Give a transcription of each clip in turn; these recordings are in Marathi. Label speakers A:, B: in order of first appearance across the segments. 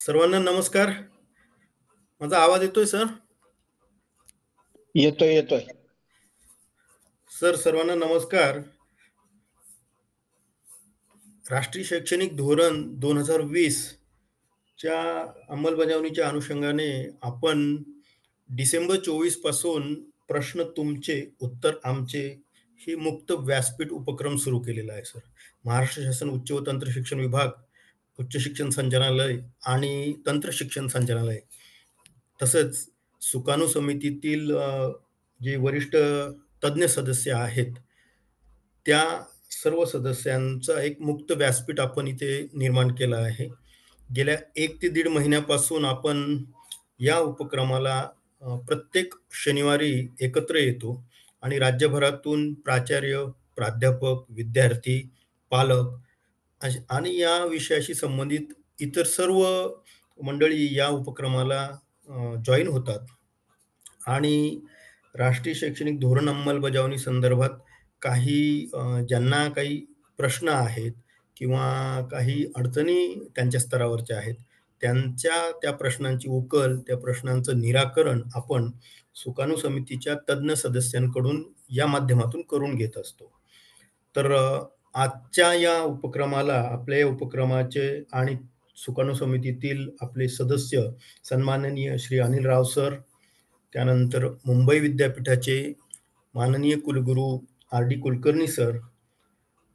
A: सर्वांना नमस्कार. माझा आवाज येतोय सर?
B: येतोय येतोय.
A: सर, सर्वांना नमस्कार. राष्ट्रीय शैक्षणिक धोरण 2020 च्या अंमलबजावणीच्या अनुषंगाने आपण डिसेंबर 24 पासून प्रश्न तुमचे, उत्तर आमचे ही मुक्त व्यासपीठ उपक्रम सुरू केलेला आहे सर. महाराष्ट्र शासन उच्च व तंत्र शिक्षण विभाग, उच्च शिक्षण संचालनालय आणि तंत्र शिक्षण संचालनालय तसंच सुकाणू समितीतील जे वरिष्ठ तज्ञ सदस्य आहेत, त्या सर्व सदस्यांचा एक मुक्त व्यासपीठ आपण इथे निर्माण केलं आहे. गेल्या 1 ते दीड महिन्यापासून आपण या उपक्रमाला प्रत्येक शनिवारी एकत्र येतो आणि राज्यभरातून प्राचार्य, प्राध्यापक, विद्यार्थी, पालक आणि या विषयाशी संबंधित इतर सर्व मंडळी या उपक्रमाला जॉइन होतात आणि राष्ट्रीय शैक्षणिक धोरण अंमलबजावणी संदर्भात ज्यांना काही प्रश्न आहेत किंवा काही अडचणी त्यांच्या स्तरावरच्या आहेत, त्या प्रश्नांची उकल, त्या प्रश्नांचं निराकरण आपण सुकाणू समितीच्या तज्ञ सदस्यांकडून या माध्यमातून करून घेत असतो. तर आजच्या या आपल्या या उपक्रमाचे आणि सुकाणू समितीतील आपले सदस्य सन्माननीय श्री अनिल राव सर, त्यानंतर मुंबई विद्यापीठाचे माननीय कुलगुरू आर.डी. कुलकर्णी सर,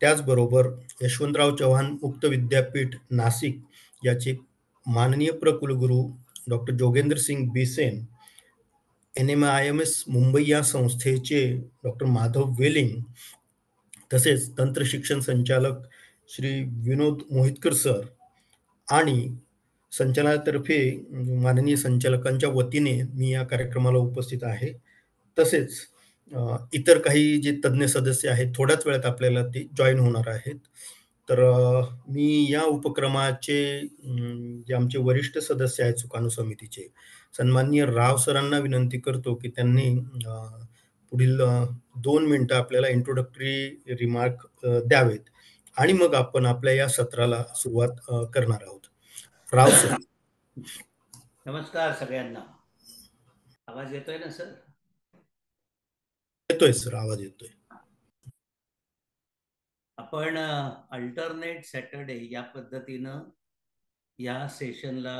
A: त्याचबरोबर यशवंतराव चव्हाण मुक्त विद्यापीठ नाशिक याचे माननीय प्रकुलगुरू डॉक्टर जोगेंद्र सिंग बिसेन, NMIMS मुंबई या संस्थेचे डॉक्टर माधव वेलिंग, तसेच तंत्र शिक्षण संचालक श्री विनोद मोहितकर सर आणि संचालनातर्फे माननीय संचालकांच्या वतीने मी या कार्यक्रमाला उपस्थित आहे. तसेच इतर काही जे तज्ञ सदस्य आहेत, थोड्याच वेळात आपल्याला ते जॉइन होणार आहेत. तर मी या उपक्रमाचे जे आमचे वरिष्ठ सदस्य आहेत सुकाणू समितीचे, सन्माननीय राव सरांना विनंती करतो, की त्यांनी पुढील 2 मिनिटं आपल्याला इंट्रोडक्टरी रिमार्क द्यावेत आणि मग आपण आपल्या या सत्राला सुरुवात करणार आहोत. राव सर.
C: नमस्कार सगळ्यांना. आवाज येतोय ना सर?
A: येतोय सर, आवाज येतोय.
C: आपण अल्टरनेट सॅटरडे या पद्धतीनं या सेशनला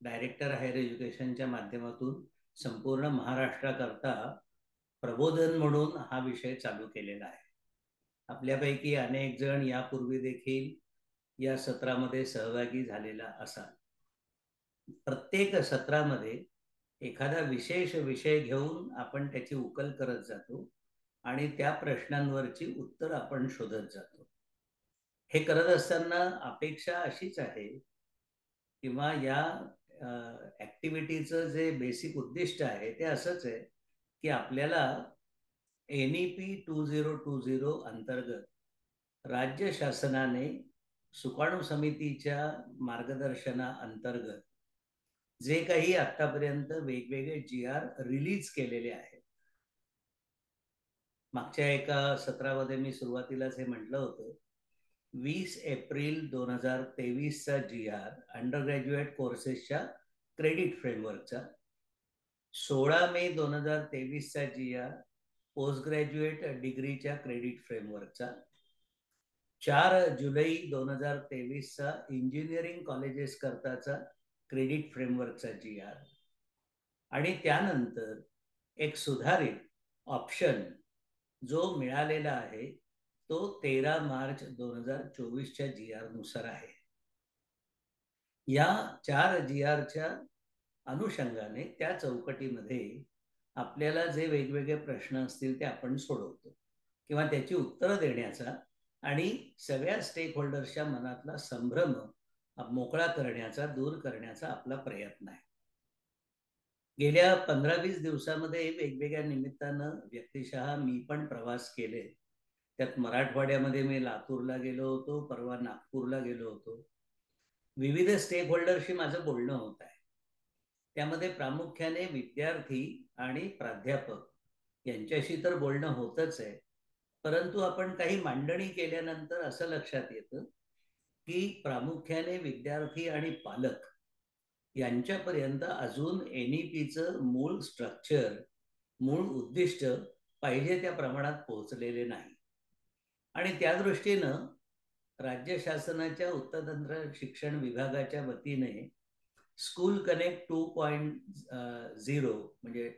C: डायरेक्टर हायर एज्युकेशनच्या माध्यमातून संपूर्ण महाराष्ट्राकरता प्रबोधन म्हणून हा विषय चालू केलेला आहे. आपल्यापैकी अनेक जण यापूर्वी देखील या सत्रामध्ये सहभागी झालेला असाल. प्रत्येक सत्रामध्ये एखादा विशेष विषय घेऊन आपण त्याची उकल करत जातो आणि त्या प्रश्नांवरची उत्तर आपण शोधत जातो. हे करत असताना अपेक्षा अशीच आहे किंवा या ॲक्टिव्हिटीचं जे बेसिक उद्दिष्ट आहे ते असंच आहे की आपल्याला NEP 2020 अंतर्गत राज्य शासनाने सुकाणू समितीच्या मार्गदर्शनाअंतर्गत जे काही आतापर्यंत वेगवेगळे GR रिलीज केलेले आहेत. मागच्या एका सत्रामध्ये मी सुरुवातीलाच हे म्हटलं होतं, 20 एप्रिल 2023चा GR अंडर ग्रॅज्युएट कोर्सेसच्या क्रेडिट फ्रेमवर्कचा, 16 मे 2023चा GR पोस्ट ग्रॅज्युएट डिग्रीच्या क्रेडिट फ्रेमवर्कचा, 4 जुलै 2023चा इंजिनिअरिंग कॉलेजेस करताचा क्रेडिट फ्रेमवर्कचा GR आणि त्यानंतर एक सुधारित ऑप्शन जो मिळालेला आहे तो 13 मार्च 2024च्या GR नुसार आहे. या 4 GRच्या अनुषंगाने त्या चौकटीमध्ये आपल्याला जे वेगवेगळे प्रश्न असतील ते आपण सोडवतो किंवा त्याची उत्तरं देण्याचा आणि सगळ्या स्टेक होल्डर्सच्या मनातला संभ्रम मोकळा करण्याचा, दूर करण्याचा आपला प्रयत्न आहे. गेल्या 15-20 दिवसामध्ये वेगवेगळ्या निमित्तानं व्यक्तिशः मी पण प्रवास केले. त्यात मराठवाड्यामध्ये मी लातूरला गेलो होतो, परवा नागपूरला गेलो होतो. विविध स्टेक होल्डरशी माझं बोलणं होत आहे. त्यामध्ये प्रामुख्याने विद्यार्थी आणि प्राध्यापक यांच्याशी तर बोलणं होतच आहे, परंतु आपण काही मांडणी केल्यानंतर असं लक्षात येतं की प्रामुख्याने विद्यार्थी आणि पालक यांच्यापर्यंत अजून NEPचं मूळ स्ट्रक्चर, मूळ उद्दिष्ट पाहिजे त्या प्रमाणात पोहोचलेले नाही. आणि त्या दृष्टीनं राज्य शासनाच्या उच्चतंत्र शिक्षण विभागाच्या वतीने स्कूल कनेक्ट 2.0 म्हणजे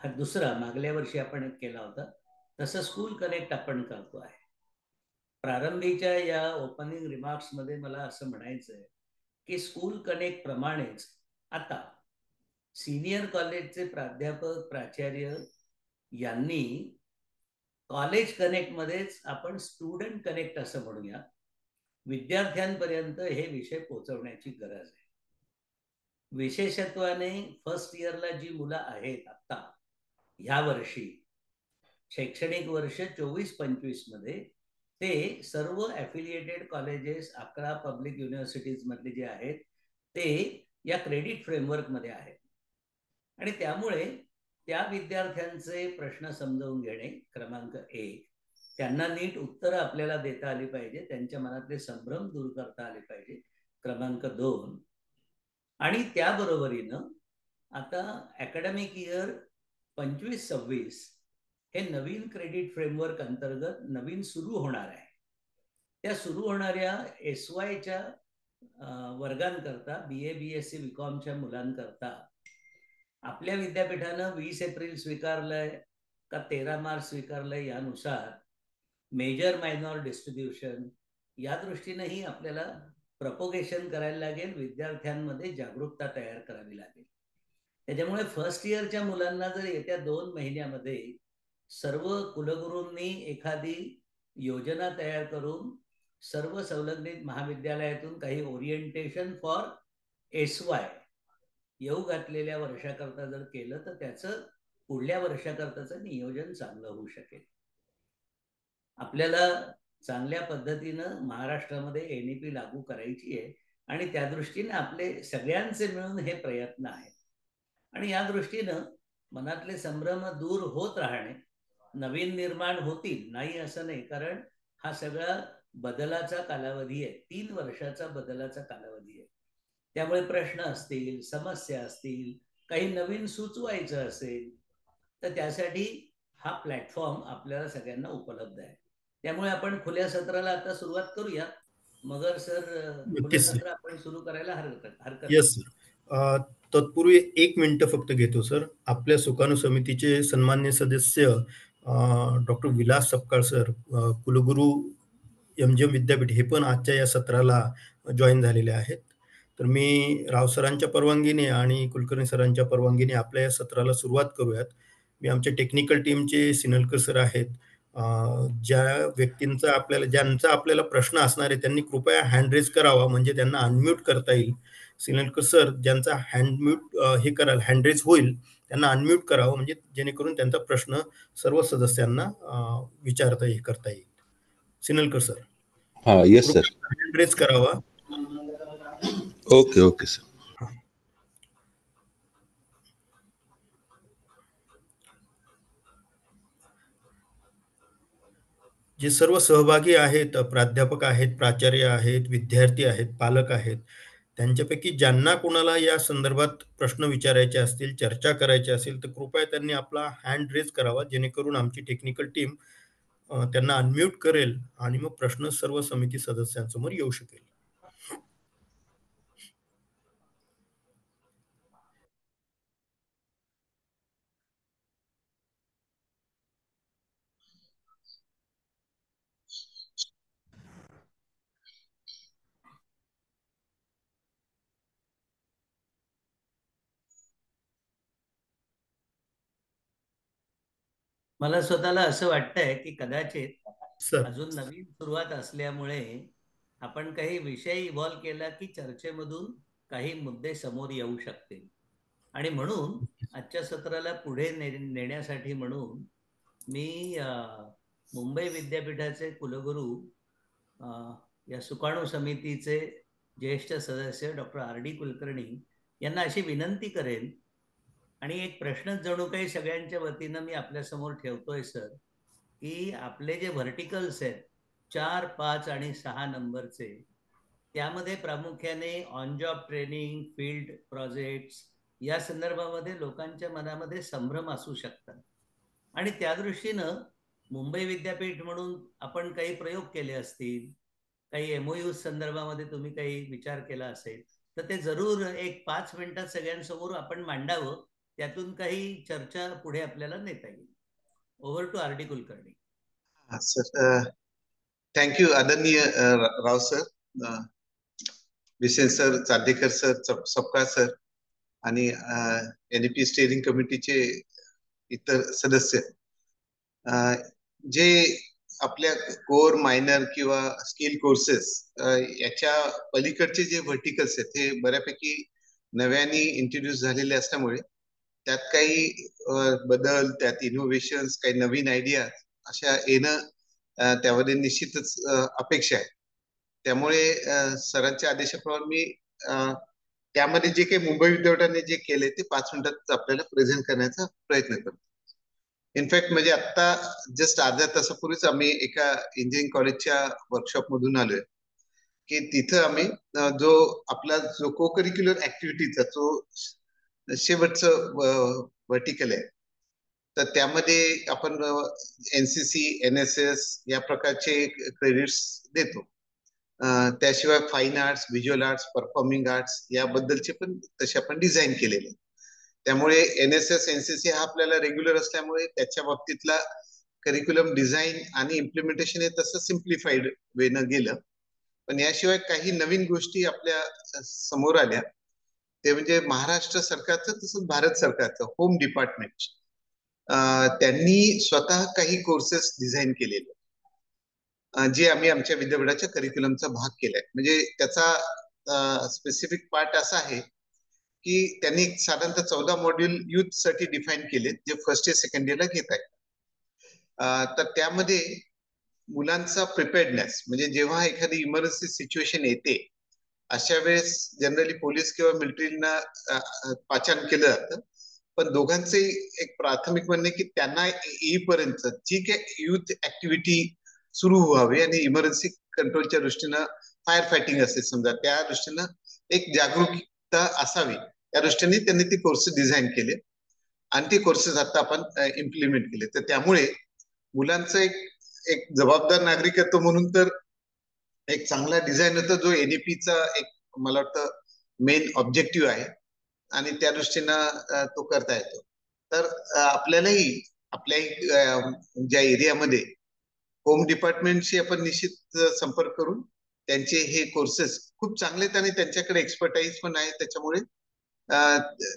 C: हा दुसरा, मागल्या वर्षी आपण केला होता तसं स्कूल कनेक्ट आपण करतो आहे. प्रारंभीच्या या ओपनिंग रिमार्क्समध्ये मला असं म्हणायचं आहे की स्कूल कनेक्ट प्रमाणेच आता सिनियर कॉलेजचे प्राध्यापक, प्राचार्य यांनी कॉलेज कनेक्टमध्येच आपण स्टुडंट कनेक्ट असं म्हणूया, विद्यार्थ्यांपर्यंत हे विषय पोहोचवण्याची गरज आहे. विशेषत्वाने फर्स्ट इयरला जी मुलं आहेत आता ह्या वर्षी शैक्षणिक वर्ष 24-25 मध्ये ते सर्व ॲफिलिएटेड कॉलेजेस 11 पब्लिक युनिव्हर्सिटीज मधले जे आहेत ते या क्रेडिट फ्रेमवर्कमध्ये आहेत. आणि त्यामुळे त्या विद्यार्थ्यांचे प्रश्न समजावून घेणे क्रमांक 1, त्यांना नीट उत्तरं आपल्याला देता आली पाहिजे, त्यांच्या मनातले संभ्रम दूर करता आले पाहिजे क्रमांक 2. आणि त्याबरोबरीनं आता अकॅडमिक इयर 25-26 हे नवीन क्रेडिट फ्रेमवर्क अंतर्गत नवीन सुरू होणार आहे. त्या सुरू होणाऱ्या SYच्या वर्गांकरता, BA BSc BComच्या मुलांकरता आपल्या विद्यापीठानं 20 एप्रिल स्वीकारलंय का 13 मार्च स्वीकारलंय यानुसार मेजर मायनॉर डिस्ट्रीब्युशन या दृष्टीनेही आपल्याला प्रपोगेशन करायला लागेल, विद्यार्थ्यांमध्ये जागरूकता तयार करावी लागेल. त्याच्यामुळे फर्स्ट इयरच्या मुलांना जर येत्या 2 महिन्यामध्ये सर्व कुलगुरूंनी एखादी योजना तयार करून सर्व संलग्नित महाविद्यालयातून काही ओरिएंटेशन फॉर SY येऊ घातलेल्या वर्षाकरता जर केलं तर त्याचं पुढल्या वर्षाकरताचं नियोजन चांगलं होऊ शकेल. आपल्याला चांगल्या पद्धतीनं महाराष्ट्रामध्ये NEP लागू करायची आहे आणि त्या दृष्टीने आपले सगळ्यांचे मिळून हे प्रयत्न आहेत. आणि या दृष्टीनं मनातले संभ्रम दूर होत राहणे, नवीन निर्माण होतील, नाही असं नाही, कारण हा सगळा बदलाचा कालावधी आहे, 3 वर्षाचा बदलाचा कालावधी आहे. त्यामुळे प्रश्न असतील, समस्या असतील, काही नवीन सुचवायचं असेल तर त्यासाठी हा प्लॅटफॉर्म आपल्याला सगळ्यांना उपलब्ध आहे. त्यामुळे आपण खुल्या सत्राला आता सुरुवात करूया. मगर सर, खुलं
A: नक्कीच.
C: सत्र आपण सुरू करायला हरकत
A: येस सर. तत्पूर्वी 1 मिनिटं फक्त घेतो सर. आपल्या सुकाणू समितीचे सन्मान्य सदस्य डॉक्टर विलास सपकाळ सर, कुलगुरू MGM विद्यापीठ, हे पण आजच्या या सत्राला जॉइन झालेले आहेत. तर मी राव सरांच्या परवानगीने आणि कुलकर्णी सरांच्या परवानगीने आपल्या या सत्राला सुरुवात करूयात. मी आमच्या टेक्निकल टीमचे सिन्नलकर सर आहेत. ज्यांचा आपल्याला प्रश्न असणार आहे त्यांनी कृपया हँड रेज करावा, म्हणजे त्यांना अनम्यूट करता येईल. सिन्नलकर सर ज्यांचा हँड रेज होईल त्यांना अनम्यूट करावं, म्हणजे जेणेकरून त्यांचा प्रश्न सर्व सदस्यांना करता येईल. सिन्नलकर सर,
B: हाँ, यस सर.
A: कृपया हँड रेज करावा.
B: Okay okay sir.
A: जे सर्व सहभागी आहेत, प्राध्यापक आहेत, प्राचार्य आहेत, विद्यार्थी आहेत, पालक आहेत, त्यांच्यापैकी ज्यांना कोणाला या संदर्भात प्रश्न विचारायचे असतील, चर्चा करायची असेल, तर कृपया त्यांनी आपला हँड रेज करावा, जेणेकरून आमची टेक्निकल टीम त्यांना अनम्यूट करेल आणि मग प्रश्न सर्व समिती सदस्यांसमोर येऊ शकेल.
C: मला स्वतःला असं वाटतंय की कदाचित
A: सर,
C: अजून नवीन सुरुवात असल्यामुळे आपण काही विषय इव्हॉल्व केला की चर्चेमधून काही मुद्दे समोर येऊ शकतील. आणि म्हणून आजच्या सत्राला पुढे नेण्यासाठी म्हणून मी मुंबई विद्यापीठाचे कुलगुरू, या सुकाणू समितीचे ज्येष्ठ सदस्य डॉक्टर RD कुलकर्णी यांना अशी विनंती करेन, आणि एक प्रश्नच जणू काही सगळ्यांच्या वतीनं मी आपल्यासमोर ठेवतोय सर, की आपले जे व्हर्टिकल्स आहेत 4, 5 आणि 6 नंबरचे, त्यामध्ये प्रामुख्याने on job training, field projects या संदर्भामध्ये लोकांच्या मनामध्ये संभ्रम असू शकतात. आणि त्या दृष्टीनं मुंबई विद्यापीठ म्हणून आपण काही प्रयोग केले असतील, काही MOU संदर्भामध्ये तुम्ही काही विचार केला असेल, तर ते जरूर एक 5 मिनिटात सगळ्यांसमोर आपण मांडावं. त्यातून काही चर्चा पुढे आपल्याला नेता येईल. Over to R D Kulkarni.
B: Sir, thank you आदरणीय Rao sir, Visen sir, Chandekar sir, Sapkal sir आणि NEP स्टेअरिंग कमिटीचे इतर सदस्य, जे आपल्या कोर, मायनर किंवा स्किल कोर्सेस याच्या पलीकडचे जे व्हर्टिकल्स आहेत हे बऱ्यापैकी नव्याने इंट्रोड्यूस झालेले असल्यामुळे त्यात काही बदल, त्यात इनोव्हेशन्स, काही नवीन आयडिया अशा येणं त्यामध्ये निश्चितच अपेक्षा आहे. त्यामुळे सरांच्या आदेशाप्रमाणे मी त्यामध्ये जे काही मुंबई विद्यापीठाने जे केले ते 5 मिनिटात आपल्याला प्रेझेंट करण्याचा प्रयत्न करतो. इनफॅक्ट म्हणजे आता जस्ट अर्ध्या तासापूर्वीच आम्ही एका इंजिनिअरिंग कॉलेजच्या वर्कशॉप मधून आलोय की तिथं आम्ही जो आपला जो को करिक्युलर ऍक्टिव्हिटीचा जो शेवटचं व्हर्टिकल आहे, तर त्यामध्ये आपण NCC, NSS या प्रकारचे क्रेडिट्स देतो. त्याशिवाय fine arts, visual arts, performing arts याबद्दलचे पण तसे आपण डिझाईन केलेले. त्यामुळे NSS, NCC हा आपल्याला रेग्युलर असल्यामुळे त्याच्या बाबतीतला करिक्युलम डिझाईन आणि इम्प्लिमेंटेशन हे तसं सिम्प्लिफाईड वेनं गेलं. पण याशिवाय काही नवीन गोष्टी आपल्या समोर आल्या. ते म्हणजे महाराष्ट्र सरकारचं तसंच भारत सरकारचं होम डिपार्टमेंट त्यांनी स्वतः काही कोर्सेस डिझाईन केलेले, जे आम्ही आमच्या विद्यापीठाच्या करिक्युलमचा भाग केलाय. म्हणजे त्याचा स्पेसिफिक पार्ट असा आहे की त्यांनी साधारणतः 14 मॉड्यूल युथ साठी डिफाईन केले, जे फर्स्ट इयर सेकंड इयरला घेत आहेत. तर त्यामध्ये मुलांचा प्रिपेअर्डनेस, म्हणजे जेव्हा एखादी इमर्जन्सी सिच्युएशन येते अशा वेळेस जनरली पोलीस किंवा मिलिटरीना पाचारण केलं जातं. पण दोघांचे एक प्राथमिक म्हणणे की त्यांना येईपर्यंत जी काही युथ ऍक्टिव्हिटी सुरू व्हावी आणि इमर्जन्सी कंट्रोलच्या दृष्टीनं फायर फायटिंग असेल समजा, त्या दृष्टीनं एक जागरूकता असावी त्या दृष्टीने त्यांनी ते कोर्सेस डिझाईन केले आणि ते कोर्सेस आता आपण इम्प्लिमेंट केले. तर त्यामुळे मुलांचं एक जबाबदार नागरिकत्व म्हणून तर एक चांगला डिझाईन होता, जो NEPचा एक मला वाटतं मेन ऑब्जेक्टिव्ह आहे आणि त्या दृष्टीनं तो करता येतो. तर आपल्यालाही आपल्या ज्या एरियामध्ये होम डिपार्टमेंटशी आपण निश्चित संपर्क करून त्यांचे हे कोर्सेस खूप चांगले आहेत आणि त्यांच्याकडे एक्सपर्टाईज पण आहे. त्याच्यामुळे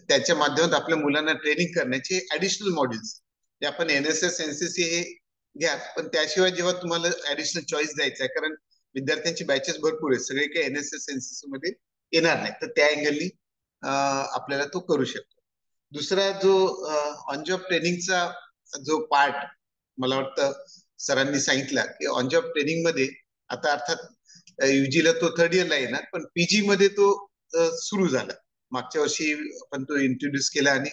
B: त्याच्या माध्यमात आपल्या मुलांना ट्रेनिंग करण्याचे ऍडिशनल मॉड्यूल्स जे आपण NSS, NCC हे घ्या, पण त्याशिवाय जेव्हा तुम्हाला ऍडिशनल चॉईस द्यायचा आहे, कारण विद्यार्थ्यांची बॅचेस भरपूर आहेत, सगळे काही NSS, NCC मध्ये येणार नाही, तर त्या अँगलनी आपल्याला तो करू शकतो. दुसरा जो ऑन जॉब ट्रेनिंगचा जो पार्ट मला वाटतं सरांनी सांगितला की ऑन जॉब ट्रेनिंग मध्ये आता अर्थात UGला तो थर्ड इयरला येणार, पण PG मध्ये तो सुरू झाला. मागच्या वर्षी आपण तो इंट्रोड्यूस केला आणि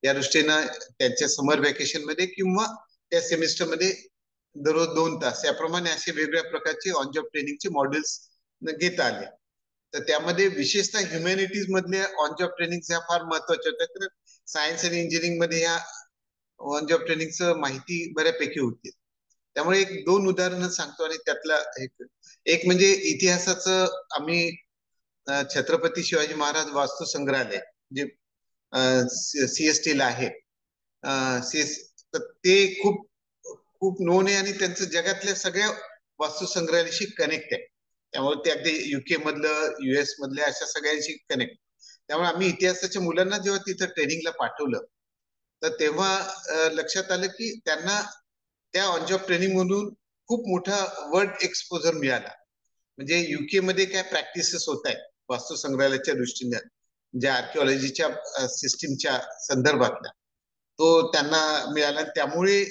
B: या दृष्टीनं त्यांच्या समर व्हॅकेशन मध्ये किंवा त्या सेमिस्टर मध्ये दररोज 2 तास याप्रमाणे असे वेगवेगळ्या प्रकारचे ऑन जॉब ट्रेनिंगचे मॉडेल्स घेता आले. तर त्यामध्ये विशेषतः ह्युमॅनिटीज मधल्या ऑन जॉब ट्रेनिंग ह्या फार महत्वाच्या होत्या, कारण सायन्स आणि इंजिनिअरिंग मध्ये ह्या ऑन जॉब ट्रेनिंगचं माहिती बऱ्यापैकी होती. त्यामुळे एक 2 उदाहरणं सांगतो आणि त्यातला एक म्हणजे इतिहासाचं आम्ही छत्रपती शिवाजी महाराज वास्तू संग्रहालय जे CST ला आहे, तर ते खूप खूप नोन आहे आणि त्यांचं जगातल्या सगळ्या वास्तू संग्रहालयाशी कनेक्ट आहे. त्यामुळे ते अगदी UK मधलं, US मधल्या अशा सगळ्यांशी कनेक्ट. त्यामुळे आम्ही इतिहासाच्या मुलांना जेव्हा तिथं ट्रेनिंगला पाठवलं, तर तेव्हा लक्षात आलं की त्यांना त्या ऑन जॉब ट्रेनिंग मधून खूप मोठा वर्ल्ड एक्सपोजर मिळाला. म्हणजे UK मध्ये काय प्रॅक्टिसेस होत आहेत वास्तू संग्रहालयाच्या दृष्टीने, ज्या आर्किओलॉजीच्या सिस्टीमच्या संदर्भातल्या, तो त्यांना मिळाला. त्यामुळे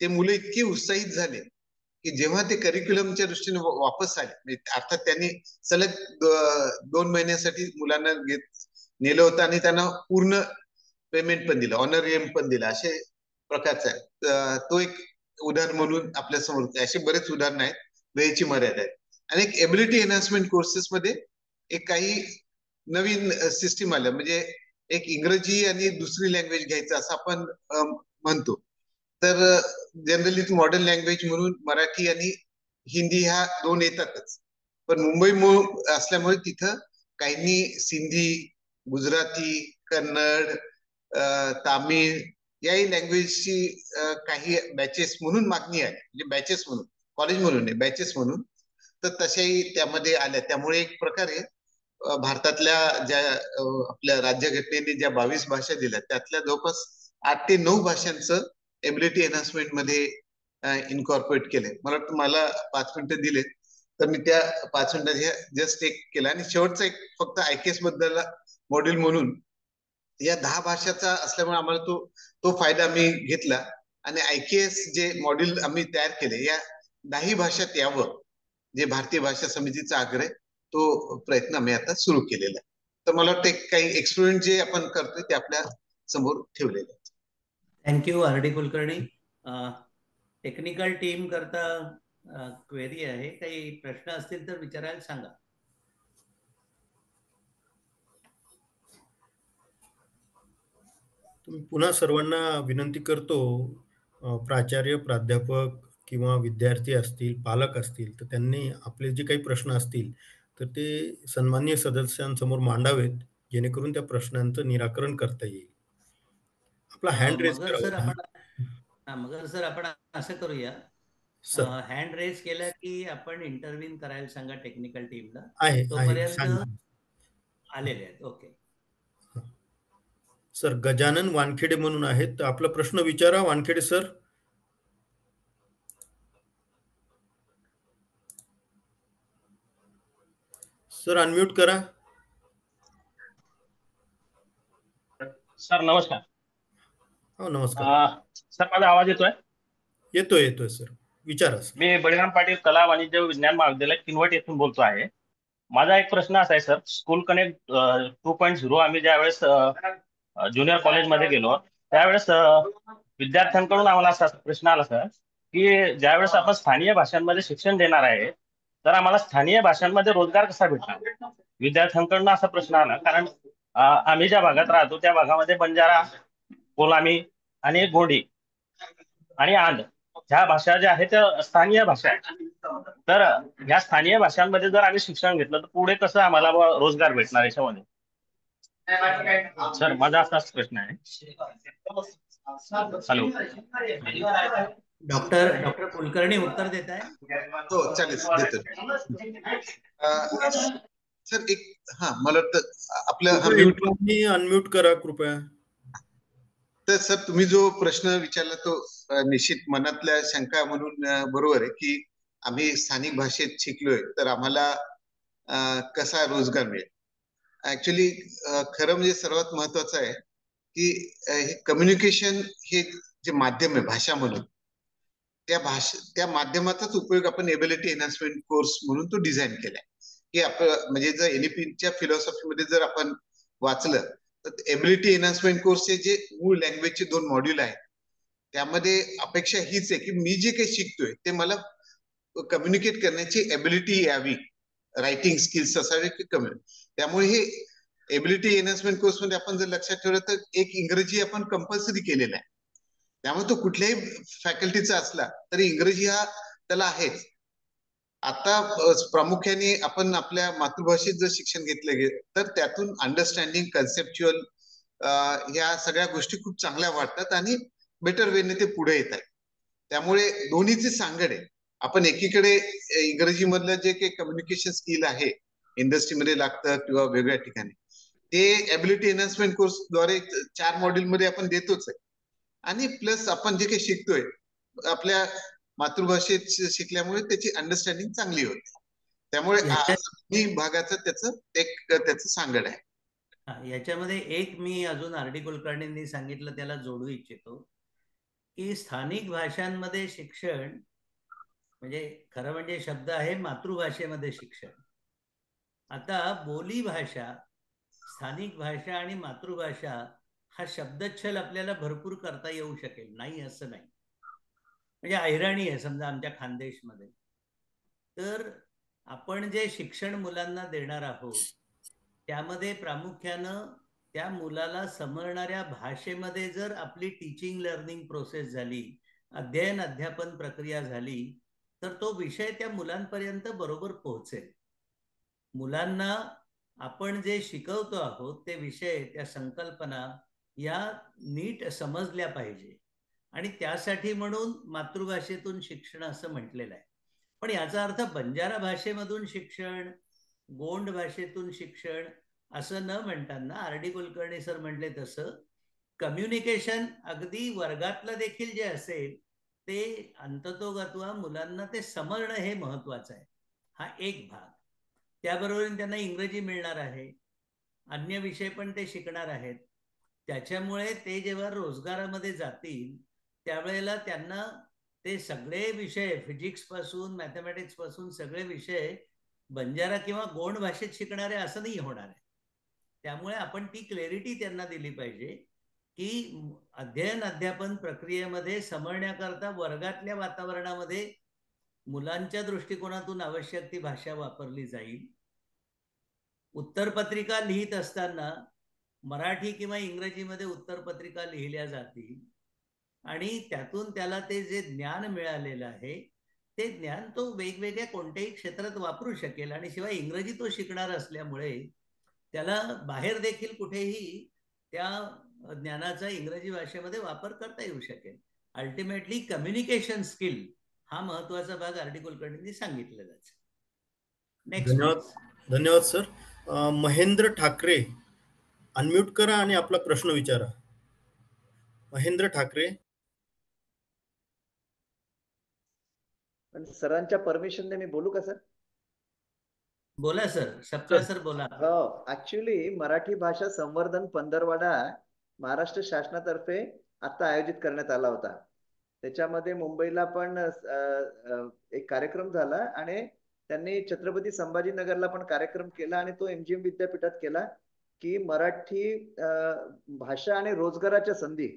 B: ते मुलं इतके उत्साहित झाले की जेव्हा ते करिक्युलमच्या दृष्टीने वापस आले, अर्थात त्यांनी सलग 2 महिन्यासाठी मुलांना नेलं होतं आणि त्यांना पूर्ण पेमेंट पण दिलं, ऑनरेरियम पण दिलं, असे प्रकारचा आहे. तो एक उदाहरण म्हणून आपल्या समोर. असे बरेच उदाहरण आहेत, वेळेची मर्यादा आहे. आणि एक एबिलिटी एनहान्समेंट कोर्सेस मध्ये एक काही नवीन सिस्टीम आलं, म्हणजे एक इंग्रजी आणि दुसरी लँग्वेज घ्यायचं असं आपण म्हणतो. तर जनरली मॉडर्न लँग्वेज म्हणून मराठी आणि हिंदी ह्या दोन येतातच. पण मुंबई असल्यामुळे तिथं काहींनी सिंधी, गुजराती, कन्नड, तामिळ याही लँग्वेजची काही बॅचेस म्हणून मागणी आहे, म्हणजे बॅचेस म्हणून, कॉलेज म्हणून नाही, बॅचेस म्हणून. तर तशाही त्यामध्ये आल्या. त्यामुळे एक प्रकारे भारतातल्या ज्या आपल्या राज्यघटनेने ज्या 22 भाषा दिल्या त्यातल्या जवळपास 8 ते 9 भाषांचं एबिलिटी एनहान्समेंट मध्ये इन्कॉर्पोरेट केलंय. मला वाटतं मला 5 मिनिटं दिले तर मी त्या 5 मिनिटात जस्ट एक केला. आणि शेवटचा एक फक्त आयकेएस बद्दल मॉड्यूल म्हणून या 10 भाषाचा असल्यामुळे आम्हाला तो तो फायदा आम्ही घेतला. आणि आयकेएस जे मॉड्यूल आम्ही तयार केले या 10 भाषात यावं, जे भारतीय भाषा समितीचा आग्रह, तो प्रयत्न आम्ही आता सुरू केलेला आहे. तर मला वाटतं काही एक्सपेरिमेंट जे आपण करतोय ते आपल्या समोर ठेवलेले.
C: Thank you RD. Kulkarni. Technical team करता क्वेरी आहे, काही प्रश्न असतील तर विचारायला सांगा.
A: पुन्हा सर्वांना विनंती करतो, प्राचार्य, प्राध्यापक किंवा विद्यार्थी असतील, पालक असतील, तर त्यांनी आपले जे काही प्रश्न असतील, तर ते सन्माननीय सदस्यांसमोर मांडावेत, जेणेकरून त्या प्रश्नांचं निराकरण करता येईल. आपला हँड रेज
C: मगर सर
A: करावा.
C: आपण असं करूया,
A: सर
C: हँड रेज केला की आपण इंटरव्ह्यू करायला सांगा टेक्निकल टीमला.
A: आहे
C: तोपर्यंत
A: सांगा.
C: आलेले आहेत. ओके
A: सर गजानन वानखेडे म्हणून आहेत, तर आपला प्रश्न विचारा वानखेडे सर. सर अनम्यूट करा.
D: सर नमस्कार.
A: हो नमस्कार.
D: सर माझा आवाज येतोय?
A: येतोय सर, विचारा सर.
D: मी बळीराम पाटील कला वाणिज्य विज्ञान महाविद्यालय किनवट येथून बोलतो आहे. माझा एक प्रश्न असा आहे सर, स्कूल कनेक्ट 2.0 आम्ही ज्यावेळेस ज्युनियर कॉलेजमध्ये गेलो त्यावेळेस विद्यार्थ्यांकडून आम्हाला असा प्रश्न आला सर की ज्यावेळेस आपण स्थानिय भाषांमध्ये शिक्षण देणार आहे तर आम्हाला स्थानिय भाषांमध्ये रोजगार कसा भेटणार. विद्यार्थ्यांकडून असा प्रश्न आला कारण आम्ही ज्या भागात राहतो त्या भागामध्ये बंजारा, कोलामी आणि गोंडी आणि आंध ह्या भाषा ज्या आहेत त्या स्थानिय भाषा आहेत. तर ह्या स्थानिय भाषांमध्ये जर आम्ही शिक्षण घेतलं तर पुढे कसं आम्हाला रोजगार भेटणार याच्यामध्ये. सर माझा असाच प्रश्न आहे. हॅलो
C: डॉक्टर कुलकर्णी उत्तर देत आहे.
B: हो चालेल, देतो. सर एक मला वाटतं आपलं
A: अनम्यूट करा कृपया.
B: तर सर तुम्ही जो प्रश्न विचारला तो निश्चित मनातल्या शंका म्हणून बरोबर आहे की आम्ही स्थानिक भाषेत शिकलोय तर आम्हाला कसा रोजगार मिळेल. ऍक्च्युली खरं म्हणजे सर्वात महत्वाचं आहे की हे कम्युनिकेशन हे जे माध्यम आहे भाषा म्हणून त्या माध्यमाचाच उपयोग आपण एबिलिटी एनहान्समेंट कोर्स म्हणून तो डिझाईन केलाय. की आपण म्हणजे जर एनईपीच्या फिलॉसॉफीमध्ये जर आपण वाचलं तर एबिलिटी एनहान्समेंट कोर्सचे जे मूळ लँग्वेजचे 2 मॉड्यूल आहेत त्यामध्ये अपेक्षा हीच आहे की मी जे काही शिकतोय ते मला कम्युनिकेट करण्याची एबिलिटी यावी, रायटिंग स्किल्स असावे की त्यामुळे हे एबिलिटी एनहान्समेंट कोर्स मध्ये आपण जर लक्षात ठेवलं तर एक इंग्रजी आपण कंपल्सरी केलेला आहे. त्यामुळे तो कुठल्याही फॅकल्टीचा असला तरी इंग्रजी हा त्याला आहेच. आता प्रामुख्याने आपण आपल्या मातृभाषेत जर शिक्षण घेतलं गेलं तर त्यातून अंडरस्टँडिंग, कन्सेप्च्युअल या सगळ्या गोष्टी खूप चांगल्या वाटतात आणि बेटर वेने ते पुढे येत आहेत. त्यामुळे दोन्हीची सांगड आहे. आपण एकीकडे इंग्रजी मधलं जे काही कम्युनिकेशन स्किल आहे इंडस्ट्रीमध्ये लागतं किंवा वेगळ्या ठिकाणी ते एबिलिटी एनहान्समेंट कोर्स द्वारे 4 मॉड्यूल मध्ये आपण देतोच आहे. आणि प्लस आपण जे काही शिकतोय आपल्या मातृभाषेत शिकल्यामुळे त्याची अंडरस्टँडिंग चांगली होते. त्यामुळे भागाचं त्याचं सांगड आहे.
C: याच्यामध्ये एक मी अजून आर.डी. कुलकर्णींनी सांगितलं त्याला जोडू इच्छितो की स्थानिक भाषांमध्ये शिक्षण म्हणजे खरं म्हणजे शब्द आहे मातृभाषेमध्ये शिक्षण. आता बोली भाषा, स्थानिक भाषा आणि मातृभाषा हा शब्दच्छल आपल्याला भरपूर करता येऊ शकेल, नाही असं नाही. म्हणजे ऐराणी आहे समजा आमच्या खानदेशमध्ये. तर आपण जे शिक्षण मुलांना देणार आहोत त्यामध्ये प्रामुख्यानं त्या मुलाला समजणाऱ्या भाषेमध्ये जर आपली टीचिंग लर्निंग प्रोसेस झाली, अध्ययन अध्यापन प्रक्रिया झाली, तर तो विषय त्या मुलांपर्यंत बरोबर पोहोचेल. मुलांना आपण जे शिकवतो आहोत ते विषय, त्या संकल्पना या नीट समजल्या पाहिजे. आणि त्यासाठी म्हणून मातृभाषेतून शिक्षण असं म्हटलेलं आहे. पण याचा अर्थ बंजारा भाषेमधून शिक्षण, गोंड भाषेतून शिक्षण असं न म्हणताना आर.डी. कुलकर्णी सर म्हटले तसं कम्युनिकेशन अगदी वर्गातलं देखील जे असेल ते अंततोगत्वा मुलांना ते समजणं हे महत्वाचं आहे. हा एक भाग. त्याबरोबर त्यांना इंग्रजी मिळणार आहे, अन्य विषय पण ते शिकणार आहेत. त्याच्यामुळे ते जेव्हा रोजगारामध्ये जातील त्यावेळेला त्यांना ते सगळे विषय, फिजिक्स पासून मॅथमॅटिक्स पासून सगळे विषय बंजारा किंवा गोंड भाषेत शिकणारे असं नाही होणार आहे. त्यामुळे आपण ती क्लॅरिटी त्यांना दिली पाहिजे की अध्ययन अध्यापन प्रक्रियेमध्ये समजण्याकरता वर्गातल्या वातावरणामध्ये मुलांच्या दृष्टिकोनातून आवश्यक ती भाषा वापरली जाईल. उत्तरपत्रिका लिहित असताना मराठी किंवा इंग्रजीमध्ये उत्तरपत्रिका लिहिल्या जातील आणि त्यातून त्याला ते जे ज्ञान मिळालेलं आहे ते ज्ञान तो वेगवेगळ्या कोणत्याही क्षेत्रात वापरू शकेल. आणि शिवाय इंग्रजी तो शिकणार असल्यामुळे त्याला बाहेर देखील कुठेही त्या ज्ञानाचा इंग्रजी भाषेमध्ये वापर करता येऊ शकेल. अल्टिमेटली कम्युनिकेशन स्किल हा महत्वाचा भाग आर.डी. कुलकर्णींनी सांगितलेला आहे. नेक्स्ट.
A: धन्यवाद सर. महेंद्र ठाकरे, अनम्यूट करा आणि आपला प्रश्न विचारा. महेंद्र ठाकरे.
E: सरांच्या परमिशनने मी बोलू का सर?
C: बोला सर. सप्ताह सर बोला.
E: हो, ऍक्च्युली मराठी भाषा संवर्धन पंधरवडा महाराष्ट्र शासनातर्फे आता आयोजित करण्यात आला होता. त्याच्यामध्ये मुंबईला पण एक कार्यक्रम झाला आणि त्यांनी छत्रपती संभाजीनगरला पण कार्यक्रम केला आणि तो MGM विद्यापीठात केला की मराठी भाषा आणि रोजगाराच्या संधी.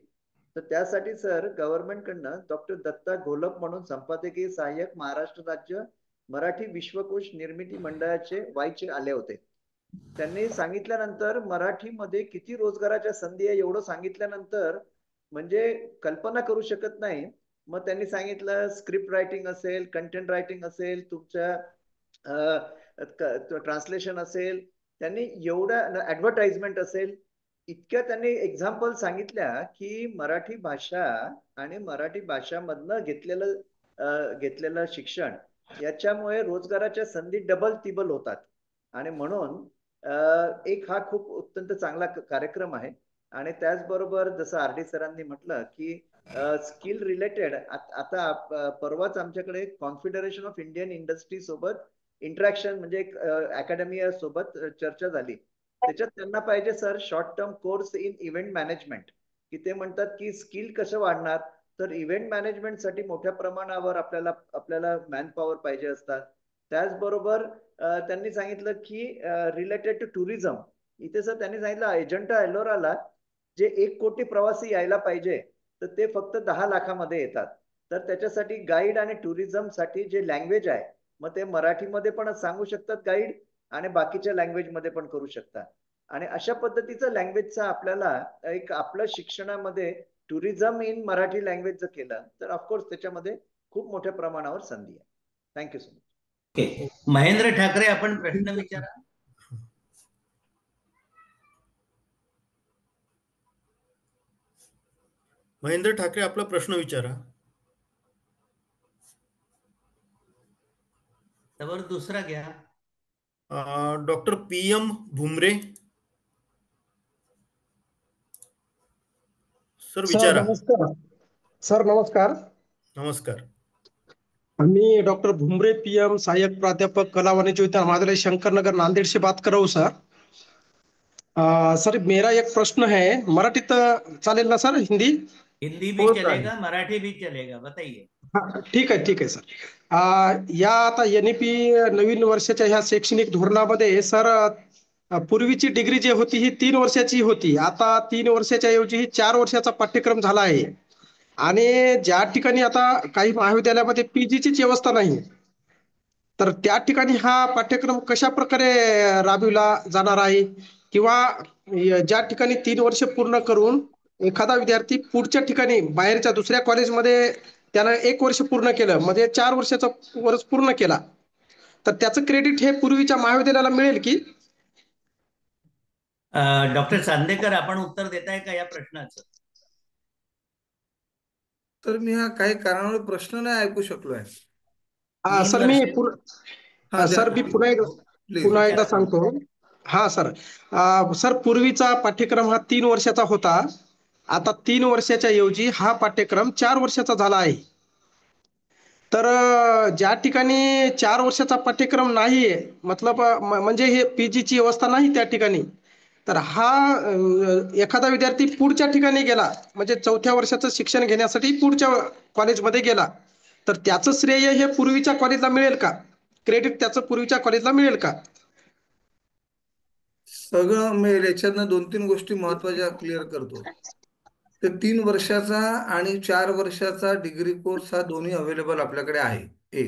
E: तर त्यासाठी सर गव्हर्नमेंटकडनं डॉक्टर दत्ता घोलप म्हणून संपादकीय सहाय्यक महाराष्ट्र राज्य मराठी विश्वकोश निर्मिती मंडळाचे व्हायचे आले होते. त्यांनी सांगितल्यानंतर मराठीमध्ये किती रोजगाराच्या संधी आहे एवढं सांगितल्यानंतर म्हणजे कल्पना करू शकत नाही. मग त्यांनी सांगितलं स्क्रिप्ट रायटिंग असेल, कंटेंट रायटिंग असेल, तुमच्या ट्रान्सलेशन असेल, त्यांनी एवढ्या ऍडव्हर्टाइजमेंट असेल, इतक्या त्यांनी एक्झाम्पल सांगितल्या की मराठी भाषा आणि मराठी भाषामधनं घेतलेलं शिक्षण याच्यामुळे रोजगाराच्या संधी डबल तिबल होतात. आणि म्हणून एक हा खूप अत्यंत चांगला कार्यक्रम आहे. आणि त्याचबरोबर जसं आर.डी. सरांनी म्हटलं की स्किल रिलेटेड आता परवाच आमच्याकडे कॉन्फेडरेशन ऑफ इंडियन इंडस्ट्री सोबत इंटरॅक्शन म्हणजे एक अकॅडमी सोबत चर्चा झाली. त्याच्यात त्यांना पाहिजे sir short term course in event management, की ते म्हणतात की स्किल कसं वाढणार, तर इव्हेंट मॅनेजमेंटसाठी मोठ्या प्रमाणावर आपल्याला मॅन पॉवर पाहिजे असतात. त्याचबरोबर त्यांनी सांगितलं की रिलेटेड टू टुरिझम, इथे सर त्यांनी सांगितलं अजंठा एलोराला जे 1 कोटी प्रवासी यायला पाहिजे तर ते फक्त 10 लाखामध्ये येतात. तर त्याच्यासाठी गाईड आणि टुरिझम साठी जे लँग्वेज आहे मग ते मराठीमध्ये पण सांगू शकतात गाईड आणि बाकीच्या लँग्वेज मध्ये पण करू शकतात. आणि अशा पद्धतीचं लँग्वेजचा आपल्याला एक आपल्या शिक्षणामध्ये टुरिझम इन मराठी लँग्वेज जर केलं तर ऑफकोर्स त्याच्यामध्ये खूप मोठ्या प्रमाणावर संधी आहे. Thank you so much.
C: Okay, Mahendra Thackeray आपण प्रश्न विचारा.
A: महेंद्र ठाकरे आपला प्रश्न विचारा.
C: त्यावर दुसरा घ्या.
A: डॉक्टर PM भुमरे सर विचारा.
F: नमस्कार सर. नमस्कार.
A: नमस्कार.
F: मी डॉक्टर भुमरे PM सहायक प्राध्यापक कला वाणिज्य विज्ञान महाविद्यालय शंकरनगर नांदेड़ से बात कर रहा हूँ सर. सर मेरा एक प्रश्न है, मराठीत चालेल ना सर? हिंदी
C: भी चलेगा, मराठी भी चलेगा, बताइए.
F: ठीक आहे सर. या आता NEP नवीन वर्षाच्या ह्या शैक्षणिक धोरणामध्ये सर पूर्वीची डिग्री जी होती ही 3 वर्षाची होती. आता 3 वर्षाच्या ऐवजी ही 4 वर्षाचा पाठ्यक्रम झाला आहे. आणि ज्या ठिकाणी आता काही महाविद्यालयामध्ये PGचीच व्यवस्था नाही, तर त्या ठिकाणी हा पाठ्यक्रम कशा प्रकारे राबविला जाणार आहे, किंवा ज्या ठिकाणी 3 वर्ष पूर्ण करून एखादा विद्यार्थी पुढच्या ठिकाणी बाहेरच्या दुसऱ्या कॉलेजमध्ये त्यानं 1 वर्ष पूर्ण केलं, म्हणजे 4 वर्षाचा वर्ष पूर्ण केला, तर त्याचं क्रेडिट हे पूर्वीच्या महाविद्यालयाला मिळेल की?
C: डॉक्टर चांदेकर, आपण उत्तर देताय का या प्रश्नाचं?
G: तर मी हा काही कारणामुळे प्रश्न नाही ऐकू शकलोय.
F: सर मी
G: द्या.
F: पुन्हा एकदा सांगतो. हा सर, सर पूर्वीचा पाठ्यक्रम हा 3 वर्षाचा होता. आता 3 वर्षाच्या ऐवजी हा पाठ्यक्रम 4 वर्षाचा झाला आहे. तर ज्या ठिकाणी 4 वर्षाचा पाठ्यक्रम नाहीये, मतलब म्हणजे हे पीजीची व्यवस्था नाही त्या ठिकाणी, तर हा एखादा विद्यार्थी पुढच्या ठिकाणी गेला, म्हणजे 4थ्या वर्षाचं शिक्षण घेण्यासाठी पुढच्या कॉलेजमध्ये गेला, तर त्याचं श्रेय हे पूर्वीच्या कॉलेजला मिळेल का? क्रेडिट त्याचं पूर्वीच्या कॉलेजला मिळेल का?
G: सगळं मिळेल. याच्यातनं 2-3 गोष्टी महत्वाच्या क्लिअर करतो. तर 3 वर्षाचा आणि 4 वर्षाचा डिग्री कोर्स हा दोन्ही अवेलेबल आपल्याकडे आहे.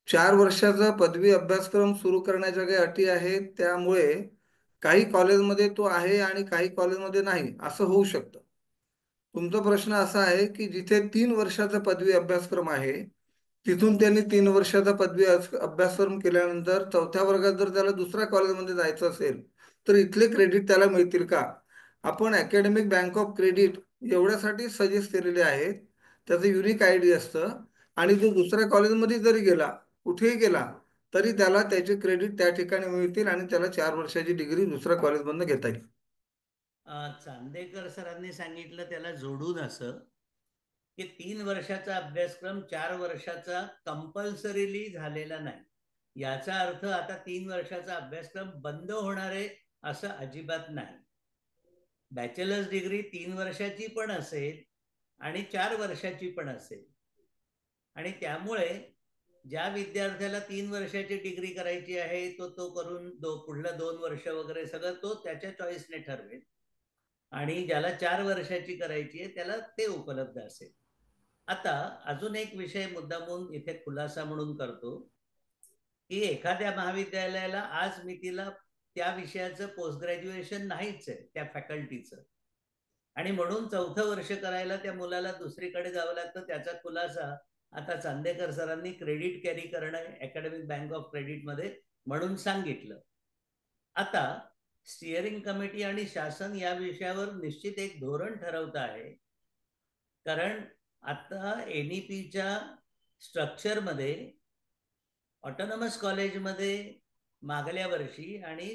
G: 4 वर्षाचा पदवी अभ्यासक्रम सुरू करण्याच्या काही अटी आहेत, त्यामुळे काही कॉलेजमध्ये तो आहे आणि काही कॉलेजमध्ये नाही, असं होऊ शकतं. तुमचा प्रश्न असा आहे की जिथे 3 वर्षाचा पदवी अभ्यासक्रम आहे, तिथून त्यांनी 3 वर्षाचा पदवी अभ्यासक्रम केल्यानंतर 4थ्या वर्गात जर त्याला दुसऱ्या कॉलेजमध्ये जायचं असेल, तर इथले क्रेडिट त्याला मिळतील का? आपण अकॅडमिक बँक ऑफ क्रेडिट एवढ्यासाठी सजेस्ट केलेले आहेत. त्याचं युनिक आयडी असतं, आणि तो दुसऱ्या कॉलेजमध्ये जरी गेला, कुठेही गेला, तरी त्याला त्याचे क्रेडिट त्या ठिकाणी मिळतील आणि त्याला 4 वर्षाची डिग्री दुसऱ्या कॉलेजमधून घेता येईल.
C: चांदेकर सरांनी सांगितलं त्याला जोडून असं की 3 वर्षाचा अभ्यासक्रम 4 वर्षाचा कंपल्सरीली झालेला नाही. याचा अर्थ आता 3 वर्षाचा अभ्यासक्रम बंद होणार आहे असं अजिबात नाही. बॅचलर्स डिग्री 3 वर्षाची पण असेल आणि 4 वर्षाची पण असेल, आणि त्यामुळे ज्या विद्यार्थ्याला 3 वर्षाची डिग्री करायची आहे तो करून पुढलं 2 वर्ष वगैरे सगळं तो त्याच्या चॉईसने ठरवेल, आणि ज्याला 4 वर्षाची करायची आहे त्याला ते उपलब्ध असेल. आता अजून एक विषय मुद्दामून इथे खुलासा म्हणून करतो की एखाद्या महाविद्यालयाला आज मितीला त्या विषयाचं पोस्ट ग्रॅज्युएशन नाहीच आहे त्या फॅकल्टीचं, आणि म्हणून 4थं वर्ष करायला त्या मुलाला दुसरीकडे जावं लागतं. त्याचा खुलासा आता चांदेकर सरांनी क्रेडिट कॅरी करणं अकॅडमिक बँक ऑफ क्रेडिटमध्ये म्हणून सांगितलं. आता स्टिअरिंग कमिटी आणि शासन या विषयावर निश्चित एक धोरण ठरवत आहे, कारण आता NEPच्या स्ट्रक्चरमध्ये ऑटोनॉमस कॉलेजमध्ये मागल्या वर्षी आणि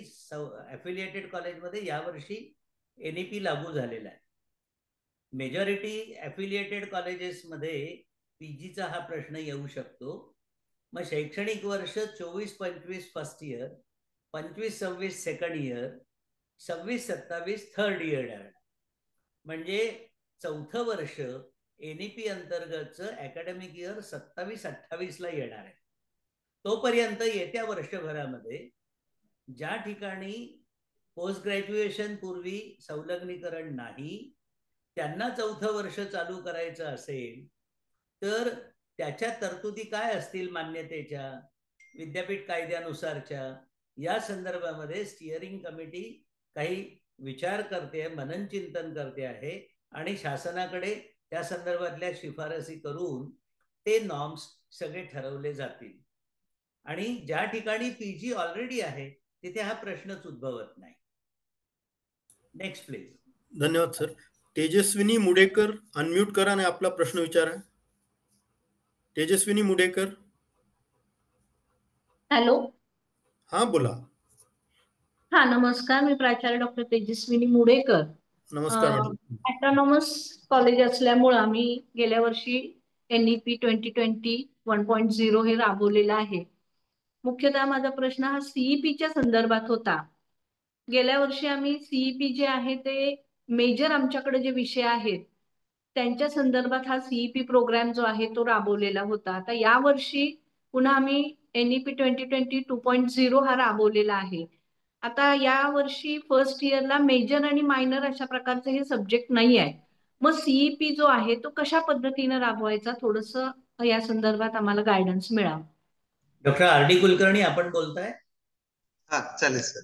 C: ॲफिलिएटेड कॉलेजमध्ये यावर्षी NEP लागू झालेला आहे. मेजॉरिटी ॲफिलिएटेड कॉलेजेसमध्ये PGचा हा प्रश्न येऊ शकतो. मग शैक्षणिक वर्ष 24-25 first year, 25-26 second year, 26-27 third year आहे. म्हणजे 4थं वर्ष NEP अंतर्गतचं अकॅडमिक इयर 27-28ला येणार आहे. तोपर्यंत येत्या वर्षभरामध्ये ज्या ठिकाणी पोस्ट ग्रॅज्युएशन पूर्वी संलग्नीकरण नाही, त्यांना 4थं वर्ष चालू करायचं असेल तर त्याच्या तरतुदी काय असतील मान्यतेच्या, विद्यापीठ कायद्यानुसारच्या, या संदर्भामध्ये स्टिअरिंग कमिटी काही विचार करते, मनन चिंतन करते आहे, आणि शासनाकडे त्या संदर्भातल्या शिफारसी करून ते नॉर्म्स सगळे ठरवले जातील. आणि ज्या ठिकाणी PG ऑलरेडी आहे तिथे हा प्रश्नच उद्भवत नाही. Next please.
A: धन्यवाद सर. तेजस्विनी मुडेकर, अनम्यूट करा आणि आपला प्रश्न विचारा. तेजस्विनी मुडेकर.
H: हॅलो.
A: हा बोला.
H: हा नमस्कार, मी प्राचार्य डॉक्टर तेजस्विनी मुडेकर.
A: नमस्कार मॅडम.
H: ऑटोनॉमस कॉलेज असल्यामुळे आम्ही गेल्या वर्षी NEP 2020 1.0 हे राबवलेलं आहे. मुख्यतः माझा प्रश्न हा CEPच्या संदर्भात होता. गेल्या वर्षी आम्ही CEP जे आहे ते मेजर आमच्याकडे जे विषय आहेत त्यांच्या संदर्भात हा CEP प्रोग्राम जो आहे तो राबवलेला होता. आता या वर्षी पुन्हा आम्ही NEP 2020 2.0 हा राबवलेला आहे. आता या वर्षी फर्स्ट इयरला मेजर आणि मायनर अशा प्रकारचे हे सब्जेक्ट नाही आहे. मग CEP जो आहे तो कशा पद्धतीने राबवायचा, थोडंसं या संदर्भात आम्हाला गायडन्स मिळावं.
C: Doctor R.D. कुलकर्णी आपण बोलताय?
B: हा चालेल sir.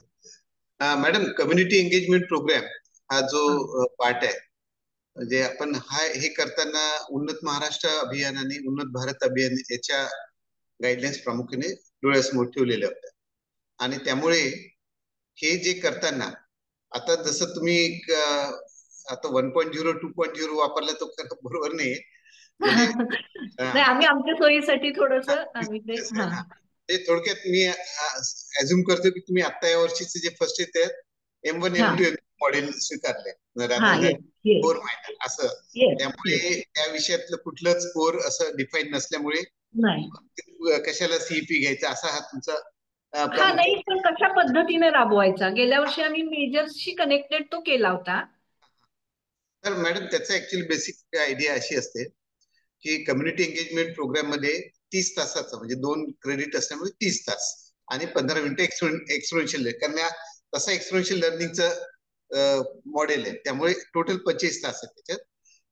B: Madam, community engagement program हा जो पार्ट आहे, म्हणजे आपण हे करताना उन्नत महाराष्ट्र अभियान आणि उन्नत भारत अभियान याच्या गाईडलाईन्स प्रामुख्याने डोळ्यासमोर ठेवलेल्या होत्या. आणि त्यामुळे हे जे करताना आता जसं तुम्ही आता 1.0 2.0 वापरला तो बरोबर नाही. म्हणजे
H: आम्ही आमच्या सोयीसाठी थोडस आम्ही ते
B: थोडक्यात मी अझ्युम करतो की तुम्ही आता या वर्षीचे जे फर्स्ट येत आहेत M1 M2 मॉडेल स्वीकारले कोर मायनर असं. त्यामुळे त्या विषयातलं कुठलंच कोर असं डिफाईन नसल्यामुळे कशाला CEP घ्यायचा असा हा तुमचा
H: नाही, पण कशा पद्धतीने राबवायचा? गेल्या वर्षी आम्ही मेजर्सशी कनेक्टेड तो केला होता.
B: तर मॅडम त्याचा ऍक्च्युअली बेसिक आयडिया अशी असते की कम्युनिटी एंगेजमेंट प्रोग्राम मध्ये 30 तासाचा म्हणजे 2 क्रेडिट असल्यामुळे 30 तास आणि 15 मिनिटं एक्सपोनेन्शियल कारण तसा एक्सपोनेन्शियल लर्निंगचं मॉडेल आहे. त्यामुळे टोटल 25 तास आहेत त्याच्यात.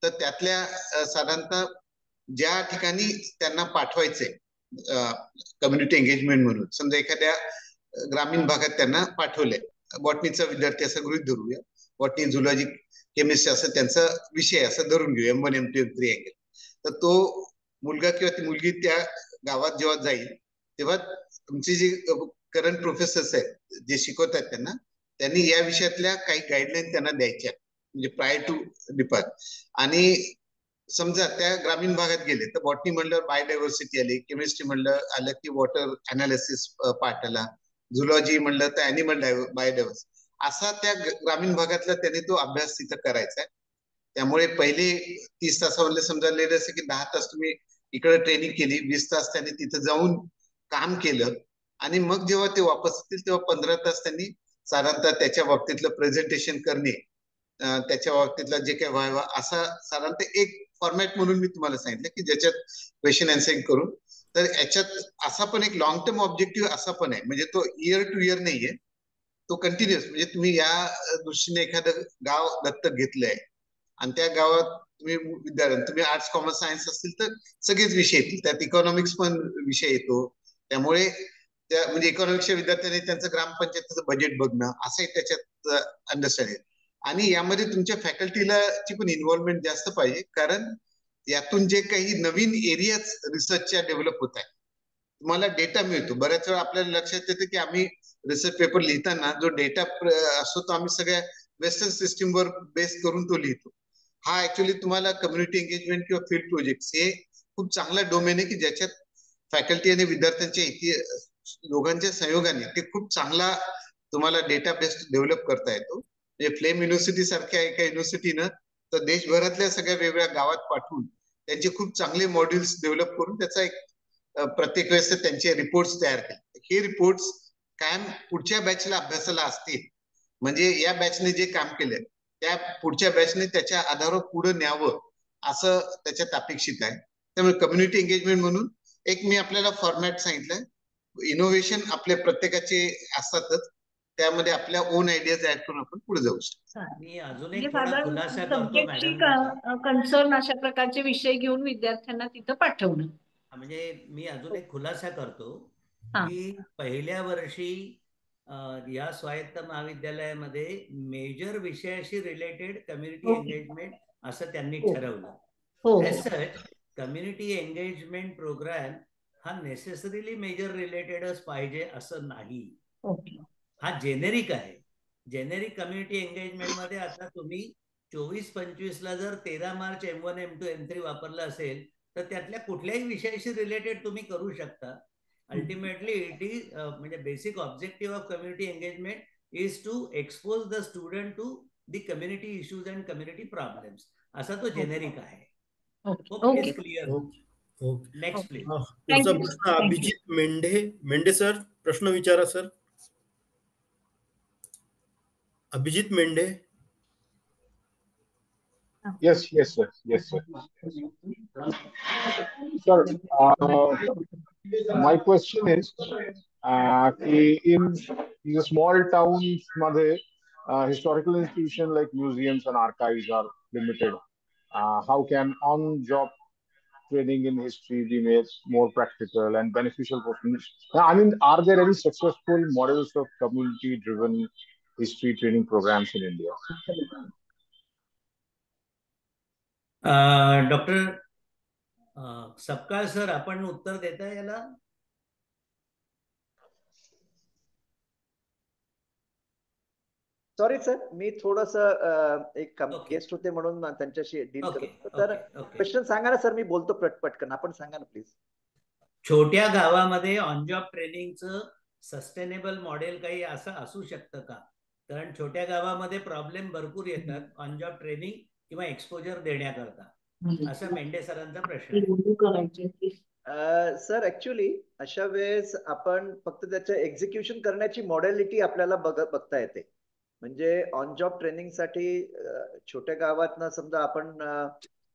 B: तर त्यातल्या साधारणतः ज्या ठिकाणी त्यांना पाठवायचंय कम्युनिटी एंगेजमेंट म्हणून, समजा एखाद्या ग्रामीण भागात त्यांना पाठवलंय, बॉटनीचा विद्यार्थी असं गृहीत धरूया, बॉटनी झुलॉजी केमिस्ट्री असं त्यांचा विषय असं धरून घेऊ M1 M2 M3 अँगल. तर तो मुलगा किंवा ती मुलगी त्या गावात जेव्हा जाईल तेव्हा तुमचे जे करंट प्रोफेसर्स आहेत जे शिकवत आहेत त्यांनी या विषयातल्या काही गाईडलाईन त्यांना द्यायच्या म्हणजे प्रायर टू डिपार्ट. आणि समजा त्या ग्रामीण भागात गेले तर बॉटनी म्हणलं बायोडायव्हर्सिटी आली, केमिस्ट्री म्हणलं आलं की वॉटर अनालिसिस पार्ट आला, झुलॉजी म्हणलं तर अॅनिमल बायोडायव्हर्सिटी, असा त्या ग्रामीण भागातला त्यांनी तो अभ्यास तिथं करायचा आहे. त्यामुळे पहिले 30 तासामधले समजा लेट असे की 10 तास तुम्ही इकडे ट्रेनिंग केली, 20 तास त्यांनी तिथं जाऊन काम केलं आणि मग जेव्हा ते वापस येतील तेव्हा 15 तास त्यांनी साधारणतः त्याच्या बाबतीतलं प्रेझेंटेशन करणे, त्याच्या बाबतीतला जे काही व्हायवा असा साधारणतः एक फॉर्मॅट म्हणून मी तुम्हाला सांगितलं की ज्याच्यात क्वेश्चन आन्सरिंग करून. तर याच्यात असा पण एक लॉंग टर्म ऑब्जेक्टिव्ह असा पण आहे, म्हणजे तो इयर टू इयर नाहीये, तो कंटिन्युअस. म्हणजे तुम्ही या दृष्टीने एखादं गाव दत्तक घेतलंय आणि त्या गावात तुम्ही आर्ट्स कॉमर्स सायन्स असतील तर सगळेच विषय येतील, त्यात इकॉनॉमिक्स पण विषय येतो. त्यामुळे त्या म्हणजे इकॉनॉमिक्सच्या विद्यार्थ्यांनी त्यांचं ग्रामपंचायतीचं बजेट बघणं असंही त्याच्यात अंडरस्टँडिंग. आणि यामध्ये तुमच्या फॅकल्टीला ची पण इन्व्हॉल्वमेंट जास्त पाहिजे, कारण यातून जे काही नवीन एरियाज रिसर्चच्या डेव्हलप होत आहे, तुम्हाला डेटा मिळतो. बऱ्याच वेळा आपल्याला लक्षात येतं की आम्ही रिसर्च पेपर लिहिताना जो डेटा असतो तो आम्ही सगळ्या वेस्टर्न सिस्टीमवर बेस करून तो लिहितो. हा ऍक्च्युअली तुम्हाला कम्युनिटी एंगेजमेंट किंवा फील्ड प्रोजेक्ट हे खूप चांगला डोमेन आहे की ज्याच्यात फॅकल्टी आणि विद्यार्थ्यांच्या दोघांच्या सहयोगाने ते खूप चांगला तुम्हाला डेटा बेस डेव्हलप करता येतो. म्हणजे फ्लेम युनिव्हर्सिटी सारख्या एका युनिव्हर्सिटीनं तर देशभरातल्या सगळ्या वेगवेगळ्या गावात पाठवून त्यांचे खूप चांगले मॉड्यूल्स डेव्हलप करून त्याचा एक प्रत्येक वेळेस त्यांचे रिपोर्ट्स तयार केले. हे रिपोर्ट्स कायम पुढच्या बॅचला अभ्यासाला असतील, म्हणजे या बॅचने जे काम केलंय त्या पुढच्या बॅचने त्याच्या आधारावर पुढे न्यावं असं त्याच्यात अपेक्षित आहे. त्यामुळे कम्युनिटी एंगेजमेंट म्हणून एक मी आपल्याला फॉर्मॅट सांगितलंय. इनोव्हेशन आपल्या प्रत्येकाचे असतातच, त्यामध्ये आपल्या ओन आयडियाज ऍड करून आपण पुढे जाऊ शकतो.
C: मी अजून एक थोडा खुलासा करतो मॅडम.
H: कन्सर्न अशा प्रकारचे विषय घेऊन विद्यार्थ्यांना तिथं पाठवणं.
C: म्हणजे मी अजून एक खुलासा करतो की पहिल्या वर्षी या स्वायत्त महाविद्यालयामध्ये मेजर विषयाशी रिलेटेड कम्युनिटी एंगेजमेंट असं त्यांनी ठरवलं. As such community engagement program हा नेसेसरीली मेजर रिलेटेडच पाहिजे असं नाही. हा जेनेरिक आहे. जेनेरिक कम्युनिटी एंगेजमेंट मध्ये आता तुम्ही 24-25 ला जर 13 मार्च M1 M2 M3 वापरलं असेल तर त्यातल्या कुठल्याही विषयाशी रिलेटेड तुम्ही करू शकता. अल्टिमेटली इट इज म्हणजे basic objective of community engagement is to expose the student to the community issues and community problems, असा तो जेनेरिक आहे. Okay, clear. Next please.
A: पुढचा प्रश्न अभिजित मेंढे सर, प्रश्न विचारा sir. Abhijit Mendhe.
I: Yes, sir. Sir, my question is, in the small towns, historical institutions like museums and archives are limited. How can on-job training in history be made more practical and beneficial for students? I mean, are there any successful models of community-driven history training programs in India?
C: Doctor Sapkal sir, आपण उत्तर देता याला?
E: सॉरी सर, मी थोडस एक गेस्ट होते म्हणून त्यांच्याशी डील करतो. तर क्वेश्चन सांगा ना सर, मी बोलतो पटकन. आपण सांगा ना प्लीज.
C: छोट्या गावामध्ये ऑन जॉब ट्रेनिंगचं सस्टेनेबल मॉडेल काही असं असू शकतं का? कारण छोट्या गावामध्ये प्रॉब्लेम भरपूर येतात ऑन जॉब ट्रेनिंग किंवा एक्सपोजर देण्याकरता. असा मेंढे सरांचा प्रश्न आहे.
E: सर ऍक्च्युली अशा वेळेस आपण फक्त त्याचं एक्झिक्युशन करण्याची मॉडेलिटी आपल्याला बघता येते. म्हणजे ऑन जॉब ट्रेनिंग साठी छोट्या गावातनं समजा आपण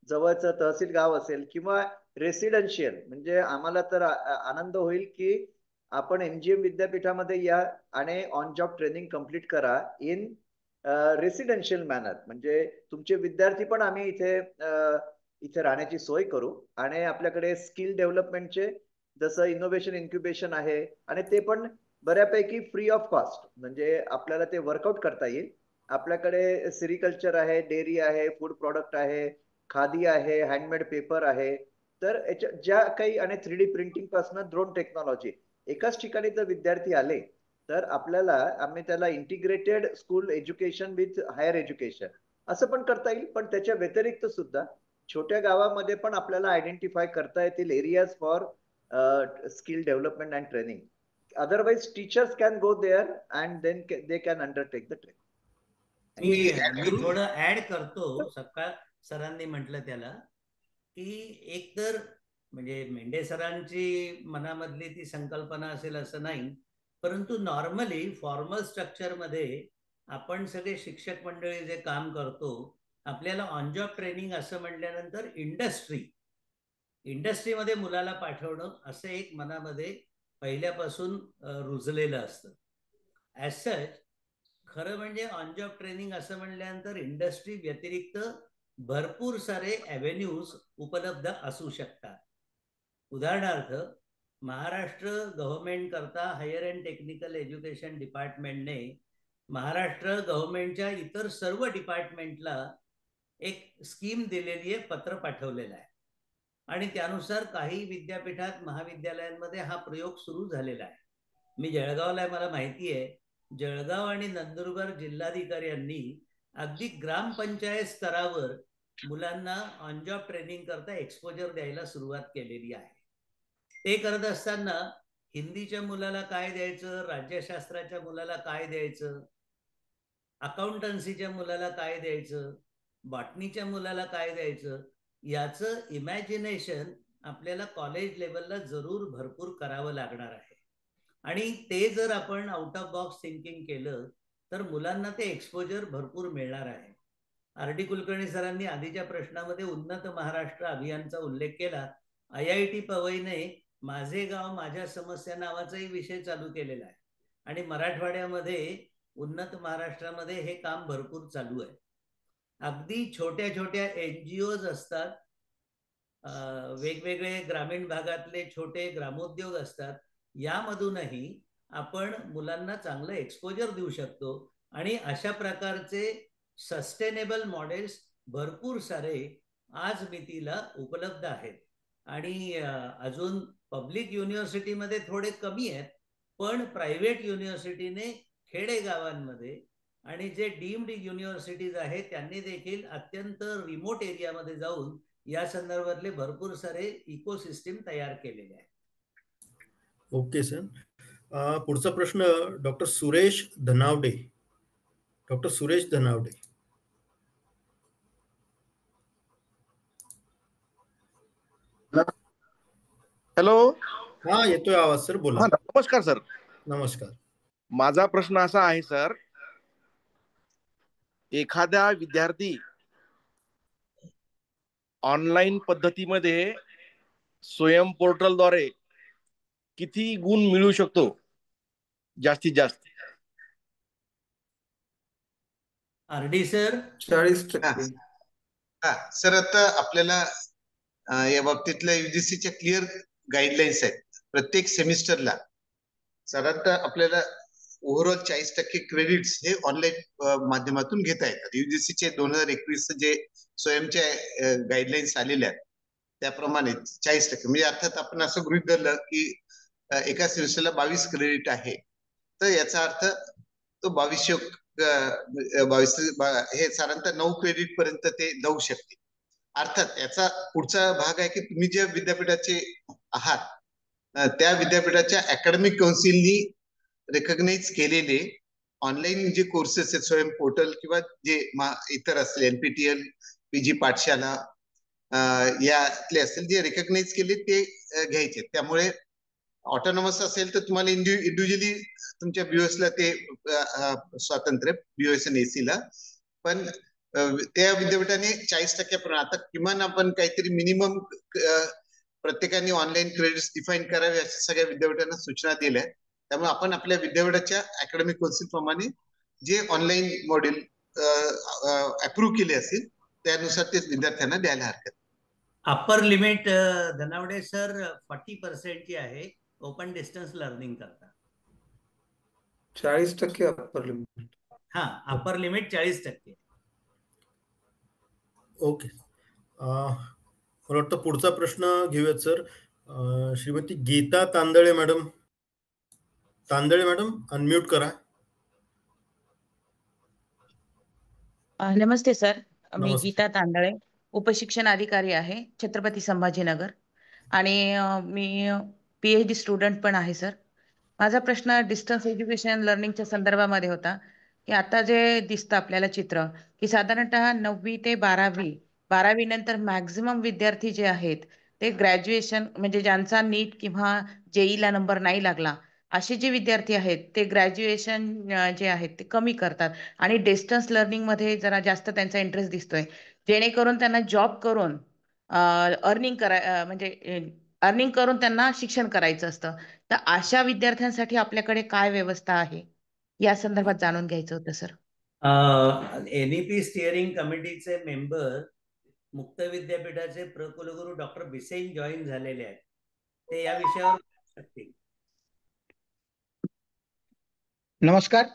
E: जवळचं तहसील गाव असेल किंवा रेसिडेन्शियल, म्हणजे आम्हाला तर आनंद होईल की आपण MGM विद्यापीठामध्ये या आणि ऑन जॉब ट्रेनिंग कम्प्लीट करा इन रेसिडेन्शियल मॅनर. म्हणजे तुमचे विद्यार्थी पण आम्ही इथे राहण्याची सोय करू आणि आपल्याकडे स्किल डेव्हलपमेंटचे जसं इनोव्हेशन इन्क्युबेशन आहे आणि ते पण बऱ्यापैकी फ्री ऑफ कॉस्ट, म्हणजे आपल्याला ते वर्कआउट करता येईल. आपल्याकडे सेरिकल्चर आहे, डेअरी आहे, फूड प्रॉडक्ट आहे, खादी आहे, हँडमेड पेपर आहे. तर ज्या काही आणि 3D प्रिंटिंग पासून ड्रोन टेक्नॉलॉजी एकाच ठिकाणी जर विद्यार्थी आले तर आपल्याला आम्ही त्याला integrated school education with higher education असं पण करता येईल. पण त्याच्या व्यतिरिक्त सुद्धा छोट्या गावामध्ये पण आपल्याला आयडेंटिफाय करता येतील areas for skill development and training. Otherwise, teachers can go there and then they can undertake the training.
C: मी थोडं ऍड करतो. सकाळ सरांनी म्हटलं त्याला की एकतर म्हणजे मेंढे सरांची मनामधली ती संकल्पना असेल असं नाही, परंतु नॉर्मली फॉर्मल स्ट्रक्चर मध्ये आपण सगळे शिक्षक मंडळी जे काम करतो, आपल्याला ऑन जॉब ट्रेनिंग असं म्हटल्यानंतर इंडस्ट्रीमध्ये मुलाला पाठवणं असं एक मनामध्ये पहिल्यापासून रुजलेलं असतं. ॲज सच खरं म्हणजे ऑन जॉब ट्रेनिंग असं म्हणल्यानंतर इंडस्ट्री व्यतिरिक्त भरपूर सारे ॲव्हेन्यूज उपलब्ध असू शकतात. उदाहरणार्थ, महाराष्ट्र गव्हर्नमेंट करता हायर अँड टेक्निकल एज्युकेशन डिपार्टमेंटने महाराष्ट्र गव्हर्नमेंटच्या इतर सर्व डिपार्टमेंटला एक स्कीम दिलेली आहे, पत्र पाठवलेलं आहे आणि त्यानुसार काही विद्यापीठात महाविद्यालयांमध्ये हा प्रयोग सुरू झालेला आहे. मी जळगावला आहे, मला माहिती आहे. जळगाव आणि नंदुरबार जिल्हाधिकाऱ्यांनी अगदी ग्रामपंचायत स्तरावर मुलांना ऑन जॉब ट्रेनिंग करता एक्सपोजर द्यायला सुरुवात केलेली आहे. ते करत असताना हिंदीच्या मुलाला काय द्यायचं, राज्यशास्त्राच्या मुलाला काय द्यायचं, अकाउंटन्सीच्या मुलाला काय द्यायचं, बॉटनीच्या मुलाला काय द्यायचं, याचं इमॅजिनेशन आपल्याला कॉलेज लेवलला जरूर भरपूर करावं लागणार आहे. आणि ते जर आपण आउट ऑफ बॉक्स थिंकिंग केलं तर मुलांना ते एक्सपोजर भरपूर मिळणार आहे. RD कुलकर्णी सरांनी आधीच्या प्रश्नामध्ये उन्नत महाराष्ट्र अभियानचा उल्लेख केला. IIT पवईने माझे गाव माझ्या समस्या नावाचाही विषय चालू केलेला आहे आणि मराठवाड्यामध्ये उन्नत महाराष्ट्रामध्ये हे काम भरपूर चालू आहे. अगदी छोट्या छोट्या NGOज असतात, वेगवेगळे ग्रामीण भागातले छोटे ग्रामोद्योग असतात. यामधूनही आपण मुलांना चांगलं एक्सपोजर देऊ शकतो आणि अशा प्रकारचे सस्टेनेबल मॉडेल्स भरपूर सारे आज मितीला उपलब्ध आहेत. आणि अजून पब्लिक युनिव्हर्सिटीमध्ये थोडे कमी आहेत, पण प्रायव्हेट युनिव्हर्सिटीने खेडेगावांमध्ये आणि जे डीम्ड युनिव्हर्सिटीज आहेत त्यांनी देखील अत्यंत रिमोट एरियामध्ये जाऊन या संदर्भातले भरपूर सारे इकोसिस्टीम तयार केलेले आहेत.
A: Okay sir. पुढचा प्रश्न doctor Suresh Dhanawade. Doctor Suresh Dhanawade.
J: Hello.
A: हा, येतोय आवाज सर, बोला.
J: नमस्कार सर.
A: नमस्कार.
J: माझा प्रश्न असा आहे सर, एखादा विद्यार्थी ऑनलाईन पद्धतीमध्ये स्वयं पोर्टलद्वारे किती गुण मिळू शकतो जास्तीत जास्त?
C: RD sir.
G: 40%.
B: सर, आता आपल्याला या बाबतीतल्या युजीसीच्या क्लिअर गाईडलाईन्स आहेत. प्रत्येक सेमिस्टरला साधारणतः आपल्याला ओव्हरऑल 40% क्रेडिट्स हे ऑनलाईन माध्यमातून घेता येतात. युजीसीचे 2021 जे स्वयंच्या गाईडलाईन्स आलेल्या आहेत त्याप्रमाणे 40%, म्हणजे अर्थात आपण असं गृहीत धरलं की एका सेमिस्टरला 22 क्रेडिट आहे, तर याचा अर्थ तो 22 हे साधारणतः 9 क्रेडिट पर्यंत ते जाऊ शकते. अर्थात याचा पुढचा भाग आहे की तुम्ही ज्या विद्यापीठाचे आहात त्या विद्यापीठाच्या अकॅडमिक काउन्सिलनी रेकग्नाइज केलेले ऑनलाईन जे कोर्सेस आहेत स्वयं पोर्टल किंवा जे इतर असतील एनपीटीएल, पीजी पाठशाला यातले असतील जे रेकग्नाइज केले ते घ्यायचे. त्यामुळे ऑटोनॉमस असेल तर तुम्हाला इंडिव्हिज्युअली तुमच्या बीओएसला ते स्वातंत्र्य, बीओएस आणि एसीला, पण त्या विद्यापीठाने 40% आता किमान आपण काहीतरी मिनिमम प्रत्येकाने ऑनलाईन क्रेडिट्स डिफाईन करावे अशा सगळ्या विद्यापीठांना सूचना दिल्या. त्यामुळे आपण आपल्या विद्यापीठाच्या अकॅडमिक काउन्सिल प्रमाणे जे ऑनलाईन मॉड्यूल अप्रूव्ह केले असतील त्यानुसार तेच विद्यार्थ्यांना द्यायला हरकत.
C: अप्पर लिमिट धनावडे सर 40% आहे ओपन डिस्टन्स लर्निंग करता.
G: 40% अप्पर लिमिट.
C: हा, अप्पर लिमिट 40%.
A: ओके, मला वाटतं पुढचा प्रश्न घेऊयात sir. Shrimati Geeta Tandale madam. Tandale madam, unmute करा.
K: नमस्ते सर, मी
A: नमस्ते.
K: गीता तांदळे, उपशिक्षण अधिकारी आहे छत्रपती संभाजीनगर, आणि मी PhD स्टुडंट पण आहे सर. माझा प्रश्न डिस्टन्स एज्युकेशन लर्निंगच्या संदर्भामध्ये होता की आता जे दिसतं आपल्याला चित्र की साधारणतः 9वी ते 12वी नंतर मॅक्झिमम विद्यार्थी जे आहेत ते ग्रॅज्युएशन, म्हणजे ज्यांचा नीट किंवा JEE नंबर नाही लागला असे जे विद्यार्थी आहेत ते ग्रॅज्युएशन जे आहेत ते कमी करतात आणि डिस्टन्स लर्निंग मध्ये जरा जास्त त्यांचा इंटरेस्ट दिसतोय, जेणेकरून त्यांना जॉब करून अर्निंग करून त्यांना शिक्षण करायचं असतं. तर अशा विद्यार्थ्यांसाठी आपल्याकडे काय व्यवस्था आहे या संदर्भात जाणून घ्यायचं होतं सर.
C: NEP स्टिअरिंग कमिटीचे मेंबर मुक्त विद्यापीठाचे प्रकुलगुरू डॉक्टर बिसेन जॉईन झालेले आहेत, ते या विषयावर शकतील.
L: नमस्कार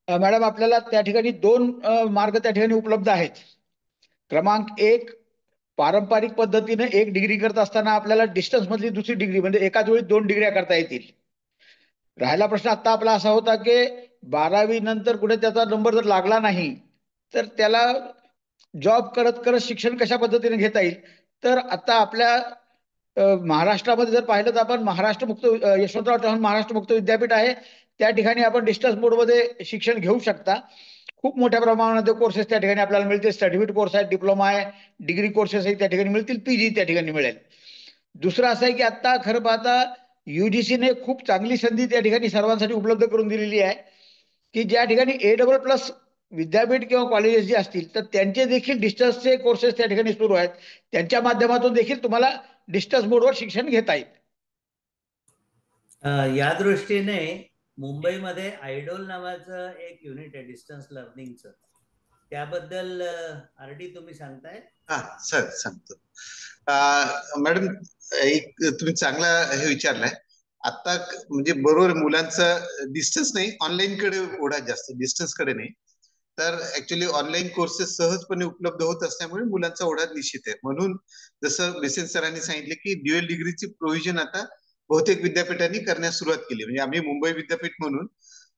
L: मॅडम, आपल्याला त्या ठिकाणी 2 मार्ग त्या ठिकाणी उपलब्ध आहेत. क्रमांक 1, पारंपरिक पद्धतीने 1 डिग्री करत असताना आपल्याला डिस्टन्स मधली दुसरी डिग्री म्हणजे एकाच वेळी 2 डिग्र्या करता येतील. राहिला प्रश्न आता आपला असा होता की 12वी नंतर कुठे त्याचा नंबर जर लागला नाही तर त्याला जॉब करत करत शिक्षण कशा पद्धतीने घेता येईल. तर आता आपल्या महाराष्ट्रामध्ये जर पाहिलं तर आपण महाराष्ट्र मुक्त यशवंतराव चव्हाण महाराष्ट्र मुक्त विद्यापीठ आहे, त्या ठिकाणी आपण डिस्टन्स मोडमध्ये शिक्षण घेऊ शकता. खूप मोठ्या प्रमाणामध्ये कोर्सेस त्या ठिकाणी आपल्याला मिळतील. सर्टिफिकेट कोर्स आहे, डिप्लोमा आहे, डिग्री कोर्सेस त्या ठिकाणी मिळतील, PG त्या ठिकाणी मिळेल. दुसरं असं आहे की आता खरं पाहता UGCने खूप चांगली संधी त्या ठिकाणी सर्वांसाठी उपलब्ध करून दिलेली आहे की ज्या ठिकाणी A++ विद्यापीठ किंवा कॉलेजेस जे असतील तर त्यांचे देखील डिस्टन्सचे कोर्सेस त्या ठिकाणी सुरू आहेत. त्यांच्या माध्यमातून देखील तुम्हाला डिस्टन्स मोडवर शिक्षण घेता येईल.
C: या दृष्टीने मुंबईमध्ये आयडोल नावाचं एक युनिट आहे डिस्टन्स लर्निंगचं, त्याबद्दल RD तुम्ही सांगताय?
B: हा सर, सांगतो. मॅडम, एक तुम्ही चांगला हे विचारलाय. आता म्हणजे बरोबर मुलांचं डिस्टन्स नाही, ऑनलाईन कडे ओढा जास्त, डिस्टन्स कडे नाही. तर ऍक्च्युअली ऑनलाईन कोर्सेस सहजपणे उपलब्ध होत असल्यामुळे मुलांचा ओढा निश्चित आहे. म्हणून जसं बिसेन सरांनी सांगितले की ड्युअल डिग्रीची प्रोव्हिजन आता बहुतेक विद्यापीठांनी करण्यास सुरुवात केली. म्हणजे आम्ही मुंबई विद्यापीठ म्हणून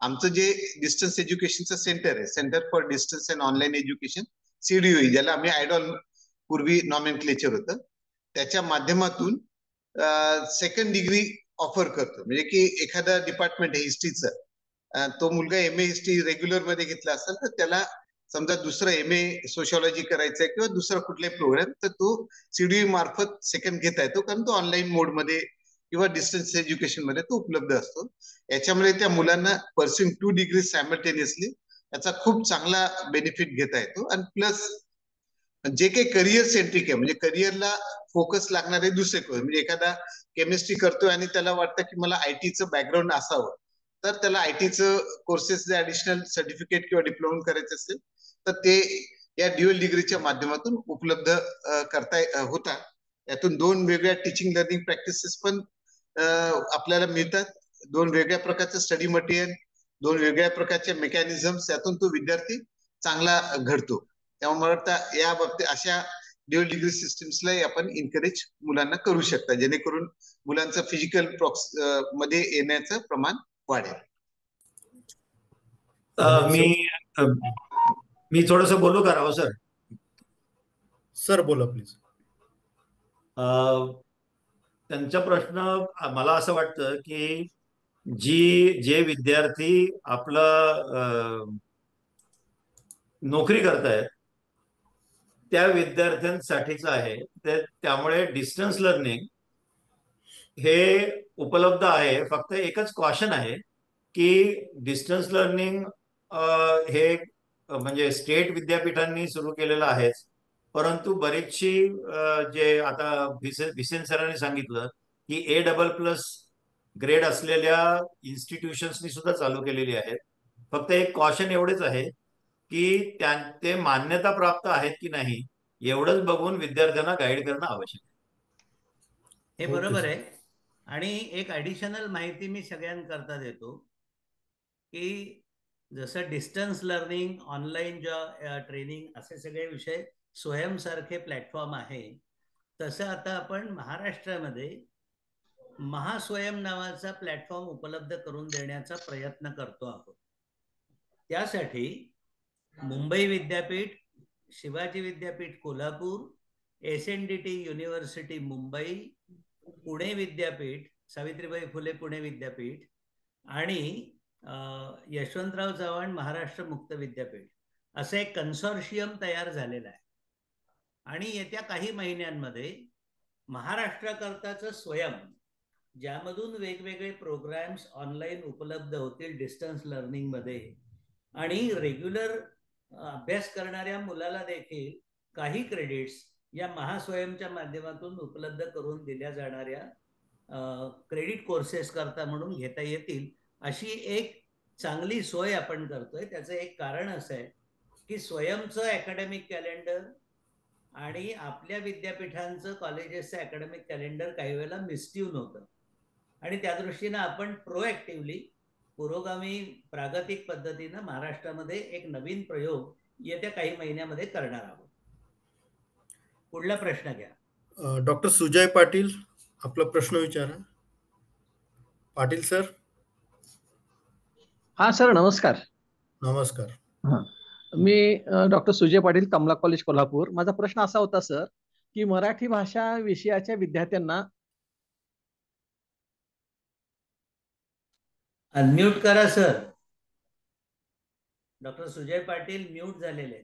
B: आमचं जे डिस्टन्स एज्युकेशनचं सेंटर आहे, centre for distance and online education, CDOE, ज्याला आम्ही आयडॉल पूर्वी नॉमेनक्लेचर होतं, त्याच्या माध्यमातून 2nd डिग्री ऑफर करतो. म्हणजे की एखादा डिपार्टमेंट आहे हिस्ट्रीचं, तो मुलगा MA हिस्ट्री रेग्युलर मध्ये घेतला असेल तर त्याला समजा दुसरं MA सोशियोलॉजी करायचंय किंवा दुसरा कुठलाही प्रोग्राम, तर तो CDOE मार्फत 2nd घेता येतो, कारण तो ऑनलाईन मोडमध्ये किंवा डिस्टन्स एज्युकेशन मध्ये तो उपलब्ध असतो. याच्यामुळे त्या मुलांना परस्युइंग 2 डिग्री सायमल्टेनियसली याचा खूप चांगला बेनिफिट घेता येतो. आणि प्लस जे काही करिअर सेंट्रिक आहे, म्हणजे करिअरला फोकस लागणारे दुसरे कोर्स, म्हणजे एखादा केमिस्ट्री करतोय आणि त्याला वाटतं की मला IT बॅकग्राऊंड असावं, तर त्याला IT कोर्सेस जे ऍडिशनल सर्टिफिकेट किंवा डिप्लोमा करायचे असेल तर ते या ड्युअल डिग्रीच्या माध्यमातून उपलब्ध करता होतात. यातून 2 वेगळ्या टीचिंग लर्निंग प्रॅक्टिसेस पण आपल्याला मिळतात. 2 वेगळ्या प्रकारचं स्टडी मटेरियल, 2 वेगळ्या प्रकारच्या मेकॅनिझम्स, यातून तो विद्यार्थी चांगला घडतो. त्यामुळे मला वाटतं या बाबतीत अशा ड्युअल डिग्री सिस्टम्सलाही आपण इन्करेज मुलांना करू शकता, जेणेकरून मुलांचं फिजिकल मध्ये येण्याचं प्रमाण वाढेल.
M: मी थोडस बोलू का राव सर?
A: सर बोला प्लीज.
M: त्यांचा प्रश्न मला असं वाटतं की जे विद्यार्थी आपलं नोकरी करतायत त्या विद्यार्थ्यांसाठीच आहे. त्यामुळे डिस्टन्स लर्निंग हे उपलब्ध आहे. फक्त एकच कॉशन आहे की डिस्टन्स लर्निंग हे म्हणजे स्टेट विद्यापीठांनी सुरू केलेलं आहेच, परंतु बरीचशी जे आता भिसेन सरांनी सांगितलं की A++ ग्रेड असलेल्या इन्स्टिट्यूशन्सनी सुद्धा चालू केलेली आहेत. फक्त एक कॉशन एवढेच आहे की ते मान्यता प्राप्त आहेत की नाही एवढंच बघून विद्यार्थ्यांना गाईड करणं आवश्यक आहे.
C: हे बरोबर आहे. आणि एक ॲडिशनल माहिती मी सगळ्यांकरता देतो की जसं डिस्टन्स लर्निंग, ऑनलाईन ट्रेनिंग असे सगळे विषय स्वयंसारखे प्लॅटफॉर्म आहे, तसं आता आपण महाराष्ट्रामध्ये महास्वयं नावाचा प्लॅटफॉर्म उपलब्ध करून देण्याचा प्रयत्न करतो आहोत. त्यासाठी मुंबई विद्यापीठ, शिवाजी विद्यापीठ कोल्हापूर, SNDT युनिव्हर्सिटी मुंबई, पुणे विद्यापीठ, सावित्रीबाई फुले पुणे विद्यापीठ आणि यशवंतराव चव्हाण महाराष्ट्र मुक्त विद्यापीठ असं एक कन्सॉर्शियम तयार झालेलं आहे. आणि येत्या काही महिन्यांमध्ये महाराष्ट्राकरताचं स्वयं, ज्यामधून वेगवेगळे प्रोग्राम्स ऑनलाईन उपलब्ध होतील डिस्टन्स लर्निंगमध्ये, आणि रेग्युलर अभ्यास करणाऱ्या मुलाला देखील काही क्रेडिट्स या महास्वयंच्या माध्यमातून उपलब्ध करून दिल्या जाणाऱ्या क्रेडिट कोर्सेस करता म्हणून घेता येतील, अशी एक चांगली सोय आपण करतोय. त्याचं एक कारण असं आहे की स्वयंचं अकॅडमिक कॅलेंडर आणि आपल्या विद्यापीठांचं कॉलेजेसचं अकॅडमिक कॅलेंडर काही वेळेला मिसट्यून होतं, आणि त्या दृष्टीनं आपण प्रोएक्टिव्हली पुरोगामी प्रागतिक पद्धतीनं महाराष्ट्रामध्ये एक नवीन प्रयोग येत्या काही महिन्यामध्ये करणार आहोत. पुढला प्रश्न घ्या.
A: डॉक्टर सुजय पाटील, आपला प्रश्न विचारा. पाटील सर.
N: हा सर, नमस्कार.
A: नमस्कार.
N: मी डॉक्टर सुजय पाटील, कमला कॉलेज कोल्हापूर. माझा प्रश्न असा होता सर की मराठी भाषा विषयाच्या विद्यार्थ्यांना
C: अनम्यूट करा sir. Doctor Sujay Patil mute झालेले.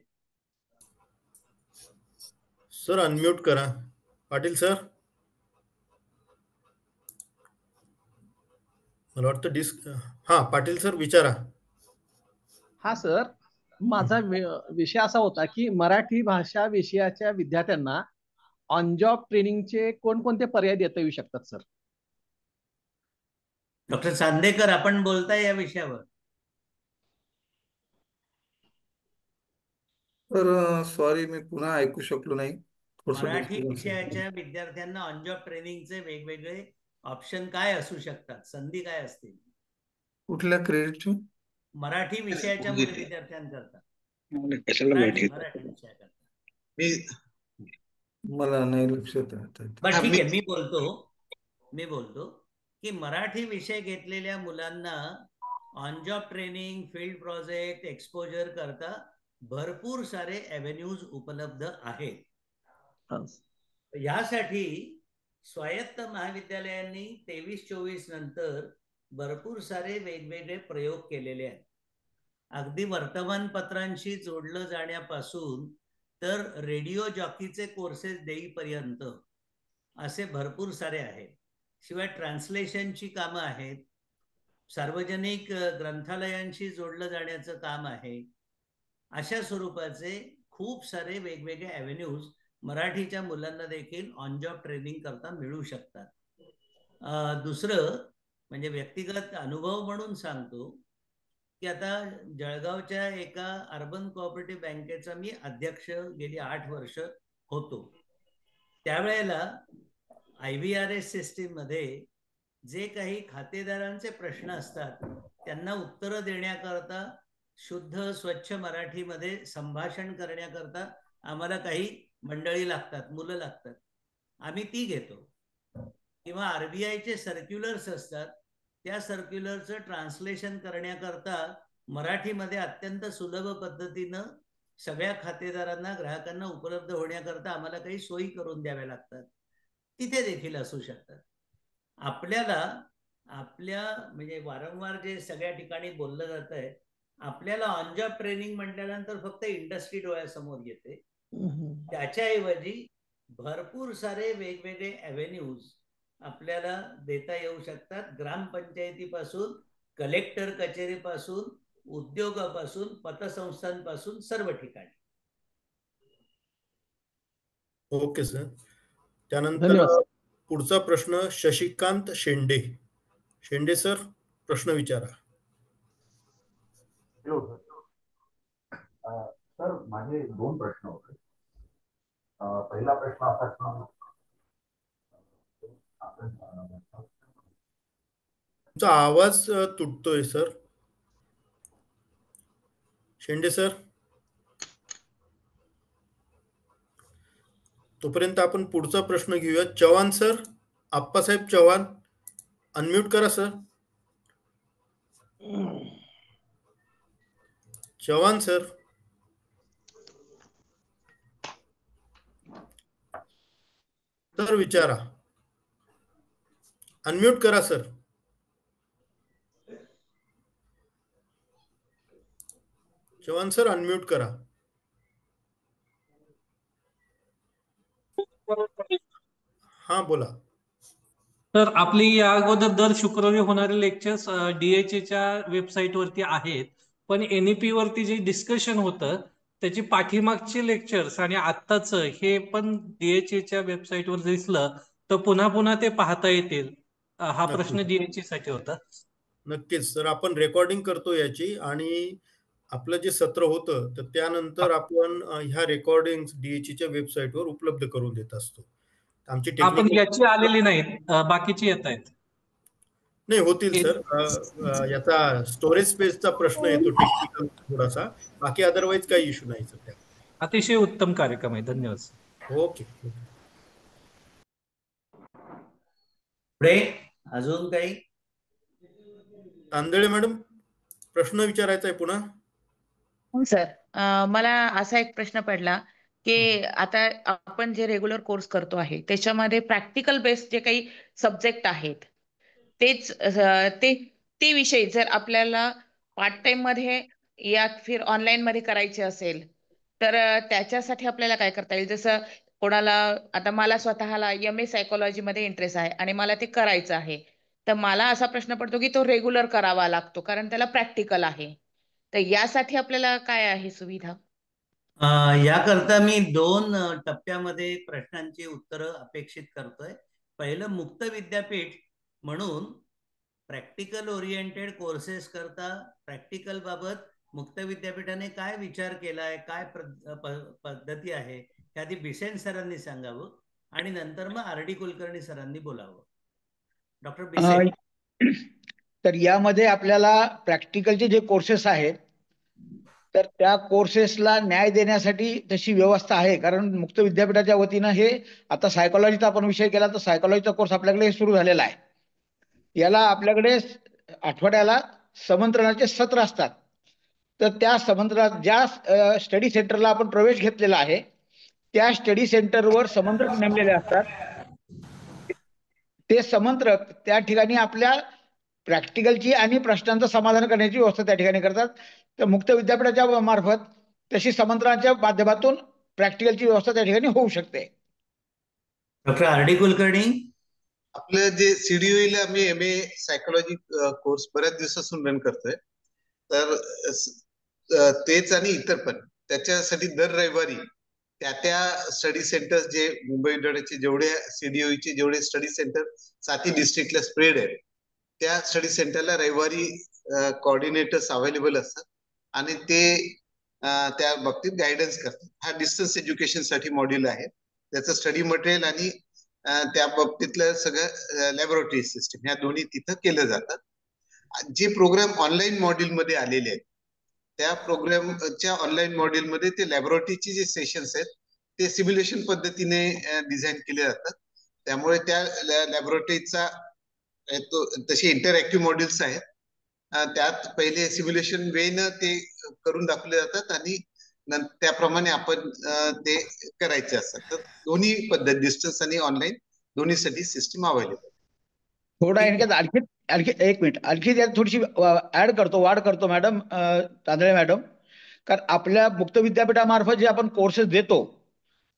A: सर अनम्यूट करा. पाटील सर, मला वाटतं हा पाटील सर विचारा.
N: हा सर, माझा विषय असा होता की मराठी भाषा विषयाच्या विद्यार्थ्यांना ऑन जॉब ट्रेनिंगचे कोणकोणते पर्याय देता येऊ शकतात सर?
C: डॉक्टर चांदेकर, आपण बोलताय या विषयावर?
G: तर सॉरी, मी पुन्हा ऐकू शकलो नाही.
C: मराठी विषयाच्या विद्यार्थ्यांना ऑन जॉब ट्रेनिंगचे वेगवेगळे ऑप्शन काय असू शकतात, संधी काय असतील?
G: कुठल्या क्रेडिटचे?
C: मराठी विषयाच्या विद्यार्थ्यांकरता.
G: मला नाही लक्षात.
C: बरं ठीक आहे, मी बोलतो की मराठी विषय घेतलेल्या मुलांना on job training, field project, exposure करता भरपूर सारे एव्हेन्यूज उपलब्ध आहेत. यासाठी स्वायत्त महाविद्यालयांनी 23-24 नंतर भरपूर सारे वेगवेगळे प्रयोग केलेले आहेत. अगदी वर्तमानपत्रांशी जोडलं जाण्यापासून तर रेडिओ जॉकीचे कोर्सेस देईपर्यंत असे भरपूर सारे आहेत. शिवाय ट्रान्सलेशनची कामं आहेत, सार्वजनिक ग्रंथालयांशी जोडलं जाण्याचं काम आहे. अशा स्वरूपाचे खूप सारे वेगवेगळे ॲव्हेन्यूज मराठीच्या मुलांना देखील ऑन जॉब ट्रेनिंग करता मिळू शकतात. दुसरं म्हणजे व्यक्तिगत अनुभव म्हणून सांगतो की आता जळगावच्या एका अर्बन कोऑपरेटिव्ह बँकेचा मी अध्यक्ष गेली 8 वर्ष होतो. त्यावेळेला IVRS सिस्टीम मध्ये जे काही खातेदारांचे प्रश्न असतात त्यांना उत्तरं देण्याकरता शुद्ध स्वच्छ मराठीमध्ये संभाषण करण्याकरता आम्हाला काही मंडळी लागतात, मुलं लागतात, आम्ही ती घेतो. किंवा RBIचे सर्क्युलर्स असतात, त्या सर्क्युलरचं ट्रान्सलेशन करण्याकरता मराठीमध्ये अत्यंत सुलभ पद्धतीनं सगळ्या खातेदारांना, ग्राहकांना उपलब्ध होण्याकरता आम्हाला काही सोयी करून द्याव्या लागतात. तिथे देखील असू शकतात. आपल्याला आपल्या म्हणजे वारंवार जे सगळ्या ठिकाणी बोललं जात आहे, आपल्याला ऑन जॉब ट्रेनिंग म्हटल्यानंतर फक्त इंडस्ट्री डोळ्यासमोर येते. त्याच्याऐवजी भरपूर सारे वेगवेगळे ॲव्हेन्यूज आपल्याला देता येऊ शकतात. ग्रामपंचायतीपासून, कलेक्टर कचेरीपासून, उद्योगापासून, पतसंस्थांपासून सर्व ठिकाणी.
A: Okay sir. त्यानंतर पुढचा प्रश्न शशिकांत शेंडे. शेंडे सर, प्रश्न विचारा.
O: हॅलो सर, माझे 2 प्रश्न होते. पहिला प्रश्न असा की
A: तुमचा आवाज तुटतोय सर. शेंडे सर, तोपर्यंत आपण पुढचा प्रश्न घेऊया. चव्हाण सर, आप्पासाहेब चव्हाण, अनम्यूट करा सर. चव्हाण सर. सर विचारा, अनम्यूट करा सर. चव्हाण सर, अनम्यूट करा. हा बोला.
P: तर आपली या अगोदर दर शुक्रवारी होणारे लेक्चर्स DHAच्या वेबसाईट वरती आहेत, पण NEP वरती जे डिस्कशन होतं त्याची पाठीमागचे लेक्चर्स आणि आत्ताच हे पण DHAच्या वेबसाईट वर दिसलं तर पुन्हा पुन्हा ते पाहता येतील. हा प्रश्न DHA साठी होता.
A: नक्कीच सर, आपण रेकॉर्डिंग करतो याची, आणि आपलं जे सत्र होतं तर त्यानंतर आपण ह्या रेकॉर्डिंग DHAच्या वेबसाईटवर उपलब्ध करून देत असतो. आमची
P: आपण
A: टेक्निकल
P: याची आलेली नाहीत, बाकीची येत आहेत.
A: नाही होतील सर. याचा स्टोरेज स्पेसचा प्रश्न येतो टेक्निकल थोडासा, बाकी अदरवाईज काही इश्यू नाही सर. त्या
P: अतिशय उत्तम कार्यक्रम आहे. धन्यवाद.
A: ओके.
C: पुढे अजून काही?
A: तांदळे मॅडम, प्रश्न विचारायचा आहे पुन्हा.
K: हो सर, मला असा एक प्रश्न पडला की आता आपण जे रेग्युलर कोर्स करतो आहे त्याच्यामध्ये प्रॅक्टिकल बेस्ड जे काही सब्जेक्ट आहेत तेच ते विषय जर आपल्याला पार्ट टाइम मध्ये या फिर ऑनलाईन मध्ये करायचे असेल तर त्याच्यासाठी आपल्याला काय करता येईल? जसं कोणाला, आता मला स्वतःला MA सायकोलॉजी मध्ये इंटरेस्ट आहे आणि मला ते करायचं आहे, तर मला असा प्रश्न पडतो की तो रेग्युलर करावा लागतो कारण त्याला प्रॅक्टिकल आहे. तर यासाठी आपल्याला काय आहे सुविधा?
C: याकरता मी 2 टप्प्यामध्ये प्रश्नांची उत्तरं अपेक्षित करतोय. पहिलं, मुक्त विद्यापीठ म्हणून प्रॅक्टिकल ओरिएंटेड कोर्सेस करता प्रॅक्टिकल बाबत मुक्त विद्यापीठाने काय विचार केलाय, काय पद्धती आहे, हे आधी बिसेन सरांनी सांगावं आणि नंतर मग RD कुलकर्णी सरांनी बोलावं. डॉक्टर बिसेन.
L: तर यामध्ये आपल्याला प्रॅक्टिकलचे जे कोर्सेस आहेत तर त्या कोर्सेसला न्याय देण्यासाठी तशी व्यवस्था आहे, कारण मुक्त विद्यापीठाच्या वतीनं हे आता सायकोलॉजीचा आपण विषय केला तर सायकोलॉजीचा कोर्स आपल्याकडे सुरू झालेला आहे. याला आपल्याकडे आठवड्याला समंत्रणाचे सत्र असतात. तर त्या समंत्रणात ज्या स्टडी सेंटरला आपण प्रवेश घेतलेला आहे त्या स्टडी सेंटरवर समंत्रक नेमलेले असतात. ते समंत्रक त्या ठिकाणी आपल्या प्रॅक्टिकलची आणि प्रश्नांचं समाधान करण्याची व्यवस्था त्या ठिकाणी करतात. तर मुक्त विद्यापीठाच्या मार्फत तशी समंत्रणाच्या माध्यमातून प्रॅक्टिकलची व्यवस्था त्या ठिकाणी होऊ शकते.
C: Doctor RD Kulkarni.
B: आपलं जे CDUE ला आम्ही MA सायकोलॉजी कोर्स बऱ्याच दिवसापासून रन करतोय, तर तेच आणि इतर पण त्याच्यासाठी दर रविवारी त्या स्टडी सेंटर्स जे मुंबई विद्यापीठाचे जेवढे CDUE जेवढे स्टडी सेंटर 7 डिस्ट्रिक्टला स्प्रेड आहे त्या स्टडी सेंटरला रविवारी कोऑर्डिनेटर्स अवेलेबल असतात आणि ते त्या बाबतीत गायडन्स करतात. हा डिस्टन्स एज्युकेशन साठी मॉड्यूल आहे. त्याचं स्टडी मटेरियल आणि त्या बाबतीतलं सगळं लॅबोरेटरी सिस्टम ह्या दोन्ही तिथं केलं जातात. जे प्रोग्राम ऑनलाईन मॉड्यूल मध्ये आलेले आहेत त्या प्रोग्रामच्या ऑनलाईन मॉड्यूल मध्ये ते लॅबोरेटरीचे जे सेशन्स आहेत ते सिम्युलेशन पद्धतीने डिझाईन केले जातात. त्यामुळे त्या लॅबोरेटरीचा तसे इंटरॅक्टिव्ह मॉड्यूल्स आहेत. त्यात पहिले सिम्युलेशन वेनं ते करून दाखवले जातात आणि त्याप्रमाणे आपण ते करायचे असतात. तर दोन्ही पद्धत डिस्टन्स आणि ऑनलाईन दोन्हीसाठी सिस्टम अवेलेबल.
L: थोडा आणखी एक मिनिट आणखी त्यात थोडीशी वाढ करतो मॅडम तांदळे मॅडम. कारण आपल्या मुक्त विद्यापीठामार्फत जे आपण कोर्सेस देतो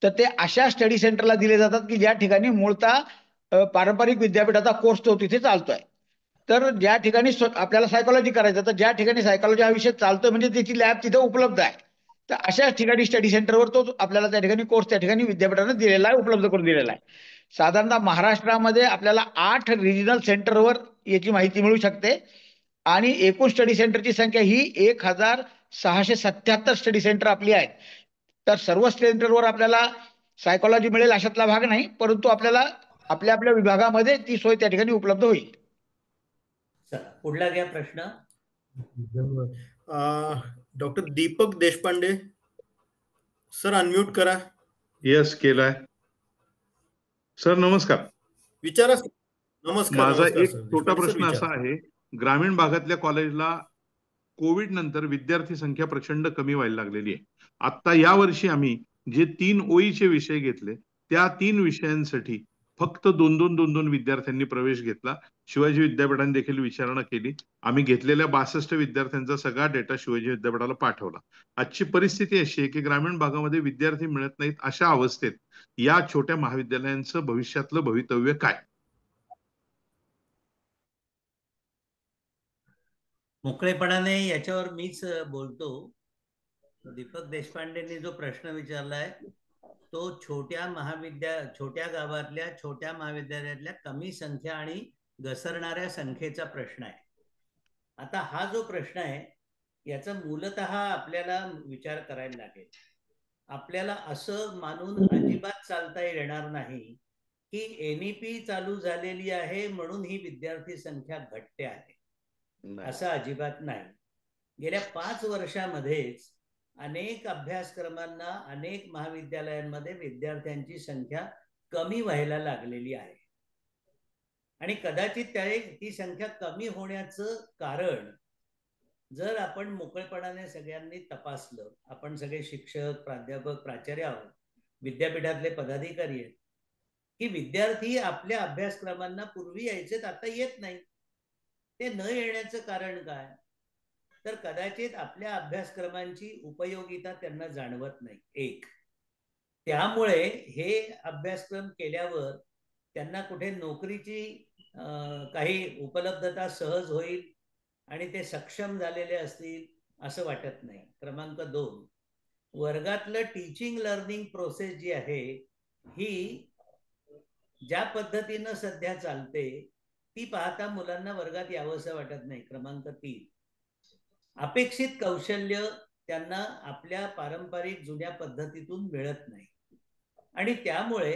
L: तर ते अशा स्टडी सेंटरला दिले जातात की ज्या ठिकाणी मूळतः पारंपरिक विद्यापीठाचा कोर्स तो तिथे चालतोय. तर ज्या ठिकाणी आपल्याला सायकोलॉजी करायचं तर ज्या ठिकाणी सायकोलॉजी हा विषय चालतोय म्हणजे त्याची लॅब तिथे उपलब्ध आहे. तर अशा ठिकाणी स्टडी सेंटरवर तो आपल्याला त्या ठिकाणी कोर्स त्या ठिकाणी विद्यापीठाने दिलेला आहे, उपलब्ध करून दिलेला आहे. साधारणतः महाराष्ट्रामध्ये आपल्याला 8 रिजनल सेंटरवर याची माहिती मिळू शकते आणि एकूण स्टडी सेंटरची संख्या ही 1677 स्टडी सेंटर आपली आहेत. तर सर्व सेंटरवर आपल्याला सायकोलॉजी मिळेल अशातला भाग नाही, परंतु आपल्याला आपल्या आपल्या विभागामध्ये ती सोय त्या ठिकाणी उपलब्ध होईल.
C: पुढला घ्या प्रश्न.
A: Doctor Deepak Deshpande sir, unmute करा.
Q: यस, केलाय सर. नमस्कार.
A: विचारा. नमस्कार.
Q: माझा एक छोटा प्रश्न असा आहे, ग्रामीण भागातल्या कॉलेजला कोविड नंतर विद्यार्थी संख्या प्रचंड कमी व्हायला लागलेली आहे. आता या वर्षी आम्ही जे 3 ओळीचे विषय घेतले त्या 3 विषयांसाठी फक्त 2 विद्यार्थ्यांनी प्रवेश घेतला. शिवाजी विद्यापीठाने देखील विचारणा केली. आम्ही घेतलेल्या 62 विद्यार्थ्यांचा सगळा डेटा शिवाजी विद्यापीठाला पाठवला. आजची परिस्थिती अशी आहे की ग्रामीण भागामध्ये विद्यार्थी मिळत नाहीत. अशा अवस्थेत या छोट्या महाविद्यालयांचं भविष्यातलं भवितव्य काय?
C: मोकळेपणाने याच्यावर मीच बोलतो. दीपक देशपांडेंनी जो प्रश्न विचारलाय तो छोट्या गावातल्या छोट्या महाविद्यालयातल्या कमी संख्या आणि घसरणाऱ्या संख्येचा प्रश्न आहे. आता हा जो प्रश्न आहे याचा मूलतः आपल्याला विचार करायला लागेल. आपल्याला असं मानून अजिबात चालता येणार नाही की NEP चालू झालेली आहे म्हणून ही विद्यार्थी संख्या घटते आहे, असं अजिबात नाही. गेल्या 5 वर्षामध्येच अनेक अभ्यासक्रमांना अनेक महाविद्यालयांमध्ये विद्यार्थ्यांची संख्या कमी व्हायला लागलेली आहे आणि कदाचित ती संख्या कमी होण्याचं कारण जर आपण मोकळेपणाने सगळ्यांनी तपासलं, आपण सगळे शिक्षक, प्राध्यापक, प्राचार्य आहोत, विद्यापीठातले पदाधिकारी आहेत, की विद्यार्थी आपल्या अभ्यासक्रमांना पूर्वी यायचे आता येत नाही. ते न येण्याचं कारण काय? तर कदाचित आपल्या अभ्यासक्रमांची उपयोगिता त्यांना जाणवत नाही. एक, त्यामुळे हे अभ्यासक्रम केल्यावर त्यांना कुठे नोकरीची काही उपलब्धता सहज होईल आणि ते सक्षम झालेले असतील असं वाटत नाही. क्रमांक 2, वर्गातलं टीचिंग लर्निंग प्रोसेस जी आहे ही ज्या पद्धतीनं सध्या चालते ती पाहता मुलांना वर्गात यावंसं वाटत नाही. क्रमांक 3, अपेक्षित कौशल्य त्यांना आपल्या पारंपरिक जुन्या पद्धतीतून मिळत नाही आणि त्यामुळे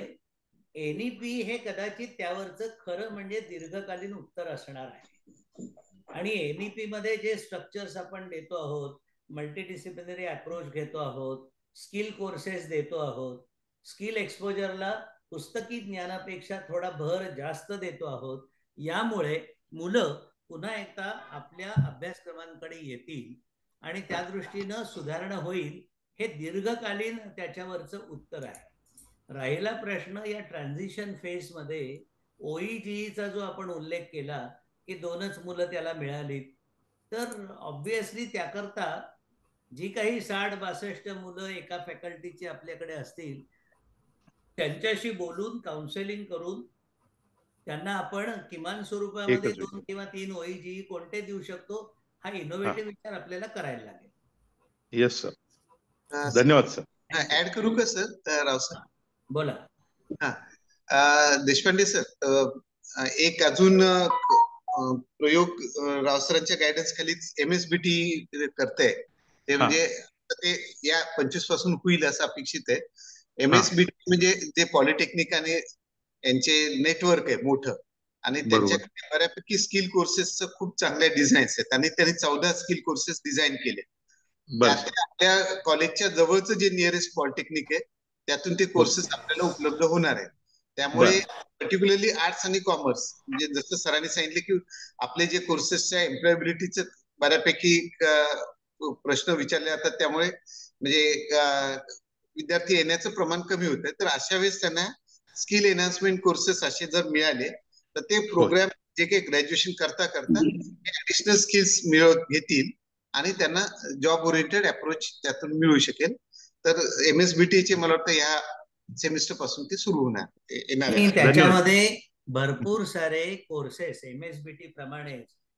C: NEP हे कदाचित त्यावरचं खरं म्हणजे दीर्घकालीन उत्तर असणार आहे. आणि NEP मध्ये जे स्ट्रक्चर्स आपण देतो आहोत, मल्टीडिसिप्लिनरी अप्रोच घेतो आहोत, स्किल कोर्सेस देतो आहोत, स्किल एक्सपोजरला पुस्तकी ज्ञानापेक्षा थोडा भर जास्त देतो आहोत, यामुळे मुलं पुन्हा एकदा आपल्या अभ्यासक्रमांकडे येतील आणि त्या दृष्टीनं सुधारणा होईल. हे दीर्घकालीन त्याच्यावरचं उत्तर आहे. राहिला प्रश्न या ट्रान्झिशन फेज मध्ये OEGEचा जो आपण उल्लेख केला की 2च मुलं त्याला मिळाली, तर ऑब्विसली त्याकरता जी काही 60-62 मुलं एका फॅकल्टीची आपल्याकडे असतील त्यांच्याशी बोलून काउन्सिलिंग करून त्यांना आपण किमान स्वरूपामध्ये 2 किंवा 3 OEGE कोणते देऊ शकतो हा इनोव्हेटिव्ह विचार आपल्याला करायला लागेल.
Q: येस सर, धन्यवाद सर.
B: ऍड करू का सर? राव सर
C: बोला.
B: देशपांडे सर, एक अजून प्रयोग राव सरांच्या गायडन्स खालीच MSBT करते ते म्हणजे ते या 25 पासून होईल असं अपेक्षित आहे. MSBT म्हणजे जे पॉलिटेक्निक आणि यांचे नेटवर्क आहे मोठं, आणि त्यांच्याकडे बऱ्यापैकी स्किल कोर्सेसचं खूप चांगल्या डिझाईन्स आहेत, आणि त्यांनी 14 स्किल कोर्सेस डिझाईन केले. आपल्या कॉलेजच्या जवळचं जे नियरेस्ट पॉलिटेक्निक आहे त्यातून ते कोर्सेस आपल्याला उपलब्ध होणार आहेत. त्यामुळे पर्टिक्युलरली आर्ट्स आणि कॉमर्स, म्हणजे जसं सरांनी सांगितले की आपले जे कोर्सेसच्या एम्प्लॉयबिलिटीचे बऱ्यापैकी प्रश्न विचारले जातात, त्यामुळे म्हणजे विद्यार्थी येण्याचं प्रमाण कमी होतं. तर अशा वेळेस त्यांना स्किल एनहान्समेंट कोर्सेस असे जर मिळाले तर ते प्रोग्राम जे काही ग्रॅज्युएशन करता करता ऍडिशनल स्किल्स घेतील आणि त्यांना जॉब ओरिएंटेड अप्रोच त्यातून मिळू शकेल. तर MSBT मला वाटतं या सेमिस्टर पासून ते सुरू होणार.
C: त्याच्यामध्ये भरपूर सारे कोर्सेस MSBT प्रमाणे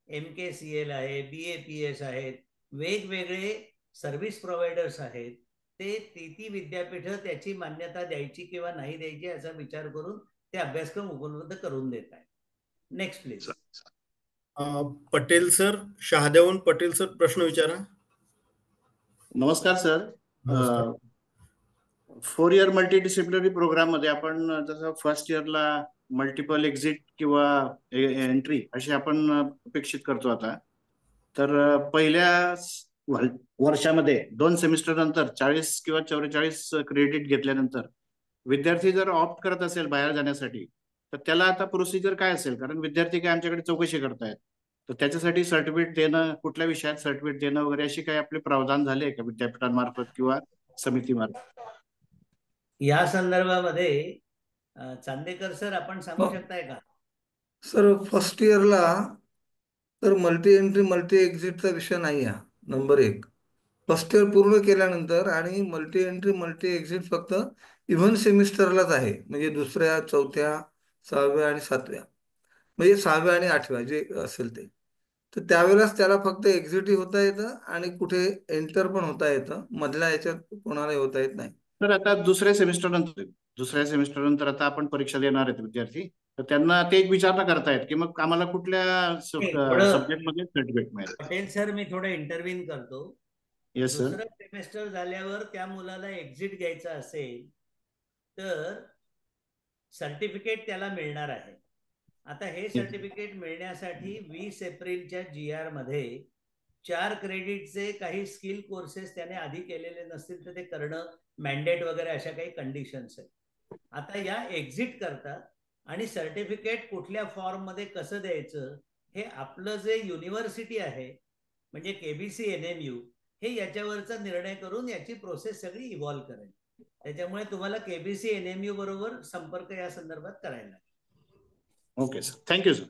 C: MKCL आहे, BAPS आहेत, वेगवेगळे सर्व्हिस प्रोव्हायडर्स आहेत. ते ती विद्यापीठ त्याची मान्यता द्यायची किंवा नाही द्यायची याचा विचार करून ते अभ्यासक्रम उपलब्ध करून देत आहेत. Next please.
A: Patel sir, Shahadevan Patel sir, प्रश्न विचारा.
R: नमस्कार सर. 4 इयर मल्टीडिसिप्लिनरी प्रोग्राम मध्ये आपण जसं फर्स्ट इयरला मल्टिपल एक्झिट किंवा एंट्री अशी आपण अपेक्षित करतो आता. तर पहिल्या वर्षामध्ये 2 सेमिस्टर नंतर 40 किंवा 44 क्रेडिट घेतल्यानंतर विद्यार्थी जर ऑप्ट करत असेल बाहेर जाण्यासाठी, तर त्याला आता प्रोसिजर काय असेल? कारण विद्यार्थी काय आमच्याकडे चौकशी करतायत, तर त्याच्यासाठी सर्टिफिकेट देणं, कुठल्या विषयात सर्टिफिकेट देणं वगैरे अशी काही आपले प्रावधान झाले का विद्यापीठांमार्फत किंवा समितीमार्फत?
C: या संदर्भामध्ये चांदेकर सर आपण सांगू शकताय का?
G: सर, फर्स्ट इयरला तर मल्टी एंट्री मल्टी एक्झिटचा विषय नाही आहे. नंबर 1, फर्स्ट इयर पूर्ण केल्यानंतर आणि मल्टी एंट्री मल्टी एक्झिट फक्त इव्हन सेमिस्टरलाच आहे, म्हणजे 2ऱ्या 4थ्या 6व्या आणि 7व्या, म्हणजे 6व्या आणि 8व्या जे असेल ते. तर त्यावेळेस त्याला फक्त एक्झिटही होता येतं आणि कुठे एंटर पण होता येतं, मधल्या याच्यात कोणालाही होता येत नाही.
R: तर आता दुसऱ्या सेमिस्टर नंतर आता आपण परीक्षा देणार आहेत विद्यार्थी, तर त्यांना ते एक विचारणा करतायत की मग आम्हाला कुठल्या सब्जेक्ट मध्ये सर्टिफिकेट मिळेल?
C: पटेल सर, मी थोडं इंटरव्हीन करतो.
R: Yes sir.
C: दुसरं सेमेस्टर झाल्यावर त्या मुलाला एक्झिट घ्यायचा असेल तर सर्टिफिकेट त्याला मिळणार आहे. आता हे सर्टिफिकेट मिळण्यासाठी 20 एप्रिलच्या GR मध्ये 4 क्रेडिटचे काही स्किल कोर्सेस त्याने आधी केलेले नसतील तर ते करणं मॅन्डेट वगैरे अशा काही कंडिशन्स आहेत. आता या एक्झिट करता आणि सर्टिफिकेट कुठल्या फॉर्म मध्ये कसं द्यायचं हे आपलं जे युनिव्हर्सिटी आहे म्हणजे KBC NMU हे याच्यावरचा निर्णय करून याची प्रोसेस सगळी इव्हॉल्व करेल. त्याच्यामुळे तुम्हाला KBC NMU बरोबर संपर्क या संदर्भात करायला लागेल.
R: Okay sir, thank you sir.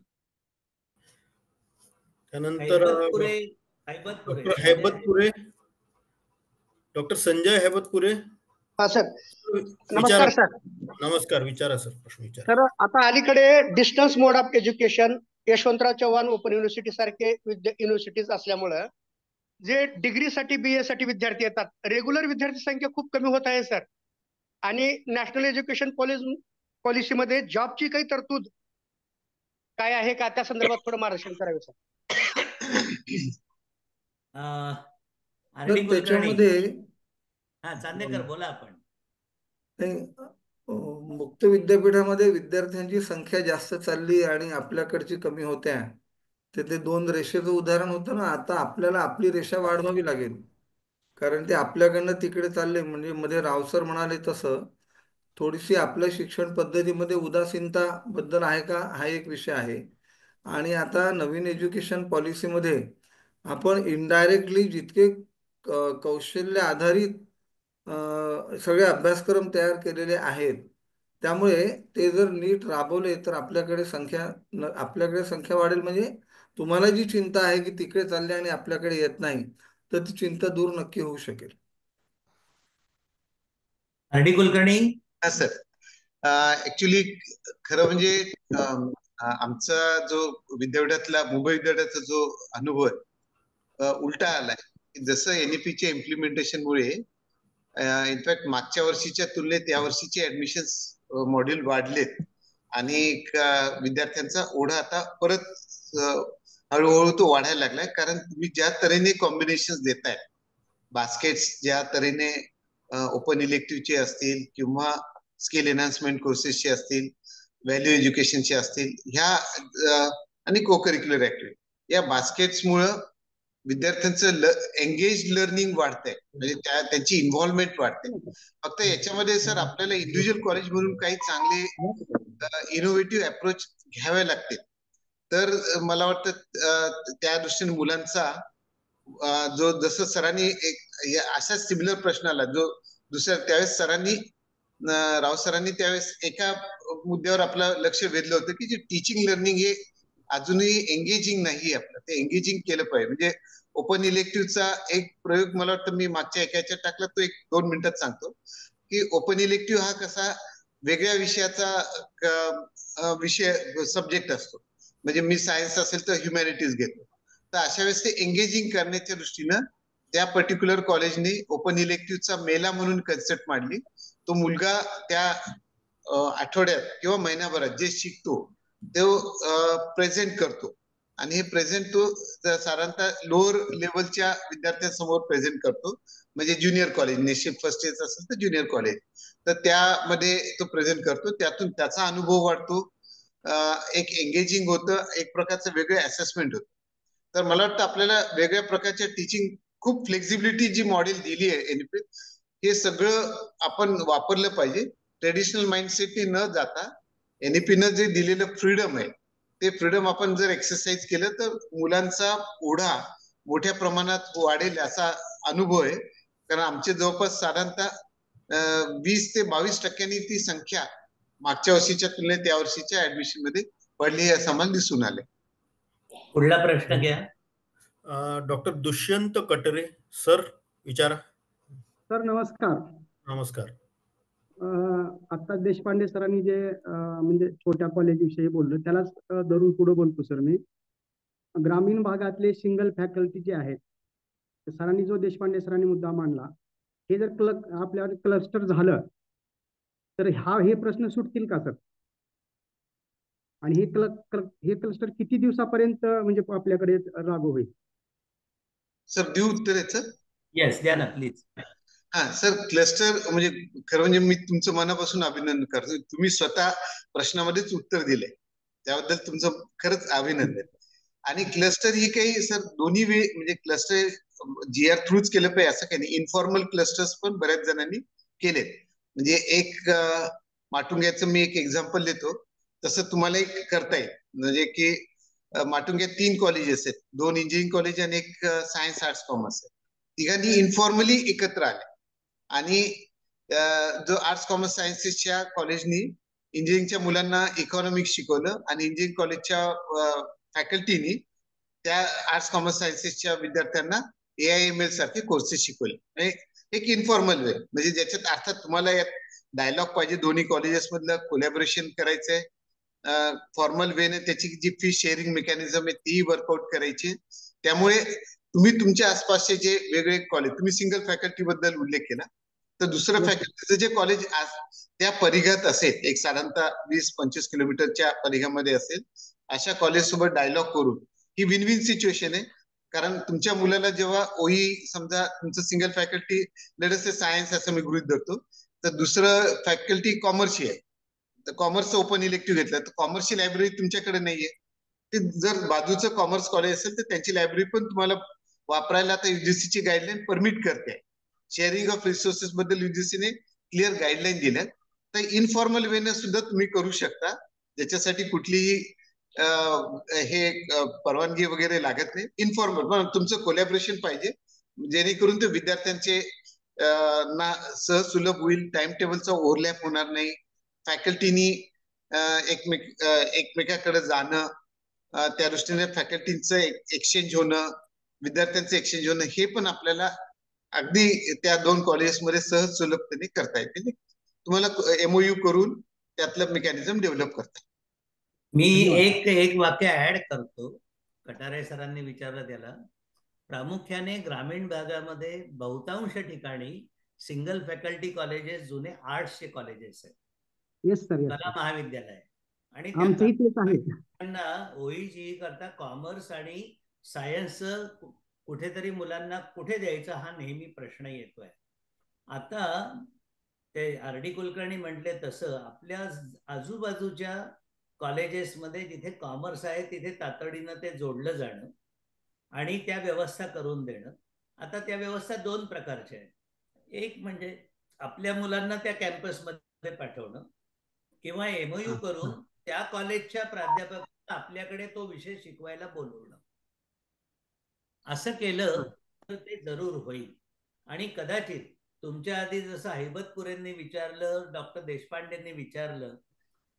A: त्यानंतर डॉक्टर संजय हैबतपुरे.
S: सर नमस्कार सर.
A: नमस्कार, विचारा सर, प्रश्न विचारा.
S: सर, आता अलीकडे distance mode of education, Yashwantrao Chavan open university सारखे युनिव्हर्सिटीज असल्यामुळं जे डिग्रीसाठी BA साठी विद्यार्थी येतात, रेग्युलर विद्यार्थी संख्या खूप कमी होत आहे सर. आणि नॅशनल एज्युकेशन पॉलिसीमध्ये जॉबची काही तरतूद काय आहे का, त्या संदर्भात थोडं मार्गदर्शन करावे सर.
G: त्याच्यामध्ये
C: चांदेकर बोला आपण.
G: मुक्त विद्यापीठामध्ये विद्यार्थ्यांची संख्या जास्त चालली आणि आपल्याकडची कमी होत्या, तर ते 2 रेषेचं उदाहरण होतं ना. आता आपल्याला आपली रेषा वाढवावी लागेल, कारण ते आपल्याकडनं तिकडे चालले. म्हणजे मध्ये रावसर म्हणाले तसं थोडीशी आपल्या शिक्षण पद्धतीमध्ये उदासीनता बद्दल आहे का, हा एक विषय आहे. आणि आता नवीन एज्युकेशन पॉलिसीमध्ये आपण इनडायरेक्टली जितके कौशल्य आधारित सगळे अभ्यासक्रम तयार केलेले आहेत, त्यामुळे ते जर नीट राबवले तर आपल्याकडे संख्या वाढेल. म्हणजे तुम्हाला जी चिंता आहे की तिकडे चालले आणि आपल्याकडे येत नाही, तर ती चिंता दूर नक्की होऊ शकेल.
C: RD कुलकर्णी.
B: हा सर, ऍक्च्युली खरं म्हणजे आमचा जो विद्यापीठातला मुंबई विद्यापीठाचा जो अनुभव आहे उलटा आलाय. जसं NEPच्या इम्प्लिमेंटेशनमुळे इनफॅक्ट मागच्या वर्षीच्या तुलनेत या वर्षीचे ऍडमिशन्स मॉड्यूल वाढलेत आणि विद्यार्थ्यांचा ओढा आता परत हळूहळू तो वाढायला लागलाय. कारण तुम्ही ज्या तऱ्हेने कॉम्बिनेशन देताय, बास्केट्स ज्या तऱ्हेने ओपन इलेक्टिव्हचे असतील किंवा स्किल एनहान्समेंट कोर्सेसचे असतील, व्हॅल्यू एज्युकेशनचे असतील, ह्या आणि को करिक्युलर ऍक्टिव्हिटी या बास्केट्समुळं विद्यार्थ्यांचं एंगेज लर्निंग वाढतंय, म्हणजे त्यांची इन्व्हॉल्वमेंट वाढते. फक्त याच्यामध्ये सर आपल्याला इंडिव्हिज्युअल कॉलेज म्हणून काही चांगले इनोव्हेटिव्ह अप्रोच घ्यावे लागतील. तर मला वाटतं त्या दृष्टीने मुलांचा जो जसं सरांनी एक असाच सिमिलर प्रश्न आला जो दुसऱ्या त्यावेळेस राव सरांनी त्यावेळेस एका मुद्द्यावर आपलं लक्ष वेधलं होतं की जे टीचिंग लर्निंग हे अजूनही एंगेजिंग नाही आपलं, ते एंगेजिंग केलं पाहिजे. म्हणजे ओपन इलेक्टिव्हचा एक प्रयोग मला वाटतं मी मागच्या एकाच्या टाकला, तो 1-2 मिनिटात सांगतो की ओपन इलेक्टिव्ह हा कसा वेगळ्या विषयाचा विषय सब्जेक्ट असतो. म्हणजे मी सायन्स असेल तर ह्युमॅनिटीज घेतो, तर अशा वेळेस ते एंगेजिंग करण्याच्या दृष्टीनं त्या पर्टिक्युलर कॉलेजने ओपन इलेक्टिव्हचा मेला म्हणून कन्सेप्ट मांडली. तो मुलगा त्या आठवड्यात किंवा महिन्याभरात जे शिकतो तो प्रेझेंट करतो आणि हे प्रेझेंट तो साधारणतः लोअर लेवलच्या विद्यार्थ्यांसमोर प्रेझेंट करतो. म्हणजे ज्युनियर कॉलेज नेशिप फर्स्ट इयर असेल तर ज्युनियर कॉलेज, तर त्यामध्ये तो प्रेझेंट करतो. त्यातून त्याचा अनुभव वाढतो, एक एंगेजिंग होतं, एक प्रकारचं वेगळं असेसमेंट होतं. तर मला वाटतं आपल्याला वेगळ्या प्रकारच्या टीचिंग खूप फ्लेक्झिबिलिटी जी मॉडेल दिली आहे एनईपी, हे सगळं आपण वापरलं पाहिजे. ट्रेडिशनल माइंडसेटने न जाता एनईपीनं जे दिलेलं फ्रीडम आहे ते फ्रीडम आपण जर एक्सरसाइज केलं तर मुलांचा ओढा मोठ्या प्रमाणात वाढेल असा अनुभव आहे. कारण आमचे जवळपास साधारणतः 20 ते 22% ती संख्या मागच्या वर्षीच्या तुलनेत या वर्षीच्या ऍडमिशन मध्ये वाढली हे असं आम्हाला दिसून आले.
C: पुढला प्रश्न घ्या.
A: डॉक्टर दुष्यंत कटरे सर, विचारा.
T: सर नमस्कार.
A: नमस्कार.
T: आता देशपांडे सरांनी जे म्हणजे छोट्या कॉलेज विषयी बोललो त्यालाच धरून पुढे बोलतो सर मी. ग्रामीण भागातले सिंगल फॅकल्टी जे आहेत, सरांनी जो देशपांडे सरांनी मुद्दा मांडला, हे जर आपल्यावर क्लस्टर झालं तर हे प्रश्न सुटतील का सर? आणि हे क्लस्टर किती दिवसापर्यंत म्हणजे आपल्याकडे लागू होईल?
B: सर देऊ उत्तर याचं?
C: येस, द्या ना प्लीज.
B: हा सर, क्लस्टर म्हणजे खरं म्हणजे मी तुमचं मनापासून अभिनंदन करतो. तुम्ही स्वतः प्रश्नामध्येच उत्तर दिलंय, त्याबद्दल तुमचं खरंच अभिनंदन. आणि क्लस्टर ही काही सर दोन्ही म्हणजे क्लस्टर GR थ्रूच केलं पाहिजे असं काही नाही. इन्फॉर्मल क्लस्टर्स पण बऱ्याच जणांनी केलेत. म्हणजे एक माटुंग्याचं मी एक एक्झाम्पल देतो, तसं तुम्हाला एक करता येईल. म्हणजे की माटुंग्यात 3 कॉलेजेस आहेत, 2 इंजिनिअरिंग कॉलेज आणि एक सायन्स आर्ट्स कॉमर्स आहे. तिघांनी इन्फॉर्मली एकत्र आले आणि जो आर्ट्स कॉमर्स सायन्सेसच्या कॉलेजनी इंजिनिअरिंगच्या मुलांना इकॉनॉमिक्स शिकवलं आणि इंजिनिअरिंग कॉलेजच्या फॅकल्टीनी त्या आर्ट्स कॉमर्स सायन्सेसच्या विद्यार्थ्यांना AIML सारखे कोर्सेस शिकवले. एक इन्फॉर्मल वे, म्हणजे ज्याच्यात अर्थात तुम्हाला यात डायलॉग पाहिजे, दोन्ही कॉलेजेस मधलं कोलॅबोरेशन करायचंय, फॉर्मल वेने त्याची जी फी शेअरिंग मेकॅनिझम आहे ती वर्कआउट करायची. त्यामुळे तुम्ही तुमच्या आसपासचे जे वेगळे कॉलेज, तुम्ही सिंगल फॅकल्टी बद्दल उल्लेख केला, तर दुसरं फॅकल्टीचं जे कॉलेज त्या परिघात असेल, एक साधारणतः 20-25 किलोमीटरच्या परिघामध्ये असेल, अशा कॉलेज सोबत डायलॉग करून ही विन विन सिच्युएशन आहे. कारण तुमच्या मुलाला जेव्हा समजा तुमचं सिंगल फॅकल्टी लेटस सायन्स असं मी गृहीत धरतो, तर दुसरं फॅकल्टी कॉमर्सची आहे, तर कॉमर्सचं ओपन इलेक्टिव्ह घेतलं, तर कॉमर्सची लायब्ररी तुमच्याकडे नाहीये. ते जर बाजूचं कॉमर्स कॉलेज असेल तर त्यांची लायब्ररी पण तुम्हाला वापरायला आता UGCची गाईडलाईन परमिट करते. शेअरिंग ऑफ रिसोर्सेस बद्दल UGCने क्लिअर गाईडलाईन दिल्या. तर इनफॉर्मल वेने सुद्धा तुम्ही करू शकता, ज्याच्यासाठी कुठलीही हे परवानगी वगैरे लागत नाही. इन्फॉर्मल पण तुमचं कोलॅबोरेशन पाहिजे, जेणेकरून ते विद्यार्थ्यांचे ना सहसुलभ होईल, टाइम टेबलचा ओव्हरलॅप होणार नाही, फॅकल्टीनी एकमेकाकडे जाणं, त्या दृष्टीने फॅकल्टीचं एक्सचेंज होणं, विद्यार्थ्यांचं एक्सचेंज होणं, हे पण आपल्याला अगदी त्या 2 कॉलेजेसमध्ये सहज सुलभतेने करता येते. तुम्हाला MOU करून त्यातलं मेकॅनिझम डेव्हलप करता.
C: मी एक वाक्य ऍड करतो. कटारे सरांनी विचारलं त्याला. प्रामुख्याने ग्रामीण भागामध्ये बहुतांश ठिकाणी सिंगल फॅकल्टी कॉलेजेस जुने आर्ट्सचे कॉलेजेस आहेत.
T: येस सर,
C: कला महाविद्यालय आणि
T: आमचंही तेच आहे.
C: त्यांना OEGE करता कॉमर्स आणि सायन्स कुठेतरी मुलांना कुठे द्यायचा हा नेहमी प्रश्न येतोय. आता ते RD कुलकर्णी म्हटले तसं आपल्या आजूबाजूच्या कॉलेजेसमध्ये जिथे कॉमर्स आहे तिथे तातडीनं ते जोडलं जाणं आणि त्या व्यवस्था करून देणं. आता त्या व्यवस्था दोन प्रकारच्या आहेत. एक म्हणजे आपल्या मुलांना त्या कॅम्पसमध्ये पाठवणं किंवा MOU करून त्या कॉलेजच्या प्राध्यापकांना आपल्याकडे तो विषय शिकवायला बोलवणं. असं केलं तर ते जरूर होईल. आणि कदाचित तुमच्या आधी जसं हैबतपुरेंनी विचारलं, डॉक्टर देशपांडेंनी विचारलं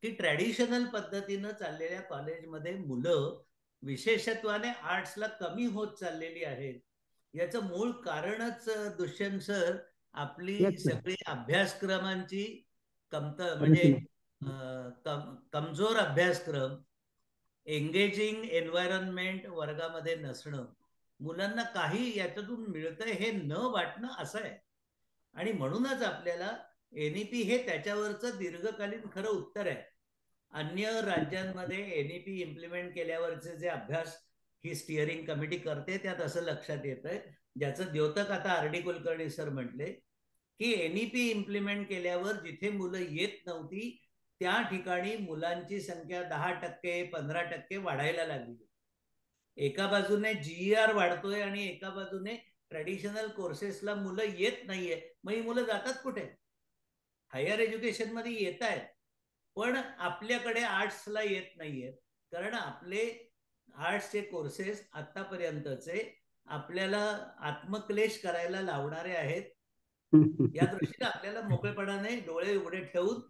C: की ट्रॅडिशनल पद्धतीनं चाललेल्या कॉलेजमध्ये मुलं विशेषत्वाने आर्ट्सला कमी होत चाललेली आहेत. याचं मूळ कारणच दुष्यंत सर आपली सगळी अभ्यासक्रमांची म्हणजे कमजोर अभ्यासक्रम, एंगेजिंग एन्व्हायरमेंट वर्गामध्ये नसणं, मुलांना काही याच्यातून मिळतंय हे न वाटणं असं आहे. आणि म्हणूनच आपल्याला NEP हे त्याच्यावरचं दीर्घकालीन खरं उत्तर आहे. अन्य राज्यांमध्ये NEP इम्प्लिमेंट केल्यावरचे जे अभ्यास ही स्टिअरिंग कमिटी करते त्यात असं लक्षात येतंय, ज्याचं द्योतक आता RD कुलकर्णी सर म्हटले की NEP इम्प्लिमेंट केल्यावर जिथे मुलं येत नव्हती त्या ठिकाणी मुलांची संख्या 10%, 15% वाढायला लागली. एका बाजूने GER वाढतोय आणि एका बाजूने ट्रॅडिशनल कोर्सेसला मुलं येत नाहीये. मग ही मुलं जातात कुठे? हायर एज्युकेशन मध्ये येत आहेत, पण आपल्याकडे आर्ट्सला येत नाहीयेत. कारण आपले आर्ट्सचे कोर्सेस आतापर्यंतचे आपल्याला आत्मक्लेश करायला लावणारे आहेत. या दृष्टीने आपल्याला मोकळेपणाने डोळे उघडे ठेवून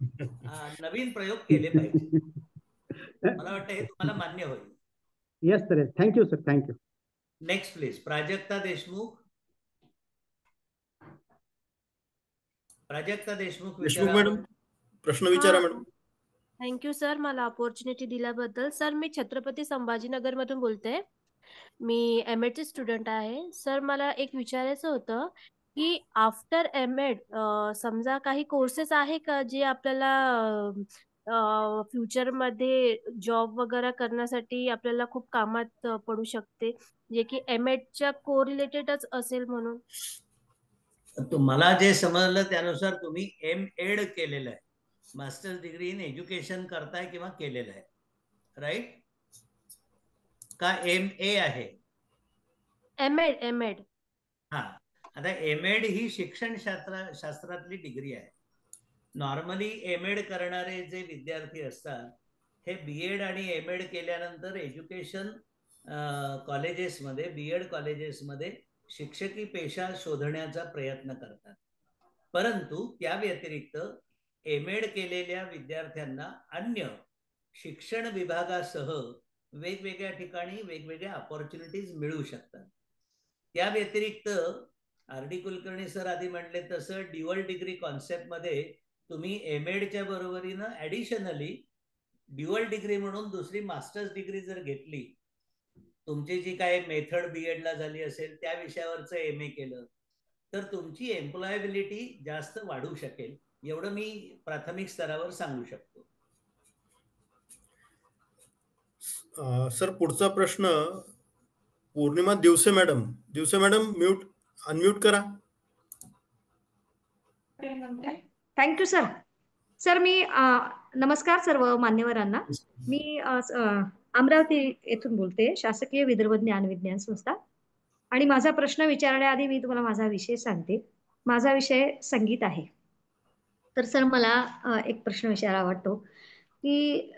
C: नवीन प्रयोग केले पाहिजे. मला वाटतं हे तुम्हाला मान्य होईल.
T: Yes sir, thank you sir, thank you.
C: Next please. Prajakta Deshmukh. Prajakta Deshmukh
A: madam, प्रश्न विचारा मॅडम.
U: थँक्यू सर, मला अपॉर्च्युनिटी दिल्याबद्दल. सर, मी छत्रपती संभाजीनगर मधून बोलते. मी MAdचे स्टुडंट आहे. सर, मला एक विचारायचं होतं की आफ्टर MAd समजा काही कोर्सेस आहे का जे आपल्याला फ्युचरमध्ये जॉब वगैरे करण्यासाठी आपल्याला खूप कामात पडू शकते, जे की MAdच्या कोरिलेटेडच असेल म्हणून?
C: तुम्हाला जे समजलं त्यानुसार तुम्ही MAd केलेलं आहे, मास्टर्स डिग्री इन एज्युकेशन करताय किंवा केलेलं आहे, राईट? का MA आहे?
U: MAd.
C: हा, आता MAd ही शिक्षण शास्त्रातली डिग्री आहे. नॉर्मली MAd करणारे जे विद्यार्थी असतात हे BEd आणि MAd केल्यानंतर एज्युकेशन कॉलेजेसमध्ये, BEd कॉलेजेसमध्ये शिक्षकी पेशा शोधण्याचा प्रयत्न करतात. परंतु त्या व्यतिरिक्त MAd केलेल्या विद्यार्थ्यांना अन्य शिक्षण विभागासह वेगवेगळ्या ठिकाणी वेगवेगळ्या अपॉर्च्युनिटीज मिळू शकतात. त्या व्यतिरिक्त RD कुलकर्णी सर आधी म्हटले तसं ड्युअल डिग्री कॉन्सेप्टमध्ये तुम्ही MAdच्या बरोबरीनं ॲडिशनली ड्युअल डिग्री म्हणून दुसरी मास्टर्स डिग्री जर घेतली, तुमची जी काय मेथड BEdला झाली असेल त्या विषयावरचं MA केलं तर तुमची एम्प्लॉयबिलिटी जास्त वाढू शकेल. एवढं मी प्राथमिक स्तरावर सांगू शकतो.
A: सर, पुढचा प्रश्न पौर्णिमा दिवसे मॅडम. दिवसे मॅडम, अनम्यूट करा.
V: Thank you sir. सर, मी नमस्कार सर्व मान्यवरांना. मी अमरावती येथून बोलते, शासकीय विदर्भ ज्ञान विज्ञान संस्था. आणि माझा प्रश्न विचारण्याआधी मी तुम्हाला माझा विषय सांगते. माझा विषय संगीत आहे. तर सर, मला एक प्रश्न विचारावा वाटतो की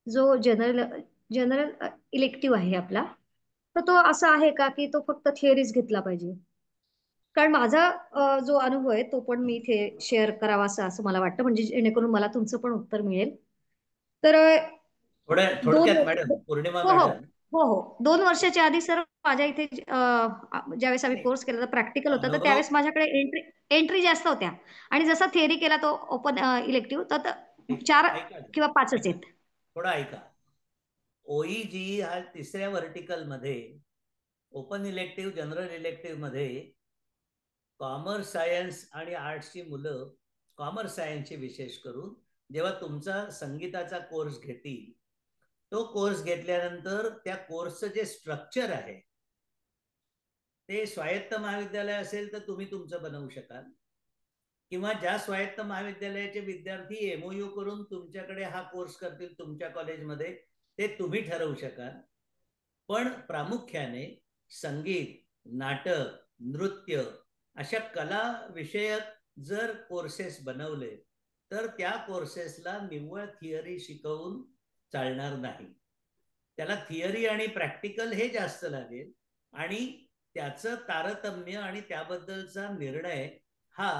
V: जो जनरल इलेक्टिव्ह आहे आपला, तर तो असा आहे का की तो फक्त थिअरीज घेतला पाहिजे? कारण माझा जो अनुभव आहे तो पण मी इथे शेअर करावा असं मला वाटतं, म्हणजे जेणेकरून मला तुमचं पण उत्तर मिळेल. तर
C: थोडक्यात मॅडम, पौर्णिमा मॅडम,
V: हो, 2 वर्षाच्या आधी सर माझ्या इथे ज्यावेळेस आम्ही कोर्स केला तर प्रॅक्टिकल होता, तर त्यावेळेस माझ्याकडे एंट्री जास्त होत्या आणि जसा थिअरी केला तो ओपन इलेक्टिव्ह तर 4 किंवा 5च आहेत.
C: थोडं ऐका. OEGE हा 3ऱ्या व्हर्टिकल मध्ये, ओपन इलेक्टिव्ह, जनरल इलेक्टिव्ह मध्ये कॉमर्स, सायन्स आणि आर्ट्सची मुलं कॉमर्स सायन्सची विशेष करून जेव्हा तुमचा संगीताचा कोर्स घेतील, तो कोर्स घेतल्यानंतर त्या कोर्सचं जे स्ट्रक्चर आहे ते स्वायत्त महाविद्यालय असेल तर तुम्ही तुमचं बनवू शकाल, किंवा ज्या स्वायत्त महाविद्यालयाचे विद्यार्थी MOU करून तुमच्याकडे हा कोर्स करतील तुमच्या कॉलेजमध्ये, ते तुम्ही ठरवू शकाल. पण प्रामुख्याने संगीत, नाटक, नृत्य अशा कला विषयक जर कोर्सेस बनवले तर त्या कोर्सेसला निव्वळ थिअरी शिकवून चालणार नाही. त्याला थिअरी आणि प्रॅक्टिकल हे जास्त लागेल, आणि त्याचं तारतम्य आणि त्याबद्दलचा निर्णय हा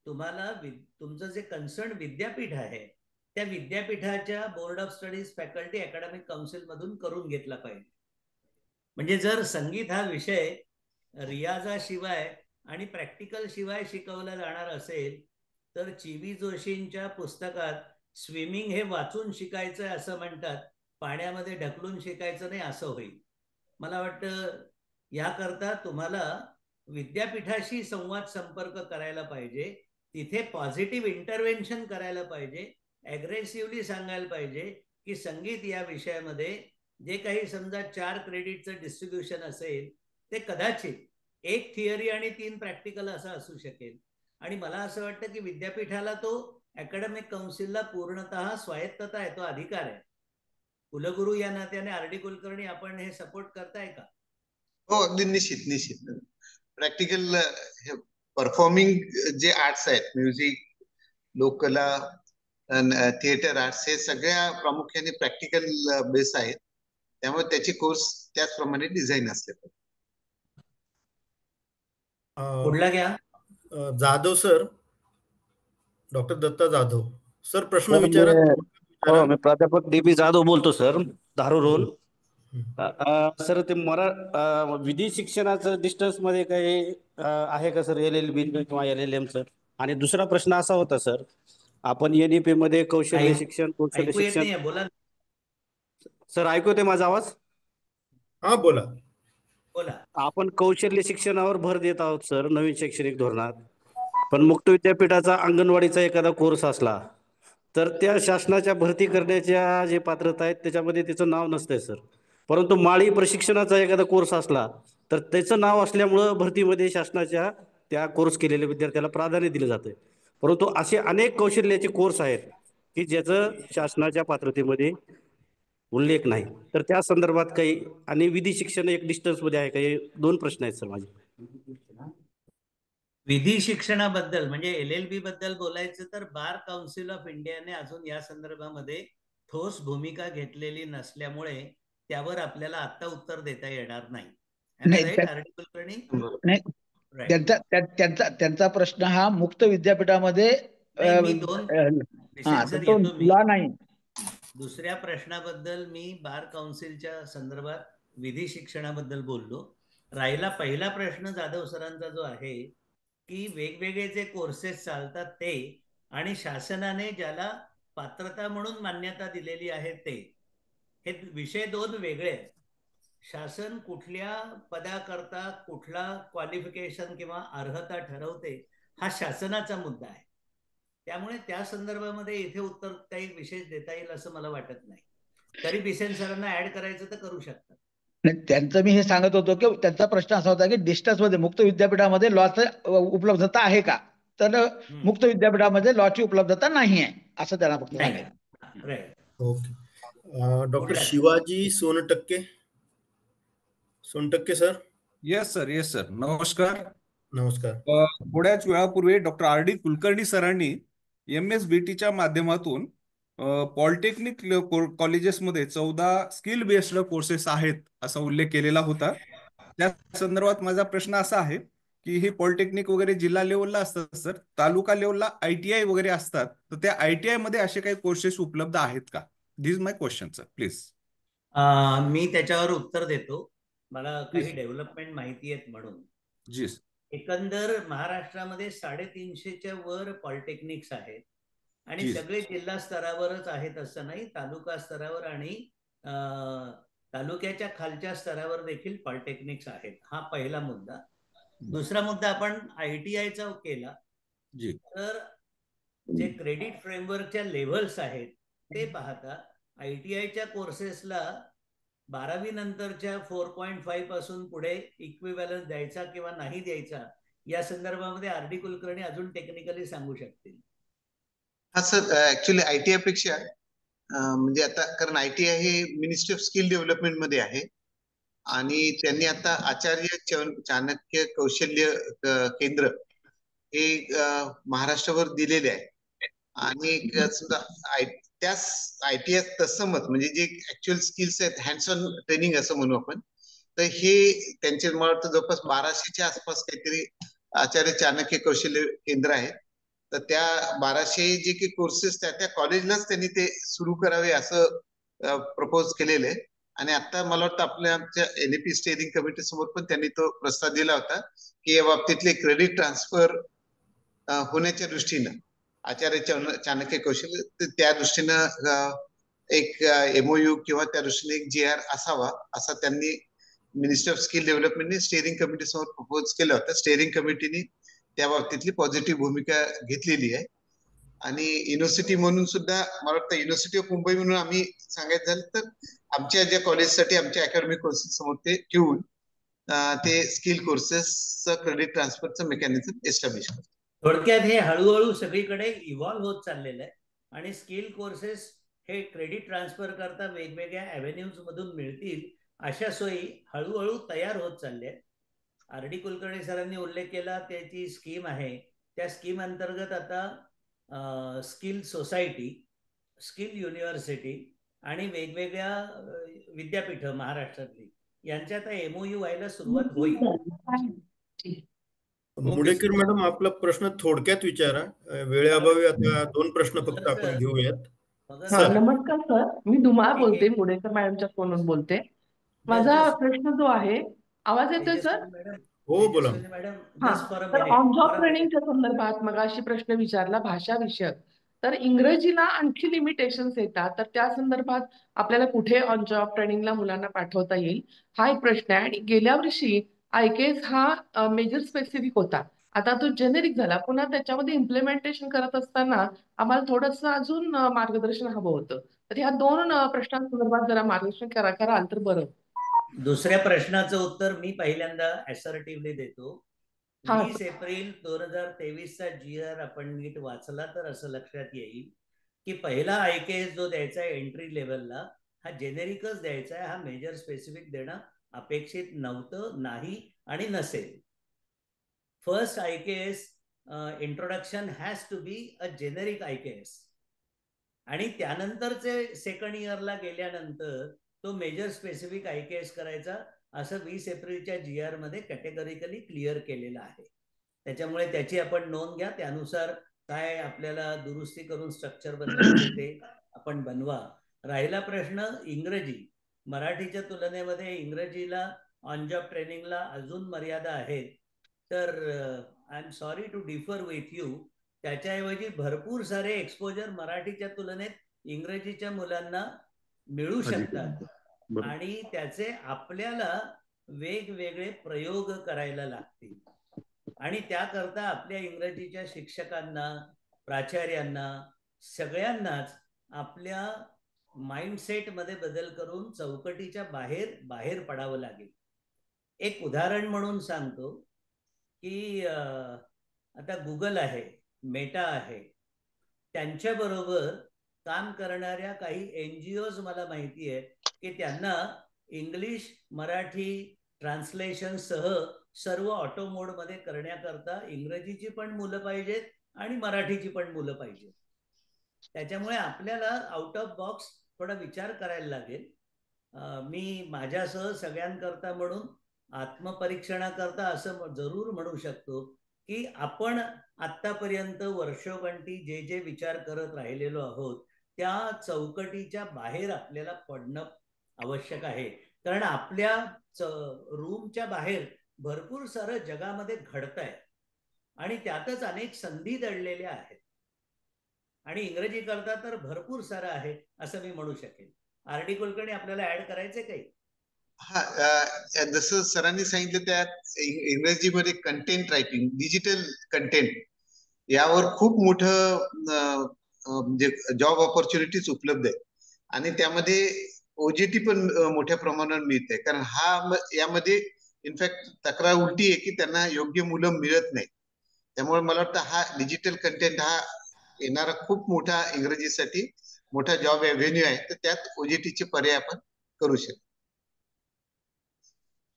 C: तुम्हाला तुमचं जे कन्सर्न विद्यापीठ आहे त्या विद्यापीठाच्या board of studies faculty academic council मधून करून घेतला पाहिजे. म्हणजे जर संगीत हा विषय रियाजाशिवाय आणि प्रॅक्टिकल शिवाय शिकवला जाणार असेल तर चिवी जोशींच्या पुस्तकात स्विमिंग हे वाचून शिकायचं असं म्हणतात, पाण्यामध्ये ढकलून शिकायचं नाही असं होईल. मला वाटतं याकरता तुम्हाला विद्यापीठाशी संवाद संपर्क करायला पाहिजे, तिथे पॉझिटिव्ह इंटरव्हेन्शन करायला पाहिजे, ॲग्रेसिव्हली सांगायला पाहिजे की संगीत या विषयामध्ये जे काही समजा 4 क्रेडिटचं डिस्ट्रीब्युशन असेल ते कदाचित 1 थिअरी आणि 3 प्रॅक्टिकल असं असू शकेल. आणि मला असं वाटतं की विद्यापीठाला तो अकॅडमिक काउन्सिलला पूर्णतः स्वायत्तता आहे, तो अधिकार आहे. कुलगुरू या नात्याने RD कुलकर्णी आपण हे सपोर्ट करताय का?
B: हो, अगदी निश्चित. प्रॅक्टिकल परफॉर्मिंग जे आर्ट्स आहेत, म्युझिक, लोककला, थिएटर आर्ट्स, हे सगळ्या प्रामुख्याने प्रॅक्टिकल बेस आहेत. त्यामुळे त्याचे कोर्स त्याचप्रमाणे डिझाईन असले पाहिजे.
C: पुढला घ्या.
A: Jadhav sir, doctor Datta Jadhav sir, प्रश्न विचारा.
D: मी प्राध्यापक DB जाधव बोलतो सर, धारू रोल. सर ते विधी शिक्षणाचं डिस्टन्स मध्ये काही आहे का सर, LLB किंवा LLM सर? आणि दुसरा प्रश्न असा होता सर, आपण NEP मध्ये कौशल्य शिक्षण, कौशल्य शिक्षण.
C: बोला
D: सर, ऐकू येते माझा आवाज?
A: हा, बोला.
D: आपण कौशल्य शिक्षणावर भर देत आहोत सर नवीन शैक्षणिक धोरणात, पण मुक्त विद्यापीठाचा अंगणवाडीचा एखादा कोर्स असला तर त्या शासनाच्या भरती करण्याच्या जे पात्रता आहेत त्याच्यामध्ये त्याचं नाव नसतंय सर. परंतु माळी प्रशिक्षणाचा एखादा कोर्स असला तर त्याचं नाव असल्यामुळं भरतीमध्ये शासनाच्या त्या कोर्स केलेल्या विद्यार्थ्याला प्राधान्य दिलं जातंय. परंतु असे अनेक कौशल्याचे कोर्स आहेत की ज्याचं शासनाच्या पात्रतेमध्ये उल्लेख नाही. तर त्या संदर्भात काही, आणि विधी शिक्षण एक डिस्टन्स मध्ये आहे काही, 2 प्रश्न आहेत सर माझे.
C: विधी शिक्षणाबद्दल म्हणजे LLB बद्दल बोलायचं तर बार काउन्सिल ऑफ इंडियाने अजून या संदर्भामध्ये ठोस भूमिका घेतलेली नसल्यामुळे त्यावर आपल्याला आता उत्तर देता येणार नाही.
L: त्यांचा प्रश्न हा मुक्त विद्यापीठामध्ये नाही.
C: दुसऱ्या प्रश्नाबद्दल मी बार काउन्सिलच्या संदर्भात विधी शिक्षणाबद्दल बोललो. राहिला पहिला प्रश्न जाधव सरांचा जो आहे की वेगवेगळे जे कोर्सेस चालतात ते, आणि शासनाने ज्याला पात्रता म्हणून मान्यता दिलेली आहे ते, हे विषय 2 वेगळे आहेत. शासन कुठल्या पदाकरता कुठला क्वालिफिकेशन किंवा अर्हता ठरवते हा शासनाचा मुद्दा आहे. त्यामुळे त्या संदर्भामध्ये इथे उत्तर काही विशेष देता येईल असं मला वाटत नाही. तरी बिसेन सरांना ऍड करायचं तर करू शकतात.
L: त्यांचं मी हे सांगत होतो की त्यांचा प्रश्न असा होता की डिस्टन्स मध्ये मुक्त विद्यापीठामध्ये लॉचं उपलब्धता आहे का, तर मुक्त विद्यापीठामध्ये लॉची उपलब्धता नाही आहे असं त्यांना फक्त सांगायचं.
A: Okay. Doctor Shivaji Sontakke sir.
F: Yes sir, नमस्कार.
A: नमस्कार.
F: थोड्याच वेळापूर्वी डॉक्टर RD कुलकर्णी सरांनी MSBTच्या माध्यमातून पॉलिटेक्निक कॉलेजेसमध्ये 14 स्किल बेस्ड कोर्सेस आहेत असा उल्लेख केलेला होता. त्या संदर्भात माझा प्रश्न असा आहे की हे पॉलिटेक्निक वगैरे जिल्हा लेवलला असतात सर, तालुका लेवलला ITI वगैरे असतात, तर त्या ITI मध्ये असे काही कोर्सेस उपलब्ध आहेत का? दिस माय क्वेश्चन सर, प्लीज.
C: मी त्याच्यावर उत्तर देतो. मला काही डेव्हलपमेंट माहिती आहेत म्हणून.
F: जी.
C: एकंदर महाराष्ट्रामध्ये 350च्या वर पॉलिटेक्निक्स आहेत, आणि सगळे जिल्हा स्तरावरच आहेत असं नाही, तालुका स्तरावर आणि तालुक्याच्या खालच्या स्तरावर देखील पॉलिटेक्निक्स आहेत. हा पहिला मुद्दा. दुसरा मुद्दा, आपण ITIचा केला तर जे क्रेडिट फ्रेमवर्कच्या लेव्हल्स आहेत ते पाहता ITIच्या कोर्सेसला 12वी नंतरच्या 4.5 पासून पुढे इक्विव्हॅलन्स द्यायचा किंवा नाही द्यायचा या संदर्भामध्ये आर.डी. कुलकर्णी अजून टेक्निकली सांगू शकतील.
B: हा सर, ऍक्च्युली आयटीआय पेक्षा म्हणजे आता कारण आयटीआय हे मिनिस्ट्री ऑफ स्किल डेव्हलपमेंट मध्ये आहे आणि त्यांनी आता आचार्य चाणक्य कौशल्य केंद्र हे महाराष्ट्रावर दिलेले आहे आणि समजा त्याच आयटीआय तत्समच म्हणजे जे ऍक्च्युअल स्किल्स आहेत, हँड्स ऑन ट्रेनिंग असं म्हणू आपण, तर हे त्यांचे मला वाटतं जवळपास 1200च्या आसपास काहीतरी आचार्य चाणक्य कौशल्य केंद्र आहे. तर त्या 1200 जे काही कोर्सेस त्या कॉलेजलाच त्यांनी ते सुरू करावे असं प्रपोज केलेलं आहे. आणि आता मला वाटतं आमच्या एनएपी स्टेअरिंग कमिटी समोर पण त्यांनी तो प्रस्ताव दिला होता की या बाबतीतले क्रेडिट ट्रान्सफर होण्याच्या दृष्टीनं आचार्य चाणक्य कौशल्य त्या दृष्टीनं एक एमओयू किंवा त्या दृष्टीने एक GR असावा असं त्यांनी मिनिस्ट्री ऑफ स्किल डेव्हलपमेंटने स्टेअरिंग कमिटी समोर प्रपोज केलं होतं. स्टेअरिंग कमिटीने त्या बाबतीतली पॉझिटिव्ह भूमिका घेतलेली आहे. आणि युनिव्हर्सिटी म्हणून सुद्धा मला वाटतं युनिव्हर्सिटी ऑफ मुंबई म्हणून आम्ही सांगायचं झालं तर आमच्या ज्या कॉलेजसाठी आमच्या अकॅडमिक कोर्सेस समोर ते ठेवून ते स्किल कोर्सेसचं क्रेडिट ट्रान्सफरचं मेकॅनिझम एस्टॅब्लिश करतो.
C: थोडक्यात हे हळूहळू सगळीकडे इव्हॉल्व्ह होत चाललेलं आहे आणि स्किल कोर्सेस हे क्रेडिट ट्रान्सफर करता वेगवेगळ्या अव्हेन्यूज मधून मिळतील अशा सोयी हळूहळू तयार होत चालल्या आहेत. आर.डी. कुलकर्णी सरांनी उल्लेख केला त्याची स्कीम आहे. त्या स्कीम अंतर्गत आता स्किल सोसायटी, स्किल युनिव्हर्सिटी आणि वेगवेगळ्या विद्यापीठ महाराष्ट्रातली यांच्यात एमओयू व्हायला सुरुवात होईल.
A: मुडेकर मॅडम, आपला प्रश्न थोडक्यात विचारा, वेळेअभावी आता 2 प्रश्न फक्त आपण घेऊयात.
H: नमस्कार सर, मी धुमाळ बोलते, मुडेकर मॅडमच्या फोनवरून बोलते. माझा प्रश्न जो आहे, आवाज येतोय सर?
A: हो बोला.
H: तर ऑन जॉब ट्रेनिंगच्या संदर्भात मगाशी प्रश्न विचारला भाषा विषयक, तर इंग्रजीला आणखी लिमिटेशन्स येतात, तर त्या संदर्भात आपल्याला कुठे ऑन जॉब ट्रेनिंगला मुलांना पाठवता येईल हा एक प्रश्न आहे. आणि गेल्या वर्षी IKS हा मेजर स्पेसिफिक होता, आता तो जेनेरिक झाला. पुन्हा त्याच्यामध्ये इम्प्लिमेंटेशन करत असताना आम्हाला थोडंसं अजून मार्गदर्शन हवं होतं. तर ह्या 2 प्रश्नांसंदर्भात जरा मार्गदर्शन कराल तर बरं.
C: दुसऱ्या प्रश्नाचं उत्तर मी पहिल्यांदा असर्टिव्हली देतो. 20 एप्रिल 2023चा GR आपण नीट वाचला तर असं लक्षात येईल की पहिला IKS जो द्यायचा आहे एंट्री लेवलला हा जेनेरिकच द्यायचा आहे, हा मेजर स्पेसिफिक देणं अपेक्षित नव्हतं, नाही आणि नसेल. First IKS introduction has to be a generic IKS आणि त्यानंतरचे सेकंड इयरला गेल्यानंतर तो मेजर स्पेसिफिक IKS करायचा असं 20 एप्रिलच्या GR मध्ये कॅटेगरिकली क्लिअर केलेलं आहे. त्याच्यामुळे त्याची आपण नोंद घ्या, त्यानुसार काय आपल्याला दुरुस्ती करून स्ट्रक्चर बनवायचे ते आपण बनवा. राहिला प्रश्न इंग्रजी, मराठीच्या तुलनेमध्ये इंग्रजीला ऑन जॉब ट्रेनिंगला अजून मर्यादा आहेत. तर I am sorry to differ with you, त्याच्याऐवजी भरपूर सारे एक्सपोजर मराठीच्या तुलनेत इंग्रजीच्या मुलांना मिळू शकतात आणि त्याचे आपल्याला वेगवेगळे प्रयोग करायला लागतील आणि त्याकरता आपल्या इंग्रजीच्या शिक्षकांना, प्राचार्यांना, सगळ्यांनाच आपल्या माइंडसेट मध्ये बदल करून चौकटीच्या बाहेर पडावं लागेल. एक उदाहरण म्हणून सांगतो की आता गुगल आहे, मेटा आहे, त्यांच्याबरोबर काम करणाऱ्या काही NGOज मला माहिती आहे की त्यांना इंग्लिश मराठी ट्रान्सलेशन सह सर्व ऑटो मोड मध्ये करण्याकरता इंग्रजीची पण मुलं पाहिजेत आणि मराठीची पण मुलं पाहिजेत. त्याच्यामुळे आपल्याला आउट ऑफ बॉक्स थोडा विचार करायला लागेल. मी माझ्यासह सगळ्यांकरता म्हणून आत्मपरीक्षणाकरता असं जरूर म्हणू शकतो की आपण आतापर्यंत वर्षोगंठी जे विचार करत राहिलेलो आहोत त्या चौकटीच्या बाहेर आपल्याला पडणं आवश्यक आहे. कारण आपल्या रूमच्या बाहेर भरपूर सारं जगामध्ये घडतंय आणि त्यातच अनेक संधी दडलेल्या आहेत आणि इंग्रजी करता तर भरपूर सारं आहे असं मी म्हणू शकेन. आर.डी. कुलकर्णी, आपल्याला ऍड करायचंय काही?
B: हा, जसं सरांनी सांगितलं त्यात इंग्रजीमध्ये कंटेंट रायटिंग, डिजिटल कंटेंट यावर खूप मोठं म्हणजे जॉब ऑपॉर्च्युनिटीज उपलब्ध आहे आणि त्यामध्ये ओजीटी पण मोठ्या प्रमाणावर मिळते, कारण यामध्ये इनफॅक्ट तक्रार उलटी आहे की त्यांना योग्य मुलं मिळत नाही. त्यामुळे मला वाटतं हा डिजिटल कंटेंट हा येणारा खूप मोठा इंग्रजीसाठी मोठा जॉब व्हेन्यू आहे, तर त्यात ओजीटीचे पर्याय आपण करू शकतो.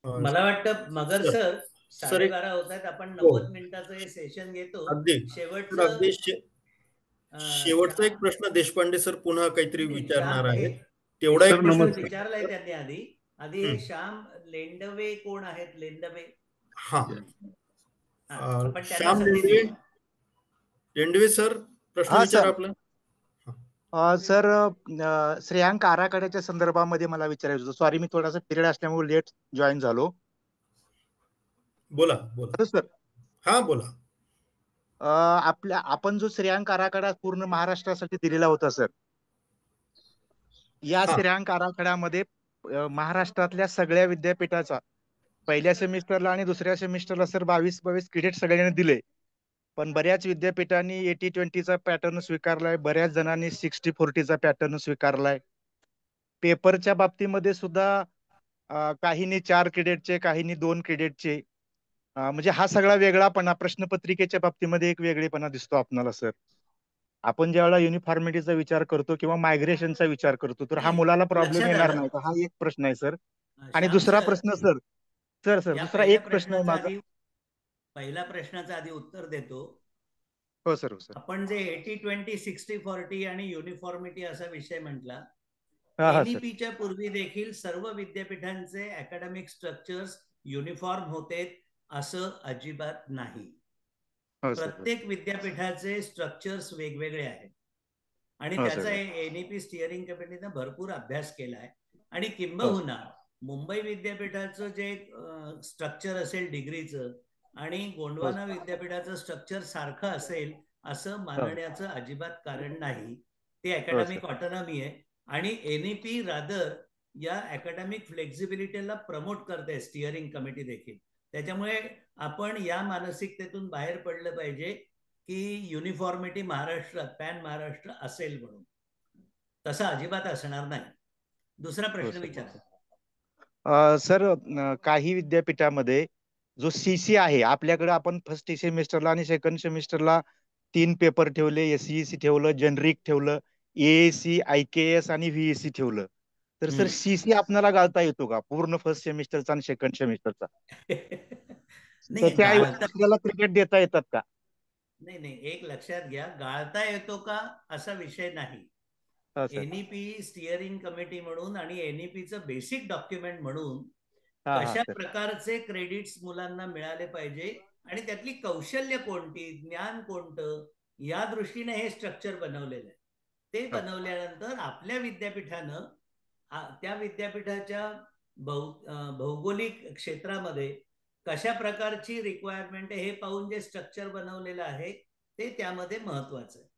C: मला वाटतं मगर सर
A: सर एक
C: 12:30 होत आहेत, आपण
A: हो
C: 90 मिनिटाचं हे सेशन घेतो.
A: अगदी
C: शेवटचं
A: शेवटचा एक प्रश्न देशपांडे सर पुन्हा काहीतरी विचारणार आहेत.
C: तेवढा
A: तेवढा एक प्रश्न
C: विचारलाय त्यांनी आधी हे श्याम लेंडवे कोण आहेत? लेंडवे
A: हा
C: आपण
A: श्याम लेंडवे सर प्रश्न विचारा आपला.
E: सर श्रेयांक आराखड्याच्या संदर्भामध्ये मला विचारायचं होतं. सॉरी, मी थोडासा पिरियड असल्यामुळे लेट जॉईन झालो.
A: बोला
E: सर.
A: हा बोला.
E: आपण जो श्रेयांक आराखडा पूर्ण महाराष्ट्रासाठी दिलेला होता सर, या श्रेयांक आराखड्यामध्ये महाराष्ट्रातल्या सगळ्या विद्यापीठाचा पहिल्या सेमिस्टरला आणि दुसऱ्या सेमिस्टरला सर 22 क्रेडिट सगळ्यांनी दिले, पण बऱ्याच विद्यापीठांनी 80-20चा पॅटर्न स्वीकारलाय, बऱ्याच जणांनी 60-40चा पॅटर्न स्वीकारलाय. पेपरच्या बाबतीमध्ये सुद्धा काहींनी 4 क्रेडिटचे, काहींनी 2 क्रेडिटचे, म्हणजे हा सगळा वेगळापणा प्रश्नपत्रिकेच्या बाबतीमध्ये एक वेगळेपणा दिसतो आपल्याला सर. आपण ज्यावेळेला युनिफॉर्मिटीचा विचार करतो किंवा मायग्रेशनचा विचार करतो, तर हा मुलाला प्रॉब्लेम येणार नाही का? हा एक प्रश्न आहे सर. आणि दुसरा प्रश्न सर दुसरा एक प्रश्न आहे माझा.
C: पहिल्या प्रश्नाचं आधी उत्तर देतो.
E: हो सर.
C: आपण जे 80-20, 60-40 आणि युनिफॉर्मिटी असा विषय म्हटला,
E: सर.
C: एनईपीच्या पूर्वी देखील सर्व विद्यापीठांचे अकॅडमिक स्ट्रक्चर्स युनिफॉर्म होते असं अजिबात नाही. प्रत्येक विद्यापीठाचे स्ट्रक्चर्स वेगवेगळे आहेत आणि त्याचा एनईपी स्टिअरिंग कमिटीने भरपूर अभ्यास केला आहे. आणि किंबहुना मुंबई विद्यापीठाचं जे स्ट्रक्चर असेल डिग्रीचं आणि गोंडवाना विद्यापीठाचं स्ट्रक्चर सारखं असेल असं मानण्याचं अजिबात कारण नाही. ते अकॅडमिक ऑटोनॉमी आहे आणि एनईपी रादर या अकॅडमिक फ्लेक्झिबिलिटीला प्रमोट करते, स्टिअरिंग कमिटी देखील. त्याच्यामुळे आपण या मानसिकतेतून बाहेर पडलं पाहिजे की युनिफॉर्मिटी महाराष्ट्रात पॅन महाराष्ट्र असेल म्हणून. तसं अजिबात असणार नाही. दुसरा प्रश्न विचारा.
E: सर, काही विद्यापीठामध्ये जो सीसी आहे, आपल्याकडे आपण फर्स्ट सेमिस्टरला आणि सेकंड सेमिस्टरला 3 पेपर ठेवले, एसईसी ठेवलं, जेनरिक ठेवलं, एएसी, आयकेएस आणि व्हीएसी ठेवलं. तर सर सीसी आपल्याला गाळता येतो का पूर्ण फर्स्ट सेमिस्टरचा आणि सेकंड सेमिस्टरचा? त्याऐवजी आपल्याला क्रिकेट देता येतात का?
C: नाही, एक लक्षात घ्या, गाळता येतो का असा विषय नाही. एनईपी स्टिअरिंग कमिटी म्हणून आणि एनईपीचं बेसिक डॉक्युमेंट म्हणून कशा प्रकारचे क्रेडिट्स मुलांना मिळाले पाहिजे आणि त्यातली कौशल्य कोणती, ज्ञान कोणतं, या दृष्टीने हे स्ट्रक्चर बनवलेलं आहे. ते बनवल्यानंतर आपल्या विद्यापीठानं त्या विद्यापीठाच्या भौगोलिक क्षेत्रामध्ये कशा प्रकारची रिक्वायरमेंट आहे हे पाहून जे स्ट्रक्चर बनवलेलं आहे ते त्यामध्ये महत्वाचं आहे.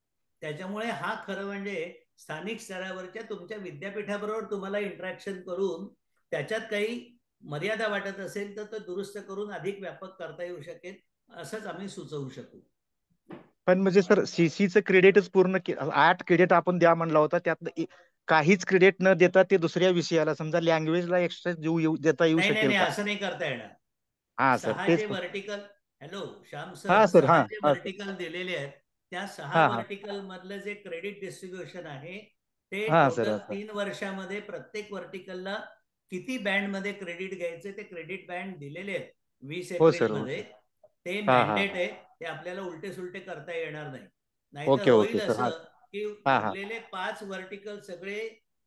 C: त्याच्यामुळे हा खरं म्हणजे स्थानिक स्तरावरच्या तुमच्या विद्यापीठाबरोबर तुम्हाला इंटरॅक्शन करून त्याच्यात काही मर्यादा वाटत असेल तर ते दुरुस्त करून अधिक व्यापक करता येऊ शकेल असंच आम्ही सुचवू शकू.
E: पण म्हणजे सर सीसीचं क्रेडिटच पूर्ण 8 क्रेडिट आपण द्या म्हणला होता, त्यात काहीच क्रेडिट न देता ते दुसऱ्या विषयाला समजा लँग्वेजला एक्स्ट्रा देता येऊ शकेल का?
C: असं नाही करता येणार.
E: हा sir,
C: 6 vertical Shyam sir, 6 vertical दिलेले आहेत. त्या 6 वर्टिकल मधलं जे क्रेडिट डिस्ट्रीब्युशन आहे ते टोटल 3 वर्षामध्ये प्रत्येक वर्टिकलला किती बँड मध्ये क्रेडिट घ्यायचे ते क्रेडिट बँड दिलेले आहेत 20 एप्रिल मध्ये. ते मॅन्डेट आहे, ते आपल्याला उलटे सुलटे करता येणार नाही. नाहीतर होईल असं की उरलेले 5 वर्टिकल सगळे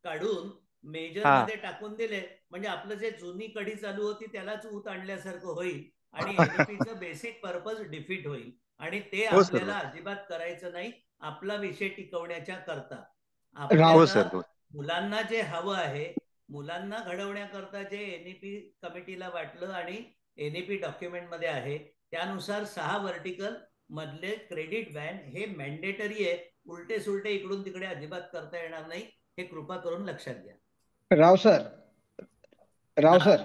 C: काढून मेजर मध्ये टाकून दिले म्हणजे आपलं जे जुनी कढी चालू होती त्यालाच ऊत आणल्यासारखं होईल आणि एनईपीचं बेसिक पर्पज डिफीट होईल आणि ते आपल्याला अजिबात करायचं नाही. आपला विषय टिकवण्याच्या करता आपल्याला मुलांना जे हवं आहे, मुलांना घडवण्याकरता जे एनईपी कमिटीला वाटलं आणि एनईपी डॉक्युमेंट मध्ये आहे त्यानुसार 6 वर्टिकल मधले क्रेडिट बँड हे मॅन्डेटरी आहे. उलटे सुलटे इकडून तिकडे अजिबात करता येणार नाही, हे कृपा करून लक्षात घ्या.
L: राव सर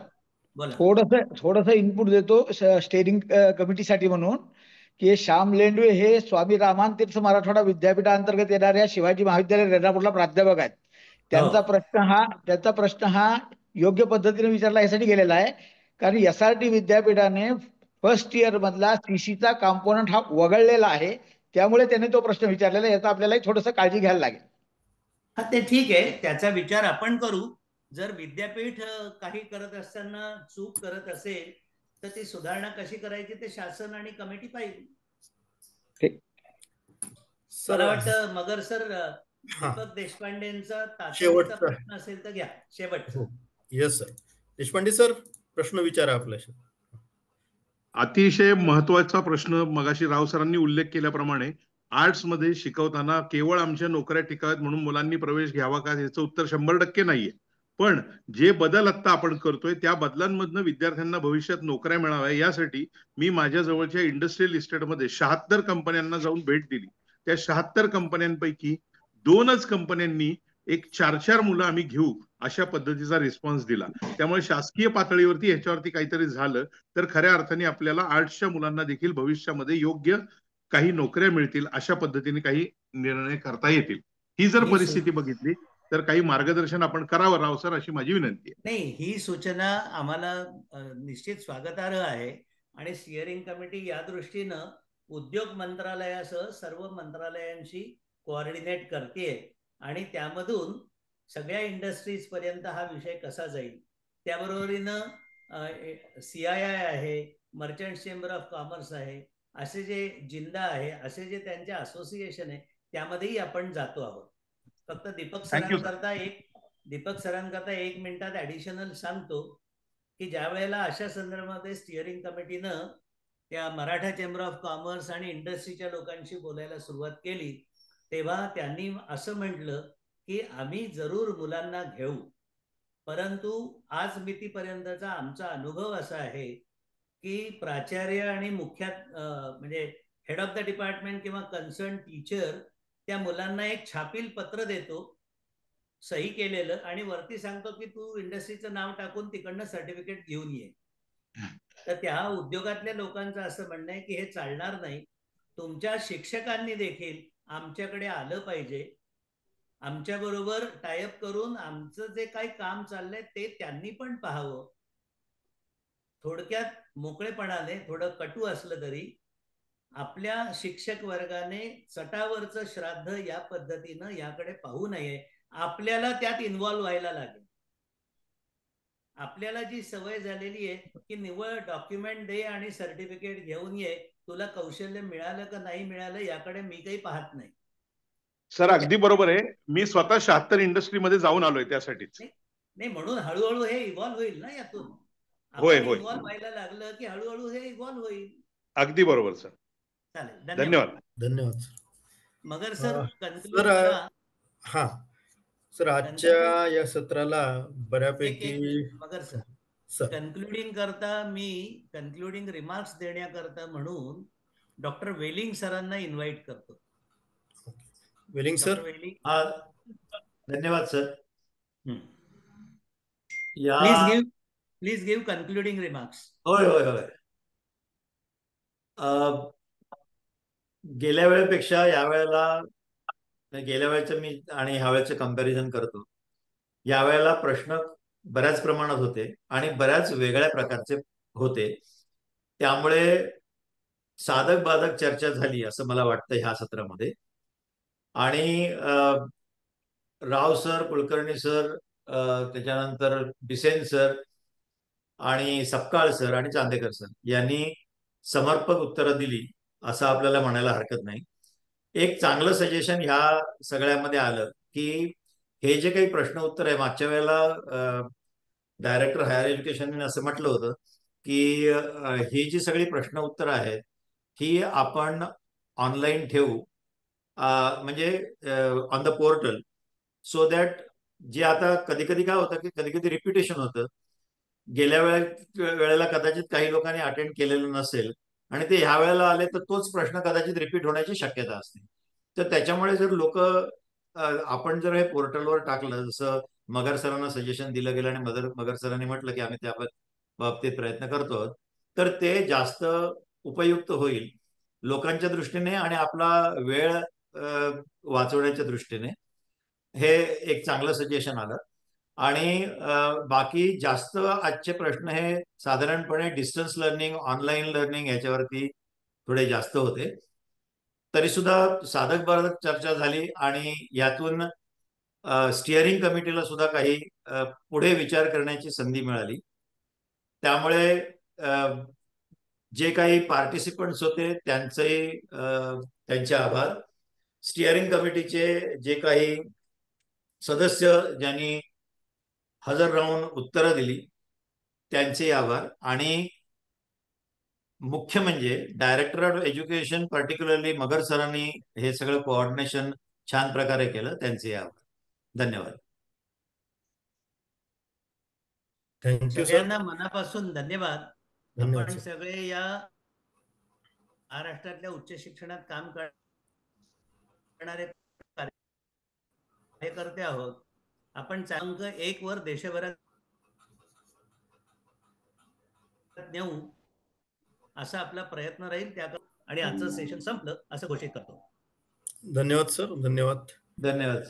L: थोडस इनपुट देतो स्टेअरिंग कमिटीसाठी म्हणून की श्याम लेंडवे हे स्वामी रामातीर्थ मराठवाडा विद्यापीठांतर्गत येणाऱ्या शिवाजी महाविद्यालय रेणापूरला प्राध्यापक आहेत. त्यांचा प्रश्न हा योग्य पद्धतीने विचारला यासाठी गेलेला आहे, कारण SRT विद्यापीठाने फर्स्ट इयर मधला CCचा कॉम्पोनंट हा वगळलेला आहे, त्यामुळे त्याने तो प्रश्न विचारलेला आहे. याचा आपल्याला थोडंसं काळजी घ्यायला लागेल.
C: हा, ते ठीक आहे, त्याचा विचार आपण करू. जर विद्यापीठ काही करत असताना चूक करत असेल तर ती सुधारणा कशी करायची ते शासन आणि कमिटी पाहिजे. मला वाटतं मगर सर, दीपक देशपांडेंचा तातडीचा प्रश्न असेल तर घ्या, शेवटचा.
A: Yes sir. देशपांडे सर, प्रश्न विचारा आपल्याशी.
Q: अतिशय महत्वाचा प्रश्न. मगाशी राव सरांनी उल्लेख केल्याप्रमाणे आर्ट्स मध्ये शिकवताना केवळ आमच्या नोकऱ्या टिकाव्यात म्हणून मुलांनी प्रवेश घ्यावा का, याचं उत्तर 100% नाहीये. पण जे बदल आता आपण करतोय त्या बदलांमधनं विद्यार्थ्यांना भविष्यात नोकऱ्या मिळाव्या यासाठी मी माझ्या जवळच्या इंडस्ट्रियल इस्टेटमध्ये 76 कंपन्यांना जाऊन भेट दिली. त्या 76 कंपन्यांपैकी 2च कंपन्यांनी एक 4-4 मुलं आम्ही घेऊ अशा पद्धतीचा रिस्पॉन्स दिला. त्यामुळे शासकीय पातळीवरती ह्याच्यावरती काहीतरी झालं तर खऱ्या अर्थाने आपल्याला आर्ट्सच्या मुलांना देखील भविष्यामध्ये योग्य काही नोकऱ्या मिळतील अशा पद्धतीने काही निर्णय करता येतील. ही जर परिस्थिती बघितली तर काही मार्गदर्शन आपण करावं राव सर, अशी माझी विनंती आहे.
C: नाही, ही सूचना आम्हाला निश्चित स्वागतार्ह आहे आणि स्टिअरिंग कमिटी या दृष्टीनं उद्योग मंत्रालयासह सर्व मंत्रालयांशी कोऑर्डिनेट करते आणि त्यामधून सगळ्या इंडस्ट्रीज पर्यंत हा विषय कसा जाईल. त्याबरोबरीनं CII आहे, मर्चंट चेंबर ऑफ कॉमर्स आहे, असे जे जिंदा आहे, असे जे त्यांचे असोसिएशन आहे त्यामध्येही आपण जातो आहोत. फक्त दीपक सरांकरता 1 मिनिटात ऍडिशनल सांगतो की ज्या वेळेला अशा संदर्भामध्ये स्टिअरिंग कमिटीनं त्या मराठा चेंबर ऑफ कॉमर्स आणि इंडस्ट्रीच्या लोकांशी बोलायला सुरुवात केली तेव्हा त्यांनी असं म्हटलं की आम्ही जरूर मुलांना घेऊ, परंतु आज मितीपर्यंतचा आमचा अनुभव असा आहे की प्राचार्य आणि म्हणजे हेड ऑफ द डिपार्टमेंट किंवा कन्सर्न टीचर त्या मुलांना एक छापील पत्र देतो सही केलेलं आणि वरती सांगतो की तू इंडस्ट्रीचं नाव टाकून तिकडनं सर्टिफिकेट घेऊन ये. तर त्या उद्योगातल्या लोकांचं असं म्हणणं आहे की हे चालणार नाही. तुमच्या शिक्षकांनी देखील आमच्याकडे आलं पाहिजे, आमच्या बरोबर टायअप करून आमचं जे काही काम चाललंय ते त्यांनी पण पाहावं. थोडक्यात मोकळेपणाने, थोडं कटू असलं तरी, आपल्या शिक्षक वर्गाने चटावरचं श्राद्ध या पद्धतीनं याकडे पाहू नये. आपल्याला त्यात इन्व्हॉल्व्ह व्हायला लागेल. आपल्याला जी सवय झालेली आहे की निव्वळ डॉक्युमेंट दे आणि सर्टिफिकेट घेऊन ये, तुला कौशल्य मिळालं का नाही मिळालं याकडे मी काही पाहत नाही.
Q: सर अगदी बरोबर आहे. मी स्वतः 76 इंडस्ट्रीमध्ये जाऊन आलोय त्यासाठीच.
C: नाही, म्हणून हळूहळू हे इव्हॉल्व्ह होईल ना यातून.
Q: होय
C: आपण इन्व्हॉल्व्ह व्हायला लागलं की हळूहळू हे इव्हॉल्व्ह होईल.
Q: अगदी बरोबर सर.
C: चालेल,
A: धन्यवाद.
C: मगर सर, कन्क्लूड करा.
A: हा सर, आजच्या या सत्राला बऱ्यापैकी
C: मगर सर, कन्क्लुडिंग करता मी कन्क्लुडिंग रिमार्क्स देण्याकरता म्हणून डॉक्टर वेलिंग सरांना इन्व्हाइट करतो.
A: वेलिंग सर.
M: धन्यवाद sir.
C: Please give concluding remarks.
M: होय. गेल्या वेळेपेक्षा गेल्या वेळेचं मी आणि ह्या वेळेचं कंपॅरिझन करतो. यावेळेला प्रश्न बऱ्याच प्रमाणात होते आणि बऱ्याच वेगळ्या प्रकारचे होते. त्यामुळे साधक बाधक चर्चा झाली असं मला वाटतं ह्या सत्रामध्ये. आणि राव सर, कुलकर्णी सर, त्याच्यानंतर बिसेन सर आणि सपकाळ सर आणि चांदेकर सर यांनी समर्पक उत्तरं दिली असं आपल्याला म्हणायला हरकत नाही. एक चांगलं सजेशन ह्या सगळ्यामध्ये आलं की हे जे काही प्रश्न उत्तर आहे, मागच्या वेळेला डायरेक्टर हायर एज्युकेशनने असं म्हटलं होतं की ही जी सगळी प्रश्न उत्तर आहेत ही आपण ऑनलाईन ठेवू, म्हणजे on the portal, so that जे आता कधी कधी काय होतं की कधी कधी रिपिटेशन होतं. गेल्या वेळेला कदाचित काही लोकांनी अटेंड केलेलं नसेल आणि ते ह्या वेळेला आले तर तोच प्रश्न कदाचित रिपीट होण्याची शक्यता असते. तर त्याच्यामुळे जर आपण जर हे पोर्टलवर टाकलं, जसं मगर सरांना सजेशन दिलं गेलं आणि मगर सरांनी म्हटलं की आम्ही त्या बाबतीत प्रयत्न करतो, तर ते जास्त उपयुक्त होईल लोकांच्या दृष्टीने आणि आपला वेळ वाचवण्याच्या दृष्टीने. हे एक चांगलं सजेशन आलं. आणि बाकी जास्त आजचे प्रश्न हे साधारणपणे डिस्टन्स लर्निंग, ऑनलाईन लर्निंग याच्यावरती थोडे जास्त होते. तरी सुद्धा साधक बाधक चर्चा झाली आणि यातून स्टिअरिंग कमिटीला सुद्धा काही पुढे विचार करण्याची संधी मिळाली. त्यामुळे जे काही पार्टिसिपंट्स होते त्यांचे आभार. स्टिअरिंग कमिटीचे जे काही सदस्य ज्यांनी हजर राहून उत्तरं दिली त्यांचे आभार. आणि मुख्य म्हणजे डायरेक्टर ऑफ एज्युकेशन पर्टिक्युलरली मगर सरांनी हे सगळं कोऑर्डिनेशन छान प्रकारे केलं, त्यांचे आभार. धन्यवाद.
C: सगळ्यांना मनापासून धन्यवाद. आपण सगळे या महाराष्ट्रातल्या उच्च शिक्षणात काम करणारे कार्यकर्ते आहोत. आपण अंक 1 वर देशभरात नेऊ असा आपला प्रयत्न राहील. आणि आजचं सेशन संपलं असं घोषित करतो.
A: धन्यवाद सर. धन्यवाद.
M: धन्यवाद.